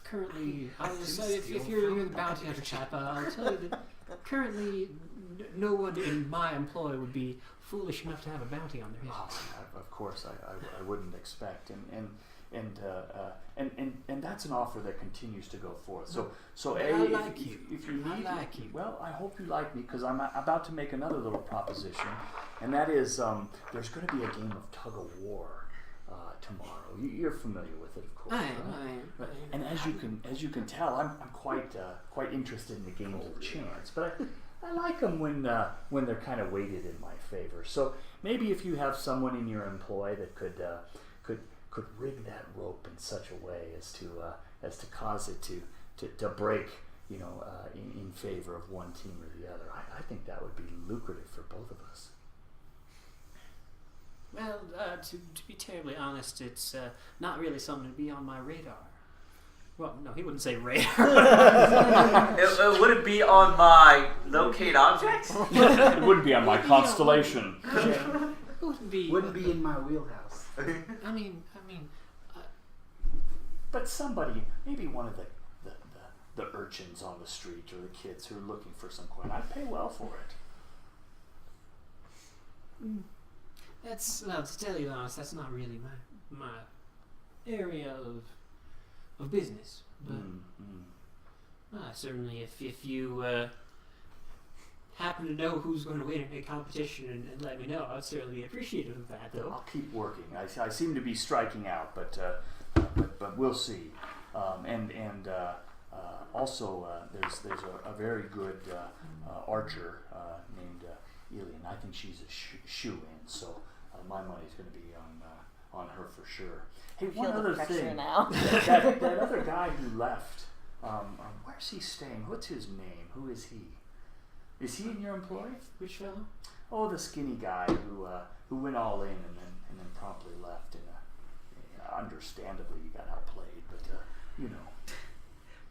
Currently, if you're the bounty hunter chap, I'll tell you that currently no one in my employ would be foolish enough to have a bounty on their head. Of course, I wouldn't expect, and that's an offer that continues to go forth. So I like you. If you need, I like you. Well, I hope you like me, because I'm about to make another little proposition, and that is there's going to be a game of tug of war tomorrow. You're familiar with it, of course. I am. And as you can tell, I'm quite interested in the games of chance, but I like them when they're kind of weighted in my favor. So maybe if you have someone in your employ that could rig that rope in such a way as to cause it to break, in favor of one team or the other, I think that would be lucrative for both of us. Well, to be terribly honest, it's not really something to be on my radar. Well, no, he wouldn't say radar. It wouldn't be on my locate objects? It wouldn't be on my constellation. Wouldn't be in my wheelhouse. I mean. But somebody, maybe one of the urchins on the street or the kids who are looking for some coin, I'd pay well for it. To tell you the honest, that's not really my area of business. But certainly, if you happen to know who's going to win in a competition and let me know, I'd certainly be appreciative of that. Though I'll keep working. I seem to be striking out, but we'll see. Also, there's a very good archer named Illian. I think she's a shoe-in, so my money's going to be on her for sure. Hey, one other thing. Now. that other guy who left, where's he staying? What's his name? Who is he? Is he in your employ? Which fellow? Oh, the skinny guy who went all in and then promptly left. Understandably, he got outplayed, but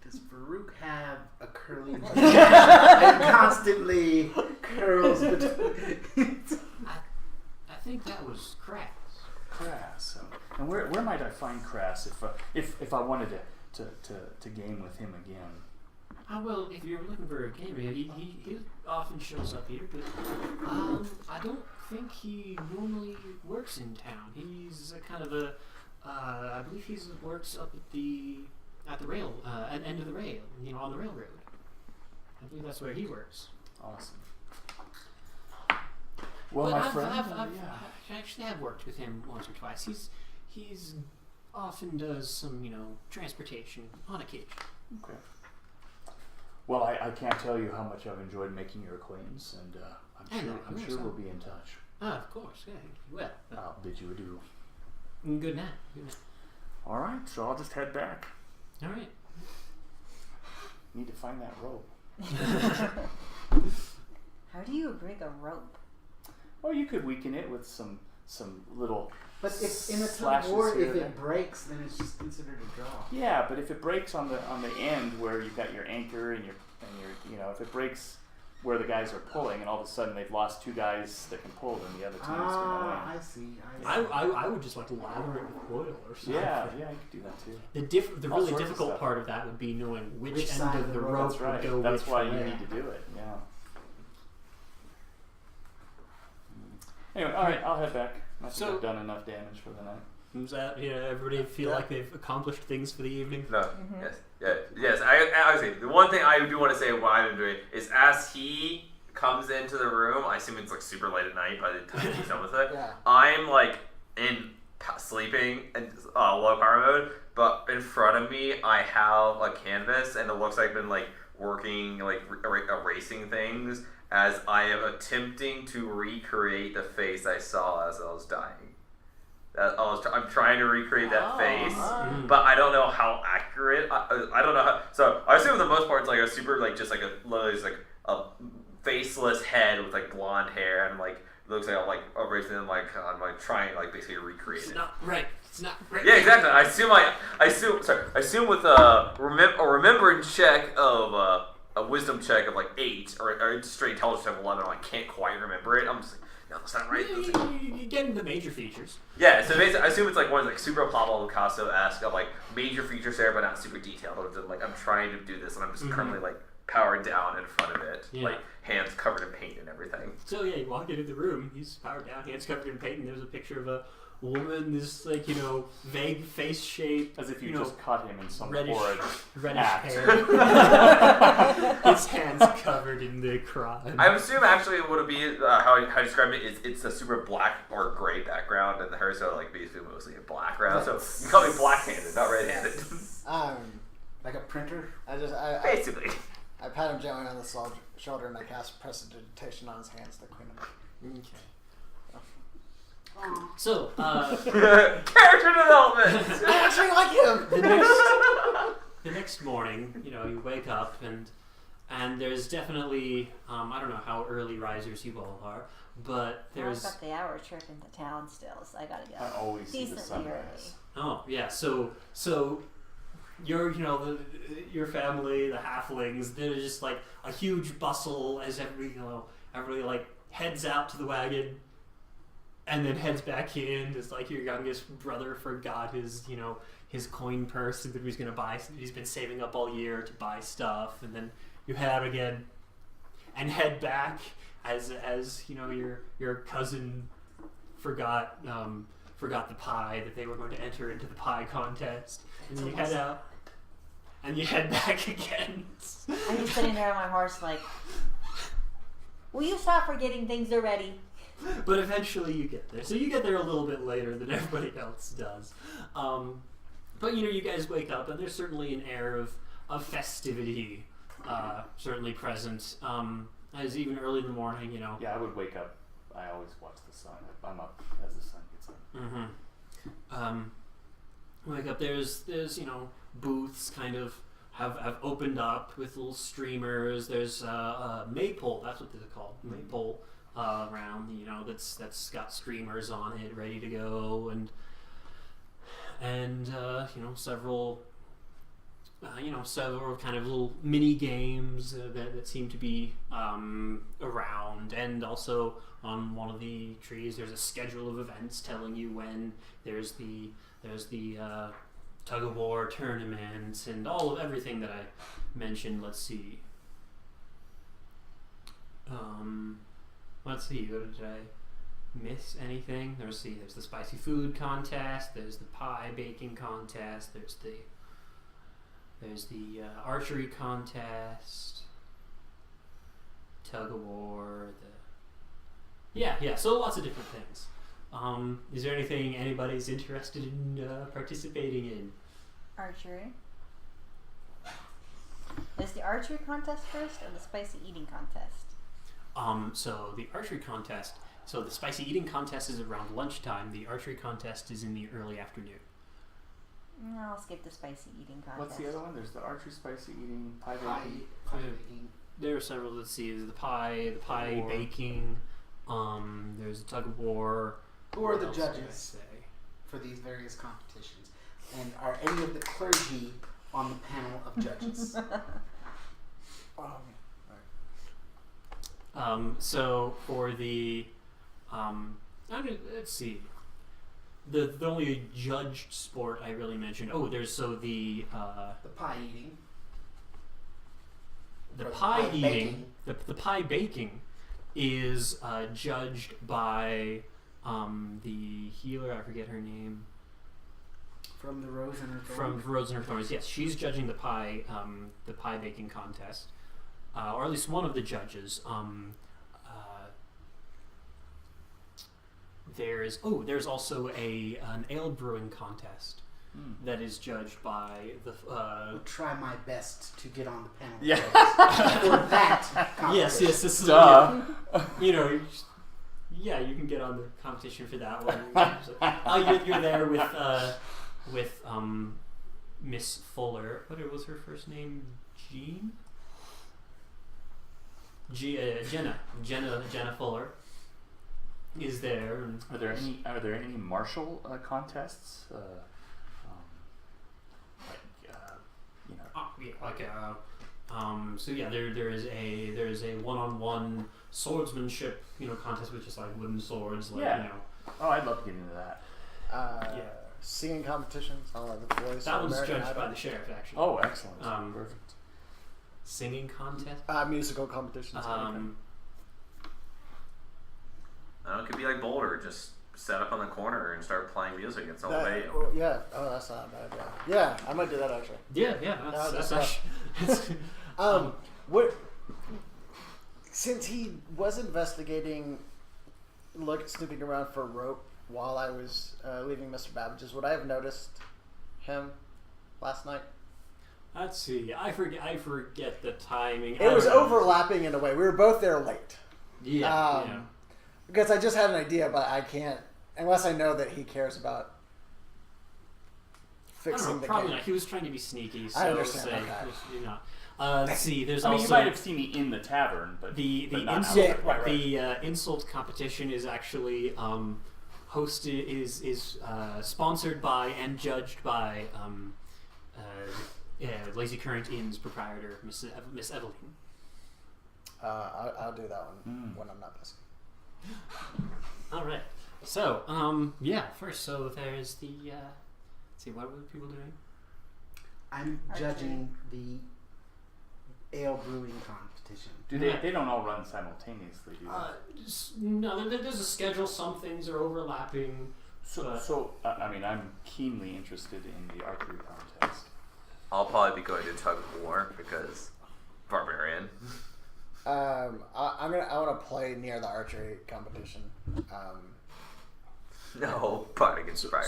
Does Farouk have a curly mustache that constantly curls between? I think that was Crass. Crass. And where might I find Crass if I wanted to game with him again? Well, if you're looking for a gamer, he often shows up here, but I don't think he normally works in town. He's a kind of a, I believe he works up at the rail, at the end of the rail, on the railroad. I believe that's where he works. Awesome. Well, but my friend, I actually have worked with him once or twice. He's often does some, transportation on occasion. Okay. Well, I can't tell you how much I've enjoyed making your acquaintance, and I'm sure we'll be in touch. Of course, yeah. Well, I'll bid you adieu. Good night. All right, so I'll just head back. All right. Need to find that rope. How do you rig a rope? Well, you could weaken it with some little. But if in a tug slashes of war, here if and it breaks, then it's just considered a draw. Yeah, but if it breaks on the end where you've got your anchor and your if it breaks where the guys are pulling and all of a sudden they've lost two guys that can pull, then the other team is going to win. I see. I would just like lather it with oil or something. Yeah, you could do that too. The All really sorts of difficult stuff. part of that would be knowing which Which end side of of the the rope. rope That's would right. go That's which why way. you need to do it. Yeah. Anyway, all right, I'll head back. I think I've done enough damage for the night. Is that everybody feel like they've accomplished things for the evening? No. Yes. I would say the one thing I do want to say what I'm doing is as he comes into the room, I assume it's like super late at night by the time he's done with it. Yeah. I'm like sleeping in low power mode, but in front of me I have a canvas and it looks like I've been like working like erasing things as I am attempting to recreate the face I saw as I was dying. I'm trying to recreate that face, but I don't know how accurate. I don't know how. So I assume for the most part it's like a super like just like a literally just like a faceless head with like blonde hair and like it looks like I'm like erasing and like I'm like trying like basically to recreate it. It's not right. Yeah, exactly. I assume with a remembrance check of a wisdom check of like 8 or straight intelligence check of 11. I can't quite remember it. I'm just like, no, that's not right. You get the major features. Yeah, so basically, I assume it's like one like super Pablo Picasso-esque of like major features there, but not super detailed. Like I'm trying to do this, and I'm just currently like powered down in front of it, like hands covered in paint and everything. So yeah, you walk into the room. He's powered down, hands covered in paint, and there's a picture of a woman, this like vague face shape, As if you just caught him in some reddish horrid hair. His hands covered in the crime. I assume actually what would be how I describe it is it's a super black or gray background, and hers are like basically mostly a black round. So you call me black-handed, not right-handed. Like a printer? Basically. I pat him gently on the shoulder and I cast prestidigitation on his hands to clean him. Okay. So, character development. I actually like him. the next morning, you wake up and there's definitely I don't know how early risers you all are, but I've there's got the hour trip into town still, so I gotta go. I always see the decently early. sunrise. so your your family, the halflings, there's just like a huge bustle as everybody like heads out to the wagon and then heads back in. It's like your youngest brother forgot his his coin purse that he was gonna buy. He's been saving up all year to buy stuff, and then you head out again and head back as your cousin forgot the pie that they were going to enter into the pie contest, and then you head out and you head back again. I'm just sitting there on my horse like, will you stop forgetting things already? But eventually you get there. So you get there a little bit later than everybody else does. But you guys wake up and there's certainly an air of festivity certainly present. As even early in the morning, Yeah, I would wake up. I always watch the sun. I'm up as the sun gets up. Wake up. There's booths kind of have opened up with little streamers. There's maypole. That's what they're called. Maypole around. That's got streamers on it, ready to go, and several. Several kind of little mini games that seem to be around, and also on one of the trees there's a schedule of events telling you when there's the tug of war tournament and everything that I mentioned. Let's see. Let's see. Did I miss anything? There's the spicy food contest. There's the pie baking contest. There's the archery contest. Tug of war. Yeah. So lots of different things. Is there anything anybody's interested in participating in? Archery. Is the archery contest first or the spicy eating contest? So the archery contest. So the spicy eating contest is around lunchtime. The archery contest is in the early afternoon. I'll skip the spicy eating contest. What's the other one? There's the archery, spicy eating, pie baking. Pie baking. There are several. Let's see. There's the pie War. baking. There's the tug of war. Who are What the else did I judges say? for these various competitions? And are any of the clergy on the panel of judges? So for the, let's see. The only judged sport I really mentioned. Oh, there's the The pie eating. the Or pie pie eating. baking. The pie baking is judged by the healer. I forget her name. From the Rose and her Thorn. From Rose and Her Thorns. Yes, she's judging the pie baking contest, or at least one of the judges. There's also an ale brewing contest that is judged by the. I'll try my best to get on the panel. of Yeah. judges for that competition. Yes. This is Duh. you can get on the competition for that one. You're there with Miss Fuller. What was her first name? Jean. Jenna Fuller is there. And Are there any martial contests? there is a one-on-one swordsmanship contest with just like wooden swords. Oh, I'd love to get into that. Singing competitions. I don't know the voice. That or one's American judged Idol. by the sheriff actually. Oh, excellent. Perfect. Singing contest. Musical competitions. It could be like Boulder, just set up on the corner and start playing music. It's all That- day. yeah. Oh, that's not a bad idea. Yeah, I might do that actually. That's that's actually. What? Since he was investigating, snooping around for rope while I was leaving Mr. Babbage's, would I have noticed him last night? Let's see. I forget the timing. It was overlapping in a way. We were both there late. Yeah. Because I just had an idea, but I can't unless I know that he cares about I don't fixing know, the probably game. not. He was trying to be sneaky. So I understand say, that. Let's see. There's I mean, also you might have seen me in the tavern, but the but not insult. outside. right. The insult competition is actually hosted is sponsored by and judged by Lazy Current Inn's proprietor, Miss Evelyn. I'll do that one when I'm not busy. All right. So first, so there's the. Let's see, what were people doing? I'm Archery. judging the ale brewing competition. Do they don't all run simultaneously, do they? No, there's a schedule. Some things are overlapping. I'm keenly interested in the archery contest. I'll probably be going to tug of war because barbarian. I want to play near the archery competition. No, probably against Friar.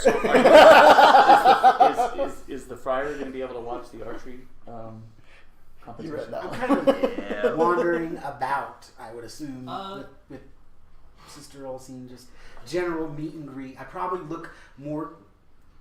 Is the friar going to be able to watch the archery competition? You read that I'm one. kind of wandering about, I would assume, with Sister Olsen, just general meet and greet. I probably look more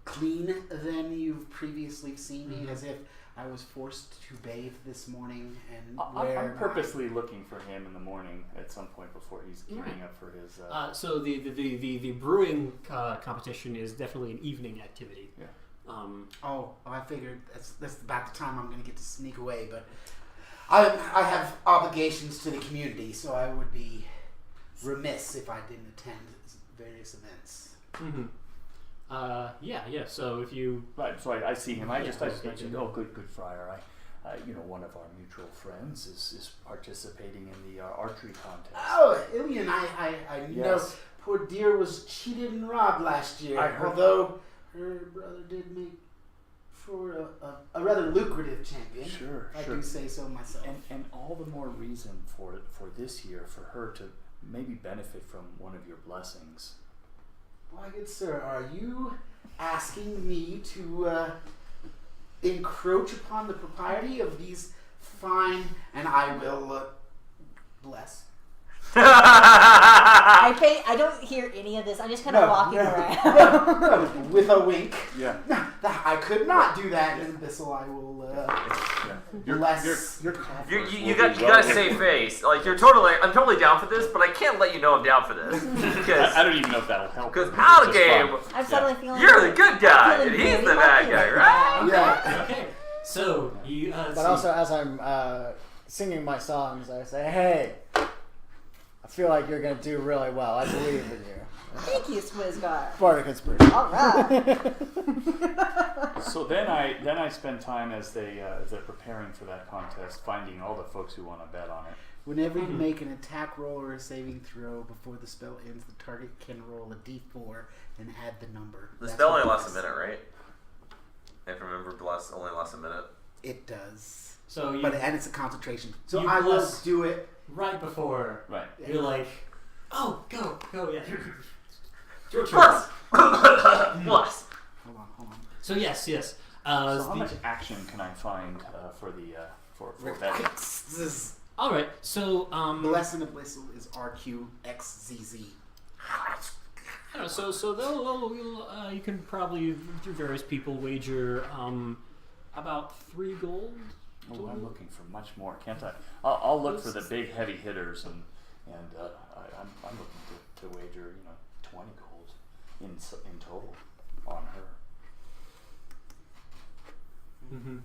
clean than you've previously seen me, as if I was forced to bathe this morning and wear I'm purposely looking for him in the morning at some point before he's gearing up for his. So the brewing competition is definitely an evening activity. Yeah. I figured that's about the time I'm going to get to sneak away, but I have obligations to the community, so I would be remiss if I didn't attend various events. Mm-hmm. So if you Right, so I see him. I just Yeah. mentioned, oh, good friar. one of our mutual friends is participating in the archery contest. Oh, Illian, I know Yes. poor dear was cheated and robbed last year. I heard although her brother did make for a rather lucrative champion. Sure, I sure. do say so myself. And all the more reason for this year for her to maybe benefit from one of your blessings. Why, good sir, are you asking me to encroach upon the propriety of these fine, and I will bless? I don't hear any of this. I'm just kind of walking around. With a wink. Yeah. I could not do that in Abyssal. I will bless. You got to save face. Like I'm totally down for this, but I can't let you know I'm down for this because I don't even know if that'll help. Because out of game, I'm suddenly feeling. you're the good guy, feeling and he's very the bad lucky guy, right right? now. Yeah. Okay, so you. But also, as I'm singing my songs, I say, "Hey, I feel like you're gonna do really well. I believe in you." Thank you, Skwisgaar. Bardic inspiration. All right. So then I spend time as they're preparing for that contest, finding all the folks who want to bet on it. Whenever you make an attack roll or a saving throw before the spell ends, the target can roll a d4 and add the number. The That's spell what only it lasts a does. minute, right? If I remember, only lasts a minute. It does. So you, And it's a concentration. So you I will bless- do it. right before Right. you're like, oh, go, yeah. Your turn. Plus! Plus! Hold on. So yes. So how much action can I find for betting? All right. So Bless and Abyssal is RQXZZ. I don't know, so they'll you can probably through various people wager about 3 gold. Oh, I'm looking for much more, can't I? I'll look for the big heavy hitters, and I'm looking to wager 20 gold in total on her. Mm-hmm.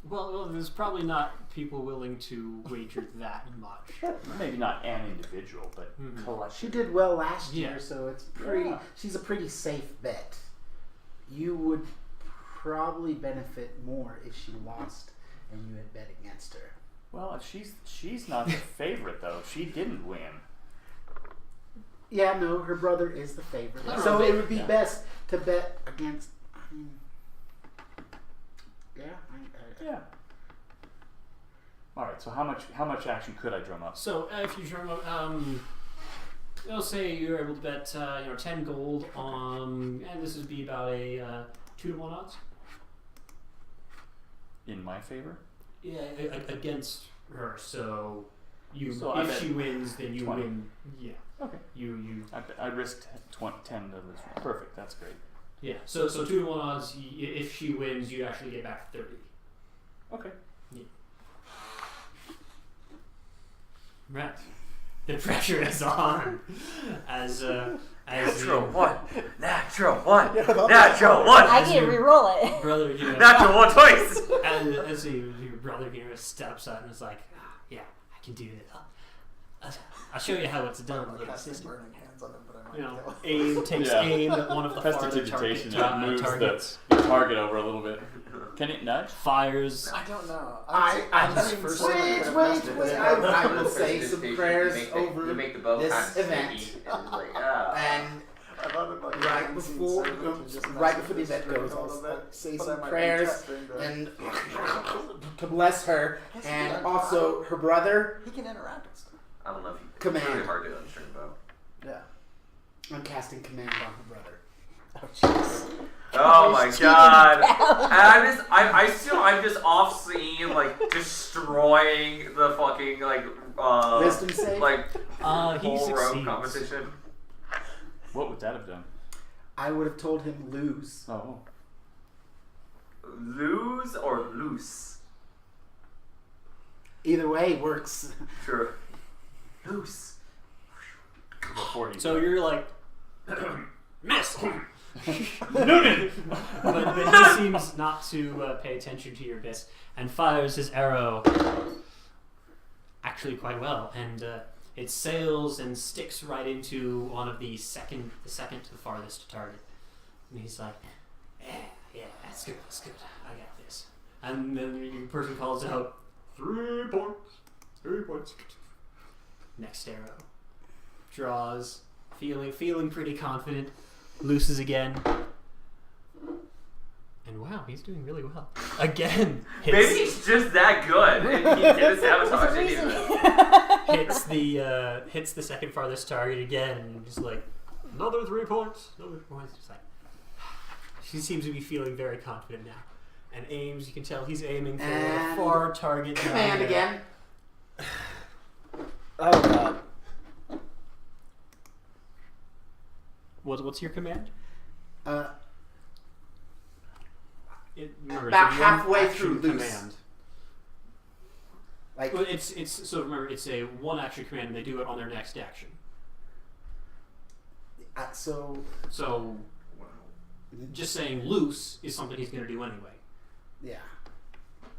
Well, there's probably not people willing to wager that much. Maybe not an individual, but Mhm. collective. She did well last year, Yeah. so it's pretty. Yeah. She's a pretty safe bet. You would probably benefit more if she lost and you had bet against her. Well, if she's not the favorite though. She didn't win. Yeah, no, her brother is the favorite, I don't so know. it would be Yeah. best to bet against. Yeah. All right. So how much action could I drum up? So if you drum up, let's say you're able to bet 10 gold on, and this would be about a 2-to-1 odds. In my favor? Yeah, against her. So you, So I if bet she wins, then you 20. win. Yeah. Okay. You. I risked 10 of this. Perfect. That's great. Yeah. So 2-to-1 odds. If she wins, you actually get back 30. Okay. Right. The pressure is on. As Natural your one! Natural one! Natural one! I need to re-roll it. brother, Natural one twice! as your brother steps up and is like, yeah, I can do it. I'll show you how it's done. I'm little casting sister." burning hands on him, but I might kill him. Aim takes Yeah. aim at one of the farther Prestidigitation, targets. the target over a little bit. Can it nudge? Fires. I don't know. I will First say some presentation, prayers you make over you make the bow this kind of event. sticky, and it's like, ah. and I love it, like, right before the event goes, I'll say some prayers and to bless her, and also her brother. He can interact with stuff. I don't know if you Command. It's really hard to understand bow. Yeah. I'm casting command on her brother. Oh, jeez. Oh my god! And I'm just off scene, like destroying the fucking Wisdom save? like He whole rope succeeds. competition. What would that have done? I would have told him lose. Oh. Lose or loose? Either way works. Sure. Loose. Before he So you're like, miss. but he seems not to pay attention to your bits and fires his arrow actually quite well, and it sails and sticks right into one of the second to the farthest target. And he's like, yeah, that's good, I got this. And then the person calls out, 3 points. 3 points. Next arrow. Draws. Feeling pretty confident. Looses again. And wow, he's doing really well. Again. Maybe he's just that good. And he did a sabotage anyway. Hits the second farthest target again. And just like, another 3 points. Another 3 points. Just like, she seems to be feeling very confident now. And aims, you can tell he's aiming for a far target. Command again. Oh god. What's your command? Remember, About it's a one halfway action through loose. command. Like, Well, so remember, it's a 1 action command, and they do it on their next action. so So just saying loose is something he's going to do anyway. yeah.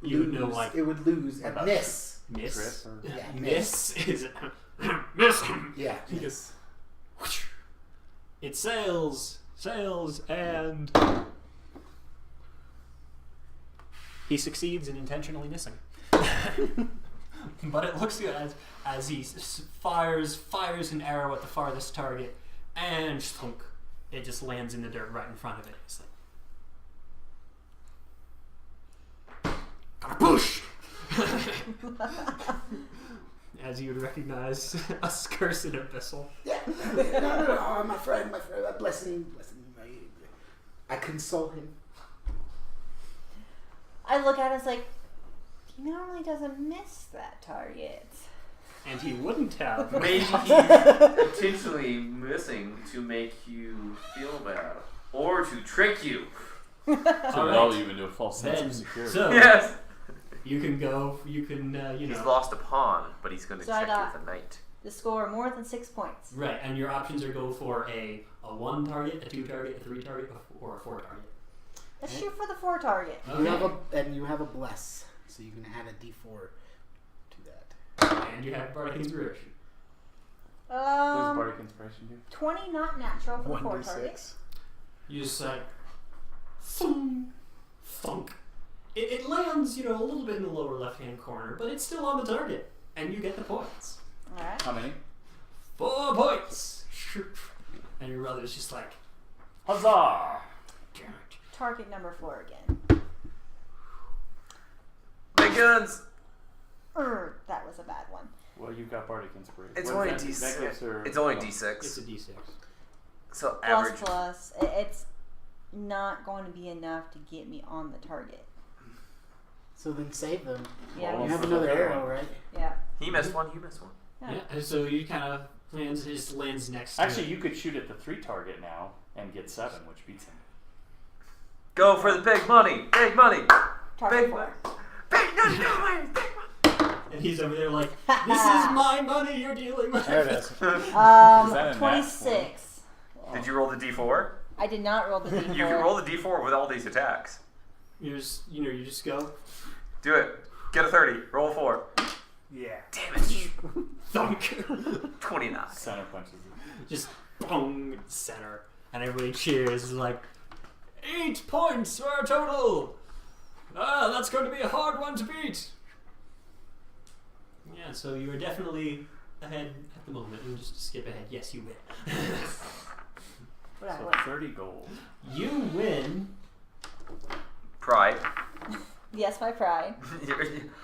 You would know, like, it would lose and about miss. miss. Trip or Yeah, Miss is miss. Yeah. He goes. It sails, and he succeeds in intentionally missing. But it looks good as he fires an arrow at the farthest target, and thunk, it just lands in the dirt right in front of it. It's like, push. As you would recognize, a cursed abyssal. Yeah. No, my friend, bless him. I console him. I look at it as like, he normally doesn't miss that target. And he wouldn't have. Maybe he's intentionally missing to make you feel bad. Or to trick you. So All we right. all even do a false sense Then, of security. so Yes! you can go. You He's know. lost a pawn, but he's going to So I check you got- with a knight. To score more than 6 points. Right, and your options are go for a 1 target, a 2 target, a 3 target, or a 4 target. Let's shoot for the 4 target. Okay. You have a bless, so you can add a D4 to that. And you have bardic inspiration. What does Um, Bardic Inspiration do? 20 not natural for the 4 1d6. target. You just like thunk, thunk. It lands, a little bit in the lower left-hand corner, but it's still on the target, and you get the points. Alright. How many? 4 points. And your brother's just like, Huzzah! damn it. Target number 4 again. Big guns! That was a bad one. Well, you've got Bardic Inspiration. It's What only is that? D6. That gives her- It's only oh. It's D6. a D6. So Plus, average. plus. It's not going to be enough to get me on the target. So then save them. Yeah. Well, You have for another the third arrow, one. right? Yeah. He missed one, you missed one. Yeah, and so you kind of lands. It just lands next to Actually, it. you could shoot at the 3 target now and get 7, which beats him. Go for the big money! Big money! Target Big 4. money! Big money! Big money! Big money! And he's over there like, this is my money you're dealing with. There it is. that a nat 26. Did you roll the D4? I did not roll the D4. You can roll the D4 with all these attacks. You just go, Do it. Get a 30. Roll a 4. Yeah. Damn it. thunk. 29. Center punches it. Just boom, center. And everybody cheers. It's like, 8 points for our total. That's going to be a hard one to beat. Yeah, so you are definitely ahead at the moment. And just to skip ahead, yes, you win. What I So win. 30 gold. You win. Pride. Yes, my pride.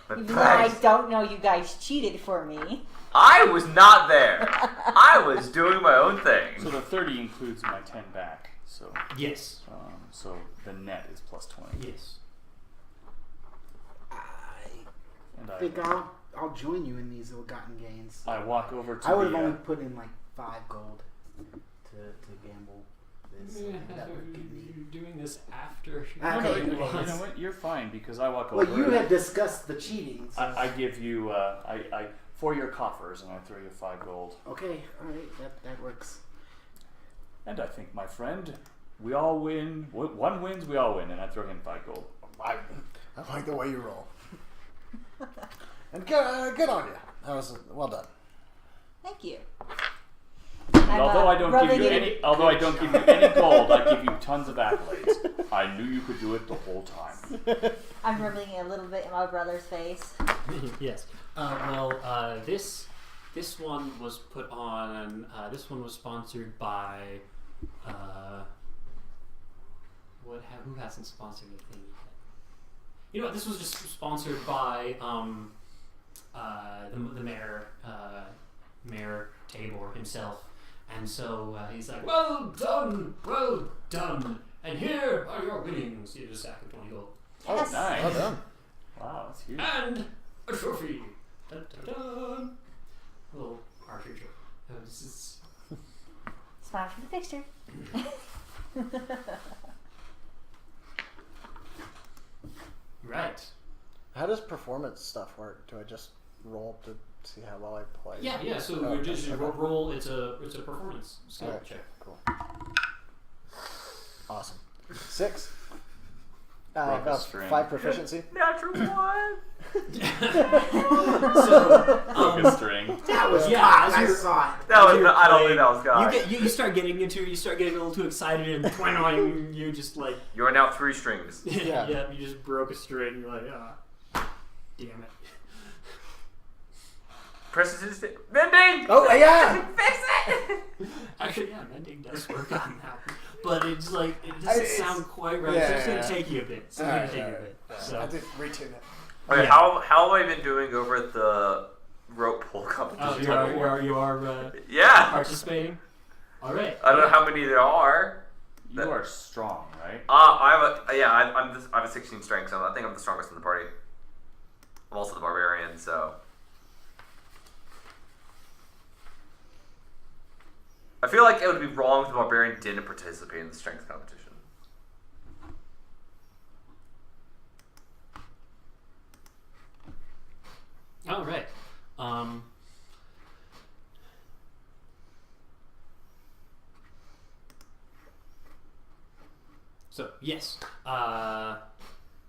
But Even though I pride. don't know you guys cheated for me. I was not there. I was doing my own thing. So the 30 includes my 10 back. So Yes. so the net is plus 20. Yes. And I think I'll join you in these ill-gotten gains. I walk over to I would have the only put in like 5 gold to gamble this. That would give me. You're doing this after. No, no, Okay. you know what? You're fine because I walk Well, over. you and had discussed the cheating. So. I give you I for your coffers and I throw you 5 gold. Okay, all right, that works. And I think, my friend, we all win. One wins, we all win, and I throw him 5 gold. I like the way you roll. And good on you. That was well done. Thank you. And I'm, although I don't give rubbing you it in- any, although I don't give you any gold, I give you tons of accolades. I knew you could do it the whole time. I'm rubbing it a little bit in my brother's face. Yes. This one was put on. This one was sponsored by. Who hasn't sponsored anything yet? You know what? This was just sponsored by the mayor, Mayor Tabor himself, and so he's like, well done, and here are your winnings. You just sack of 20 gold. Oh, Yes. nice. Well done. Wow, that's huge. And a trophy. Dun, dun, dun. A little archery trophy. This is Smile for the fixture. right. How does performance stuff work? Do I just roll to see how well I play? Yeah. So Oh, we just okay. roll. It's a performance skill Alright, check. cool. Awesome. 6. Broke a About string. 5 proficiency. Natural 1. So Broke a string. That was Yeah, God, as I you're- saw it. That was. you're I don't playing, think that was God. you start getting into it. You start getting a little too excited and twang. You just like You are now 3 strings. Yeah. yeah. You just broke a string. You're like damn it. Press it to mending. Oh, yeah! Fix it. Actually, yeah, mending does work on that, but it's like it doesn't It's- sound quite right. yeah, so it's yeah. gonna take you a bit. It's gonna take you a bit. So. I did retune it. Okay, Yeah. how have I been doing over at the rope pull Oh, competition? you are Yeah. participating. All right. I don't know how many there are. You are strong, right? I have a 16 strength, so I think I'm the strongest in the party. I'm also the barbarian, so I feel like it would be wrong if the barbarian didn't participate in the strength competition. All right. So yes,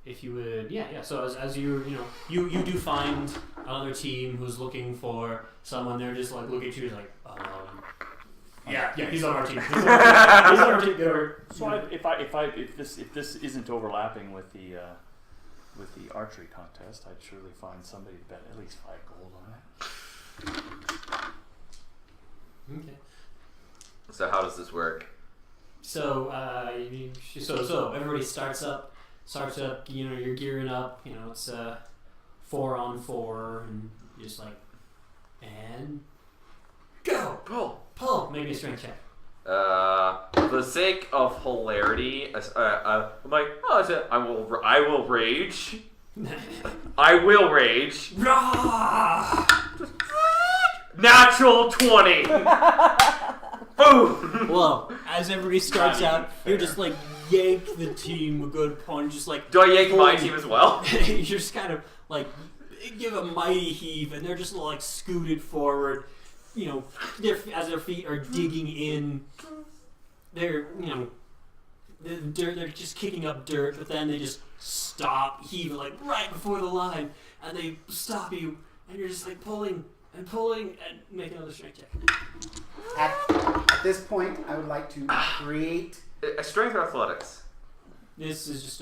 if you would, yeah. So as you you do find another team who's looking for someone, they're just like look at you like, yeah, he's on our team. He's on our team. Get over. So if this isn't overlapping with the archery contest, I'd surely find somebody to bet at least 5 gold on it. Okay. So how does this work? So so everybody starts up. You know, you're gearing up. You know, it's 4 on 4, and you're just like, and go pull. Make me a strength check. For the sake of hilarity, I'm like, I will rage. I will rage. Natural 20. Boom. Well, as everybody starts out, you're just like yank the team a good punch, just like. Do I yank my pulling- team as well? You're just kind of like give a mighty heave, and they're just like scooted forward. You know, as their feet are digging in, they're they're just kicking up dirt, but then they just stop, heave like right before the line, and they stop you, and you're just like pulling and make another strength check. At this point, I would like to create. A strength or athletics? This is just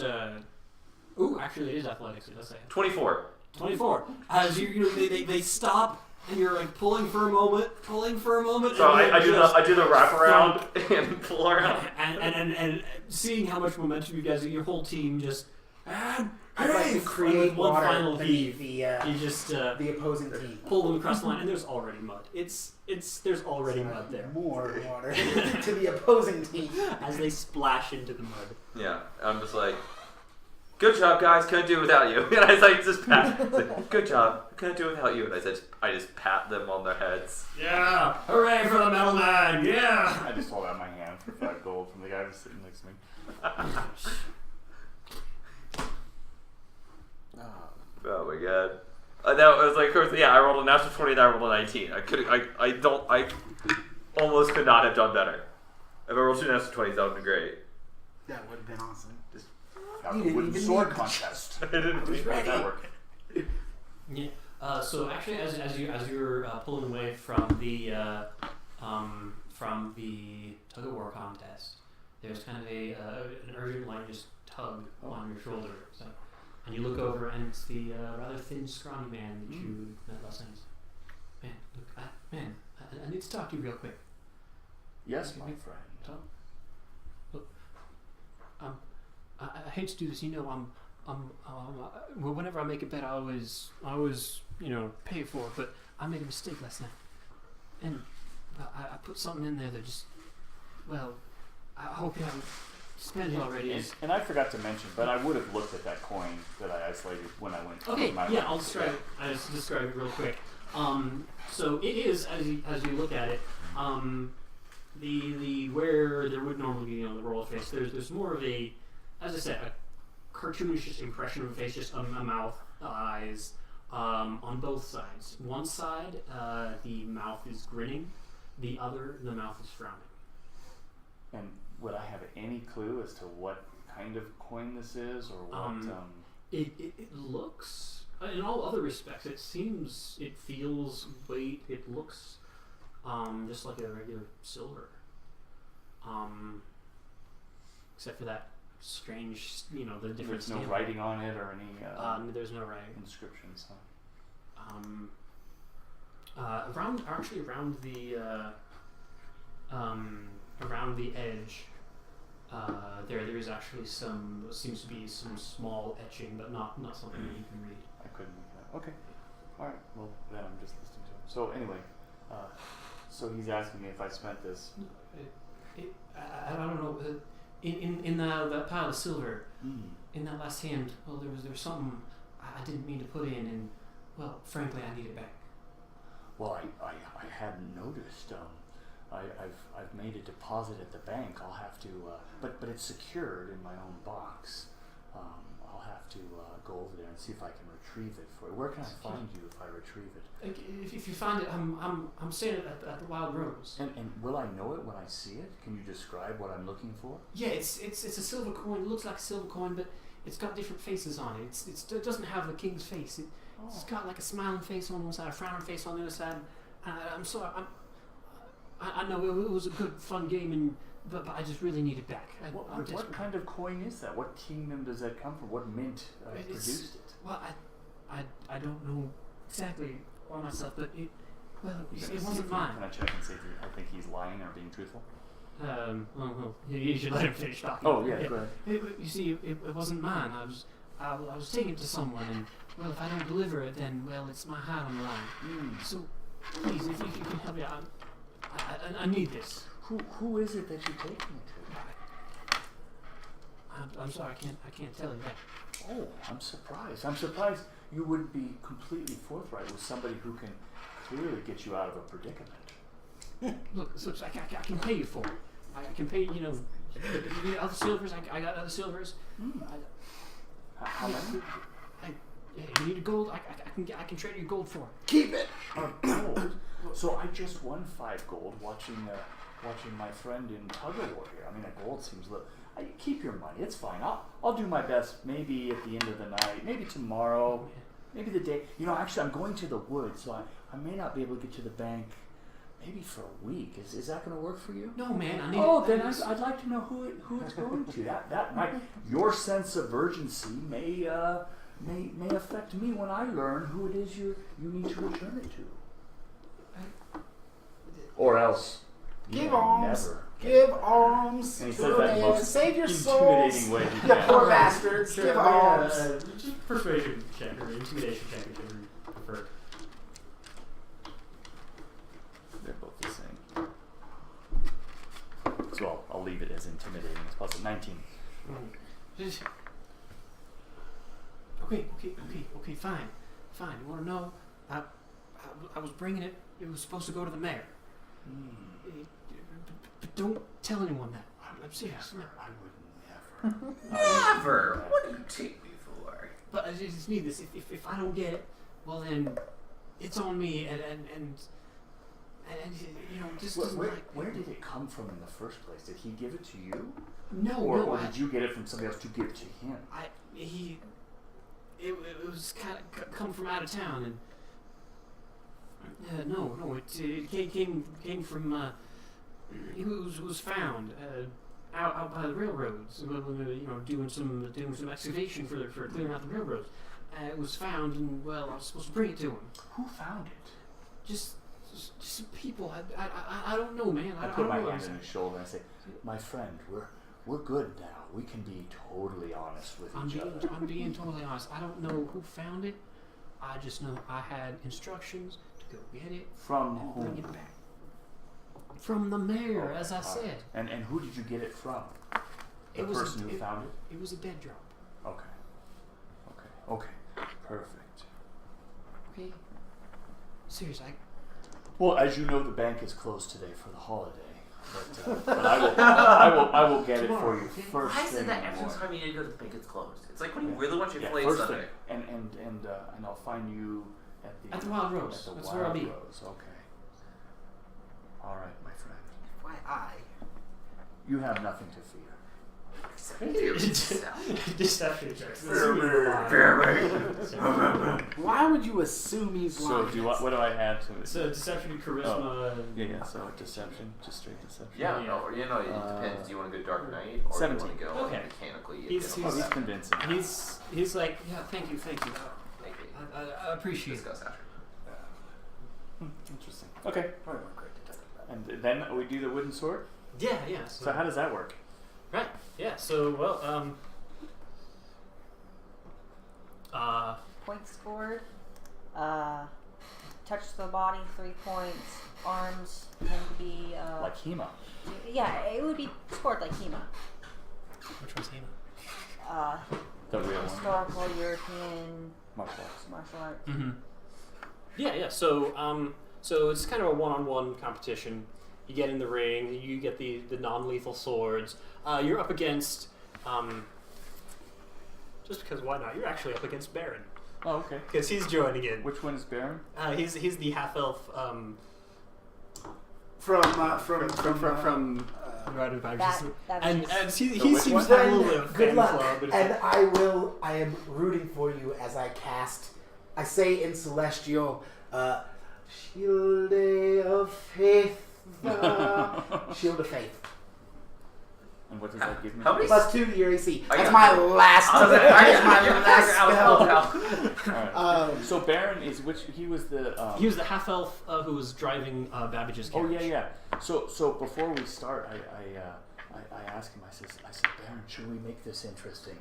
ooh, actually it is athletics. It does say 24. 24. As they stop. And you're like pulling for a moment. So And I do then the wraparound and pull around. and seeing how much momentum you guys, your whole team just I'd like to create with one water final beneath heave. You just the opposing team. pull them across the line, and there's already mud. There's already mud there More water to the opposing team. as they splash into the mud. Yeah, I'm just like, good job, guys. Couldn't do it without you. And I like just pat. Like, good job. Couldn't do it without you. And I just pat them on their heads. Yeah, hooray for the metal man! Yeah. I just hold out my hand for 5 gold from the guy who's sitting next to me. Oh my god. That was like, I rolled a natural 20, then I rolled a 19. I almost could not have done better. If I rolled 2 natural 20s, that would have been great. That would have been awesome. Have You a didn't wooden even sword need- contest. I didn't How does that work? Yeah. So actually, as you're pulling away from the from the tug of war contest. There's kind of an urgent light just tug on your shoulder. So, and you look over, and it's the rather thin, scrawny man that you met last night. Man, look, I need to talk to you real quick. Yes, my friend. Look, I hate to do this. You know, well, whenever I make a bet, I always, pay for it. But I made a mistake last night, and I put something in there that just, well, I hope you haven't spent it already. And I forgot to mention, but I would have looked at that coin that I isolated when I went. Okay, my yeah, I'll describe it. I'll just describe it real quick. So it is, as you look at it, the where there would normally be the royal face. There's more of a, as I said, a cartoonish impression of a face, just a mouth, eyes, on both sides. One side, the mouth is grinning. The other, the mouth is frowning. And would I have any clue as to what kind of coin this is, or what? It looks, in all other respects, it feels weight. It looks just like a regular silver. Except for that strange, the different. There's no stamp. writing on it or any. There's no writing. Inscriptions. Huh? Around the edge, there is actually seems to be some small etching, but not something that you can read. I couldn't make that. Okay. All right. Well, then I'm just listening to him. So anyway, so he's asking me if I spent this. I don't know. In that pile of silver, in that last hand, well, there was something I didn't mean to put in, and well, frankly, I need it back. Well, I hadn't noticed. I've made a deposit at the bank. I'll have to, but it's secured in my own box. I'll have to go over there and see if I can retrieve it for you. Where can I find you if I retrieve it? If you find it, I'm staying at the Wild Rose. And will I know it when I see it? Can you describe what I'm looking for? Yeah, it's a silver coin. It looks like a silver coin, but it's got different faces on it. It doesn't have the king's face. It's got like a smiling face on one side, a frowning face on the other side. I'm sorry. I know it was a good, fun game, but I just really need it back. What kind of coin is that? What kingdom does that come from? What mint produced it? Well, I don't know exactly for myself, but it wasn't mine. Can I check and see if I think he's lying or being truthful? Well, you should let him finish talking. Oh yeah, go ahead. You see, it wasn't mine. I was taking it to someone, and well, if I don't deliver it, then well, it's my hide on the line. So please, if you can help me out, I need this. Who is it that you're taking it to? I'm sorry, I can't tell you that. Oh, I'm surprised. I'm surprised you would be completely forthright with somebody who can clearly get you out of a predicament. Look, I can pay you for it. I can pay you other silvers. I got other silvers. How many? You need a gold. I can trade you gold for it. Keep it. Gold. So I just won 5 gold watching my friend in tug of war here. I mean, a gold seems little. Keep your money. It's fine. I'll do my best. Maybe at the end of the night. Maybe tomorrow. Maybe the day. Actually, I'm going to the woods, so I may not be able to get to the bank. Maybe for a week. Is that going to work for you? No, man. I need. Oh, then I'd like to know who it's going to. That might. Your sense of urgency may affect me when I learn who it is you need to return it to. Or else. Give alms. Never. Give alms. And he says that in the most save your souls. intimidating way he You can. poor bastards. Give alms. Just persuasion check or intimidation check, whichever you prefer. They're both the same. So I'll leave it as intimidating as possible. 19. Okay, fine. You want to know? I was bringing it. It was supposed to go to the mayor. But don't tell anyone that. I'm serious. I would never. Never. What do you take me for? But I just need this. If I don't get it, well then, it's on me. And just where did it come from in the first place? Did he give it to you? No. Or did you get it from somebody else to give to him? It was kind of come from out of town, and no, it came from It was found out by the railroads. Doing some excavation for clearing out the railroads. It was found, and well, I was supposed to bring it to him. Who found it? Just some people. I don't know, man. I I put don't my know. hand on his shoulder and I say, "My friend, we're good now. We can be totally honest with each other." I'm being totally honest. I don't know who found it. I just know I had instructions to go get it From and whom? bring it back. From the mayor, Okay, as I all right. said. And who did you get it from? The It was person who found it? It was a dead drop. Okay. Perfect. Okay. Seriously, Well, as you know, the bank is closed today for the holiday. But I will get it for you first Why is thing it that in the every morning. time you need to go to the bank, it's closed? It's like when you really want your Yeah, play first Sunday. thing. And I'll find you at the Wild Rose. At the That's Wild where I'll be. Rose. Okay. All right, my friend. Why I? You have nothing to fear. Deception checks. Why would you assume he's So lying? what do I add to it? So deception, charisma. Yeah. So deception, just straight deception. Yeah, Yeah. no, it depends. Do you want to go Dark Knight or 17. do you want to go Okay. mechanically? He's- Oh, he's convincing. He's like, yeah, thank you. Thank you. I appreciate it. Discuss after. Interesting. Okay. And then we do the wooden sword. Yeah. So how does that work? Right. Yeah. So well, Points scored. Touch the body, 3 points. Arms tend to be. Like Hema. Yeah, it would be scored like Hema. Which one's Hema? The real one. Historical European Martial arts. martial arts. Mm-hmm. Yeah. So it's kind of a one-on-one competition. You get in the ring. You get the non-lethal swords. You're up against. Just because why not? You're actually up against Baron Oh, okay. because he's joining in. Which one is Baron? He's the half elf. From Right about That and is and he which seems one? to have a little bit of Good fan luck, club. But it's and like, I am rooting for you as I cast. I say in Celestial, Shield of Faith, Shield of Faith. And what does that give me? How many- +2 to your AC. I That's got- my last. I was like, That's my I last spell. Alright. So Baron is which? He was the. he was the half elf who was driving Babbage's Oh carriage. yeah. So before we start, I asked him. I said, Baron, should we make this interesting?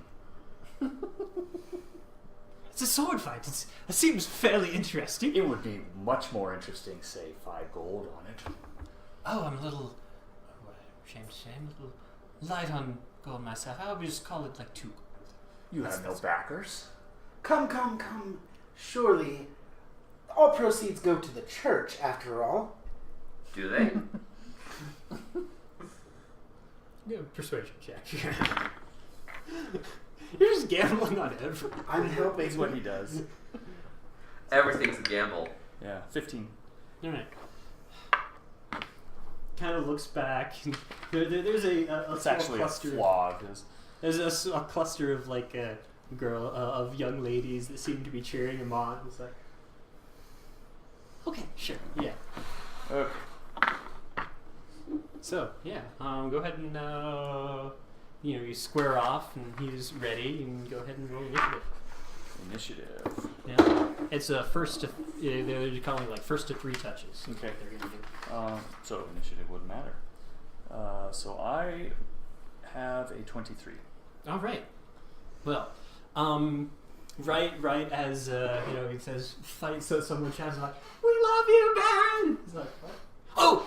It's a sword fight. It seems fairly interesting. It would be much more interesting, say 5 gold on it. Oh, I'm a little ashamed to say I'm a little light on gold myself. I would just call it like 2. You have no backers. Come. Surely, all proceeds go to the church, after all. Do they? Yeah, persuasion check. You're just gambling on everything. I'm helping. That's what he does. Everything's a gamble. Yeah, 15. All right. Kind of looks back. There's a It's small actually a cluster. flaw. There's a cluster of like of young ladies that seem to be cheering him on. It's like, okay, sure, yeah. Okay. So yeah, go ahead and you square off, and he's ready. You can go ahead and roll initiative. Initiative. Yeah, it's a first to they're calling it like first to 3 touches. Okay. They're gonna do. So initiative wouldn't matter. So I have a 23. All right. Well, right as he says fight, so someone shouts like, "We love you, Baron!" He's like, "What?" Oh.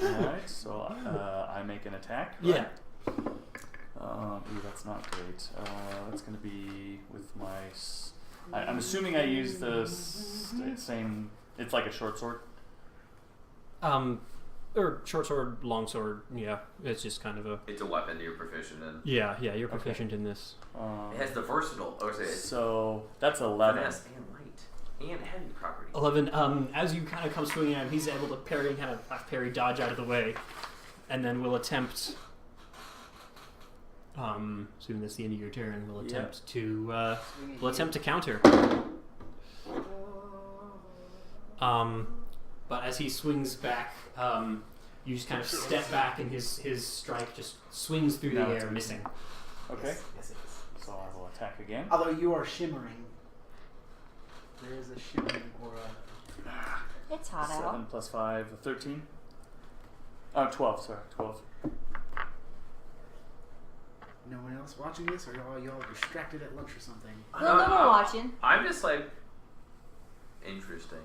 Alright, so I make an attack. Right? Yeah. Ooh, that's not great. That's going to be with my... I'm assuming I use the same... It's like a short sword? Or short sword, long sword, yeah. It's just kind of a... It's a weapon you're proficient in. Yeah, you're proficient in this. It has the versatile. So that's 11. Finesse and light and heavy property. 11, as you kind of come swinging at him, he's able to parry and kind of half parry, dodge out of the way, and then will attempt... assuming that's the end of your turn, we'll attempt to counter. but as he swings back, you just kind of step back, and his strike just swings through the air, missing. Okay. Yes, it is. So I will attack again. Although you are shimmering. There is a shimmering aura. It's hot 7 out. plus 5, 13. Oh, 12, sorry, 12. No one else watching this, or y'all distracted at lunch or something? No, no one watching. I'm just like interesting.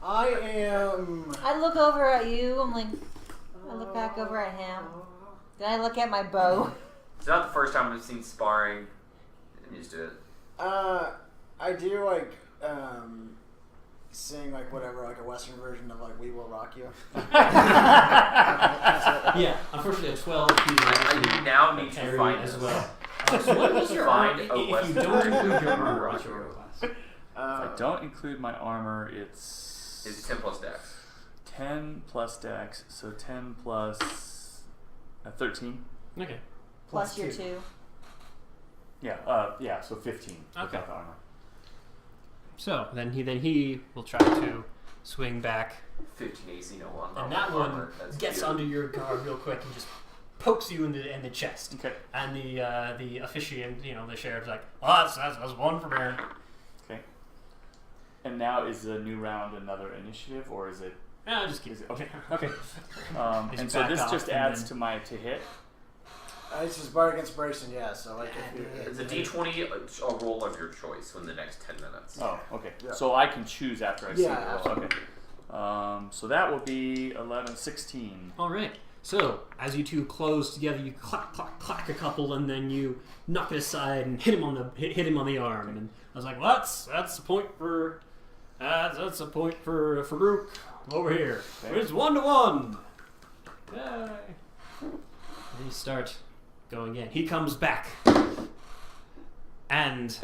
I am. I look over at you. I'm like, I look back over at him. Then I look at my bow. It's not the first time I've seen sparring. I'm used to it. I do like sing like whatever, like a Western version of like "We Will Rock You." Yeah, unfortunately, a 12. I now need to Parry find as this. well. So what was your Find armor? a If you Western don't version. include your armor, what's your armor class? If I don't include my armor, it's It's 10 plus dex. 10 plus dex, so 10 plus 13. Okay. Plus your 2. Yeah, so 15 Okay. without the armor. So then he will try to swing back, 15 AC, no one. and that one gets under your guard real quick and just pokes you in the chest. Okay. And the officiant, the sheriff's like, "Oh, that's one for Baron." Okay. And now is the new round another initiative, or is it? Yeah, just keep Is it. it okay. Okay. Just And so back this off just and adds then- to my to hit. It's just bardic inspiration, yeah. So like, if you, It's a D20 a roll of your choice within the next 10 minutes. Oh, okay. Yeah. So I can choose after I see Yeah, the roll. absolutely. Okay. So that will be 11, 16. All right. So as you two close together, you clack, clack, clack a couple, and then you knock it aside and hit him on the arm. And I was like, "Well, that's a point for Farouk over here. Okay. It's 1-1." Yay. And you start going in. He comes back, and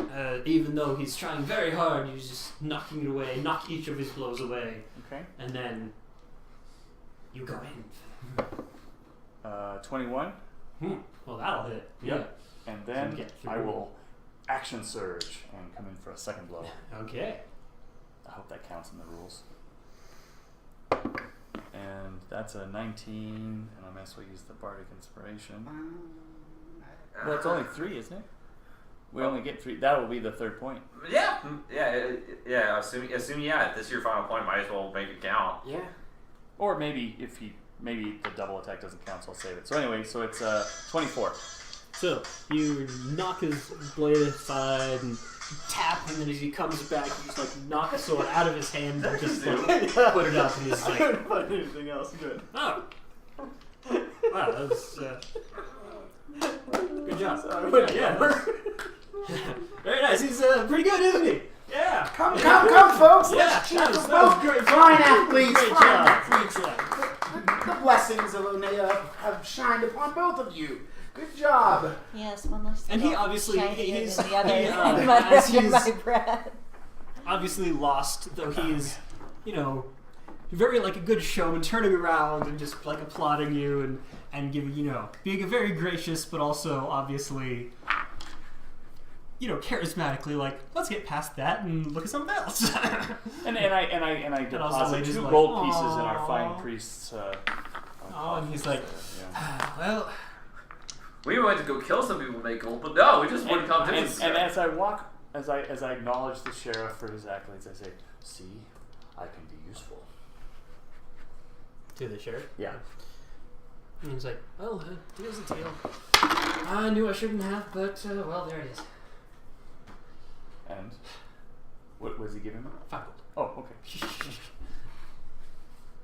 even though he's trying very hard, he's just knocking it away, knock each of his blows away, Okay. and then you go in. 21. Well, that'll hit. Yep. And then Get through. I will action surge and come in for a second blow. Yeah. Okay. I hope that counts in the rules. And that's a 19, and I might as well use the bardic inspiration. Well, it's only 3, isn't it? We only get 3. That will be the third point. Yeah. Assuming if this is your final point, might as well make it count. Yeah. Or maybe maybe the double attack doesn't count, so I'll save it. So anyway, so it's 24. So you knock his blade aside and tap him, and as he comes back, you just like knock the sword out of his hand and just like, put it up, and he's I like, couldn't find anything else good. "Oh, wow, that was good job." Yeah. Very nice. He's pretty good, isn't he? Yeah. Come, folks. Yeah, Let's cheer that for was both great. fine athletes. Great Fine job. athletes. Great job. The blessings of Onea have shined upon both of you. Good job. Yes, one less. And he obviously- he's- than the other. he, my, as he's- my breath. Obviously lost, though he is, very like a good showman, turning around and just like applauding you and giving, being a very gracious, but also obviously, charismatically like, let's get past that and look at something else. And I also deposit ladies 2 like, gold pieces in our "Aw." fine priest's. Oh, and he's like, yeah. well, We went to go kill some people, make gold, but no, we just won competitions. And as I walk, as I acknowledge the sheriff for his accolades, I say, "See, I can be useful." to the sheriff. Yeah. And he's like, well, here's the deal. I knew I shouldn't have, but, well, there it is. And what was he giving me? 5 gold. Oh, okay.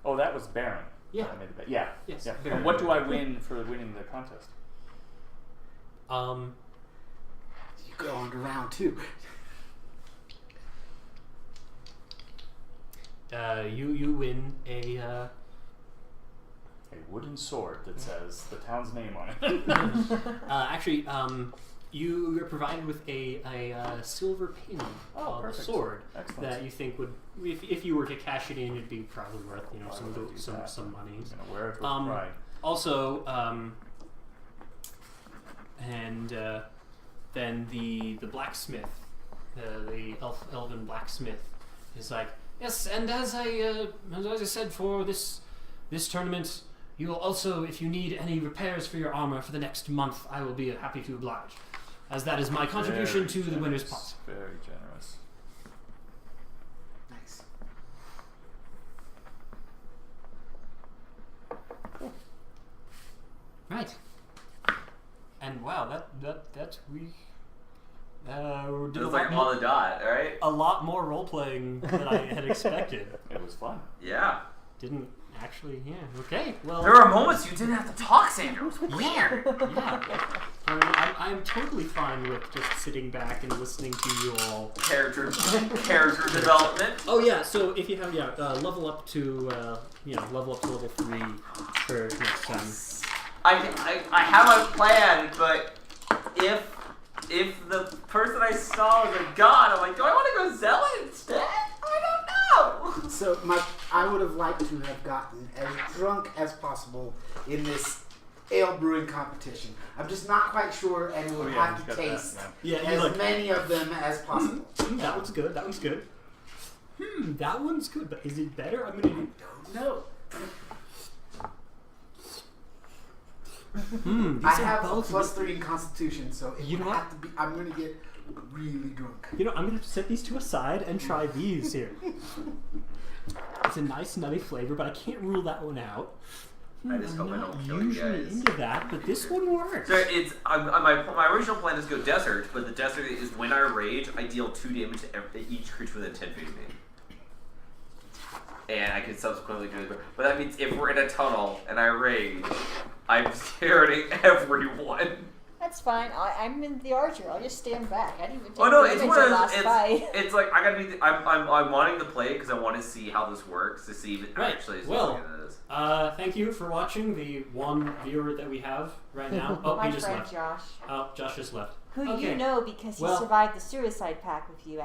Oh, that was Baron. Yeah. I made the bet. Yeah. Yes. Yeah. Baron. And what do I win for winning the contest? You go on to round 2. You win a wooden sword that says the town's name on it. actually, you are provided with a silver pin of a perfect. sword Excellent. that you think would, if you were to cash it in, it'd be probably worth some money. I'm gonna wear it with Um, pride. Also, then the blacksmith, the elven blacksmith, is like, Yes, and as I said for this tournament, you will also, if you need any repairs for your armor for the next month, I will be happy to oblige, as that is my contribution to the winner's pot. Very generous. Nice. Right. And wow, that we did It was like on the dot, right? a lot more role playing than I had expected. It was fun. Yeah. Didn't actually, yeah. Okay, well. There were moments you didn't have to talk, Zander. It was weird. Yeah. I'm totally fine with just sitting back and listening to you all. Character development. Oh yeah, so if you have level up to level 3 for next time. I have a plan, but if the person I saw was a god, I'm like, do I want to go Zealot instead? I don't know. So I would have liked to have gotten as drunk as possible in this ale brewing competition. I'm just not quite sure, and we'll have to taste as many of them as possible. That one's good. That one's good. That one's good. But is it better? I'm gonna. No. I have a +3 in Constitution, so it would have to be. I'm gonna get really drunk. I'm gonna have to set these two aside and try these here. It's a nice nutty flavor, but I can't rule that one out. I just hope I I'm don't not kill you usually guys. into that, but this one works. So it's my original plan is to go desert, but the desert is when I rage, I deal 2 damage to each creature within 10 feet of me. And I can subsequently do it. But that means if we're in a tunnel and I rage, I'm scaring everyone. That's fine. I'm in the archer. I'll just stand back. I didn't even take It's damage one of in those. last fight. It's like I gotta be. I'm wanting to play because I want to see how this works to see if it Right. actually is Well, something it is. Thank you for watching the one viewer that we have right now. Oh, My he just friend left. Josh, Oh, Josh just left. who Okay. you know because he Well- survived the suicide pact with you.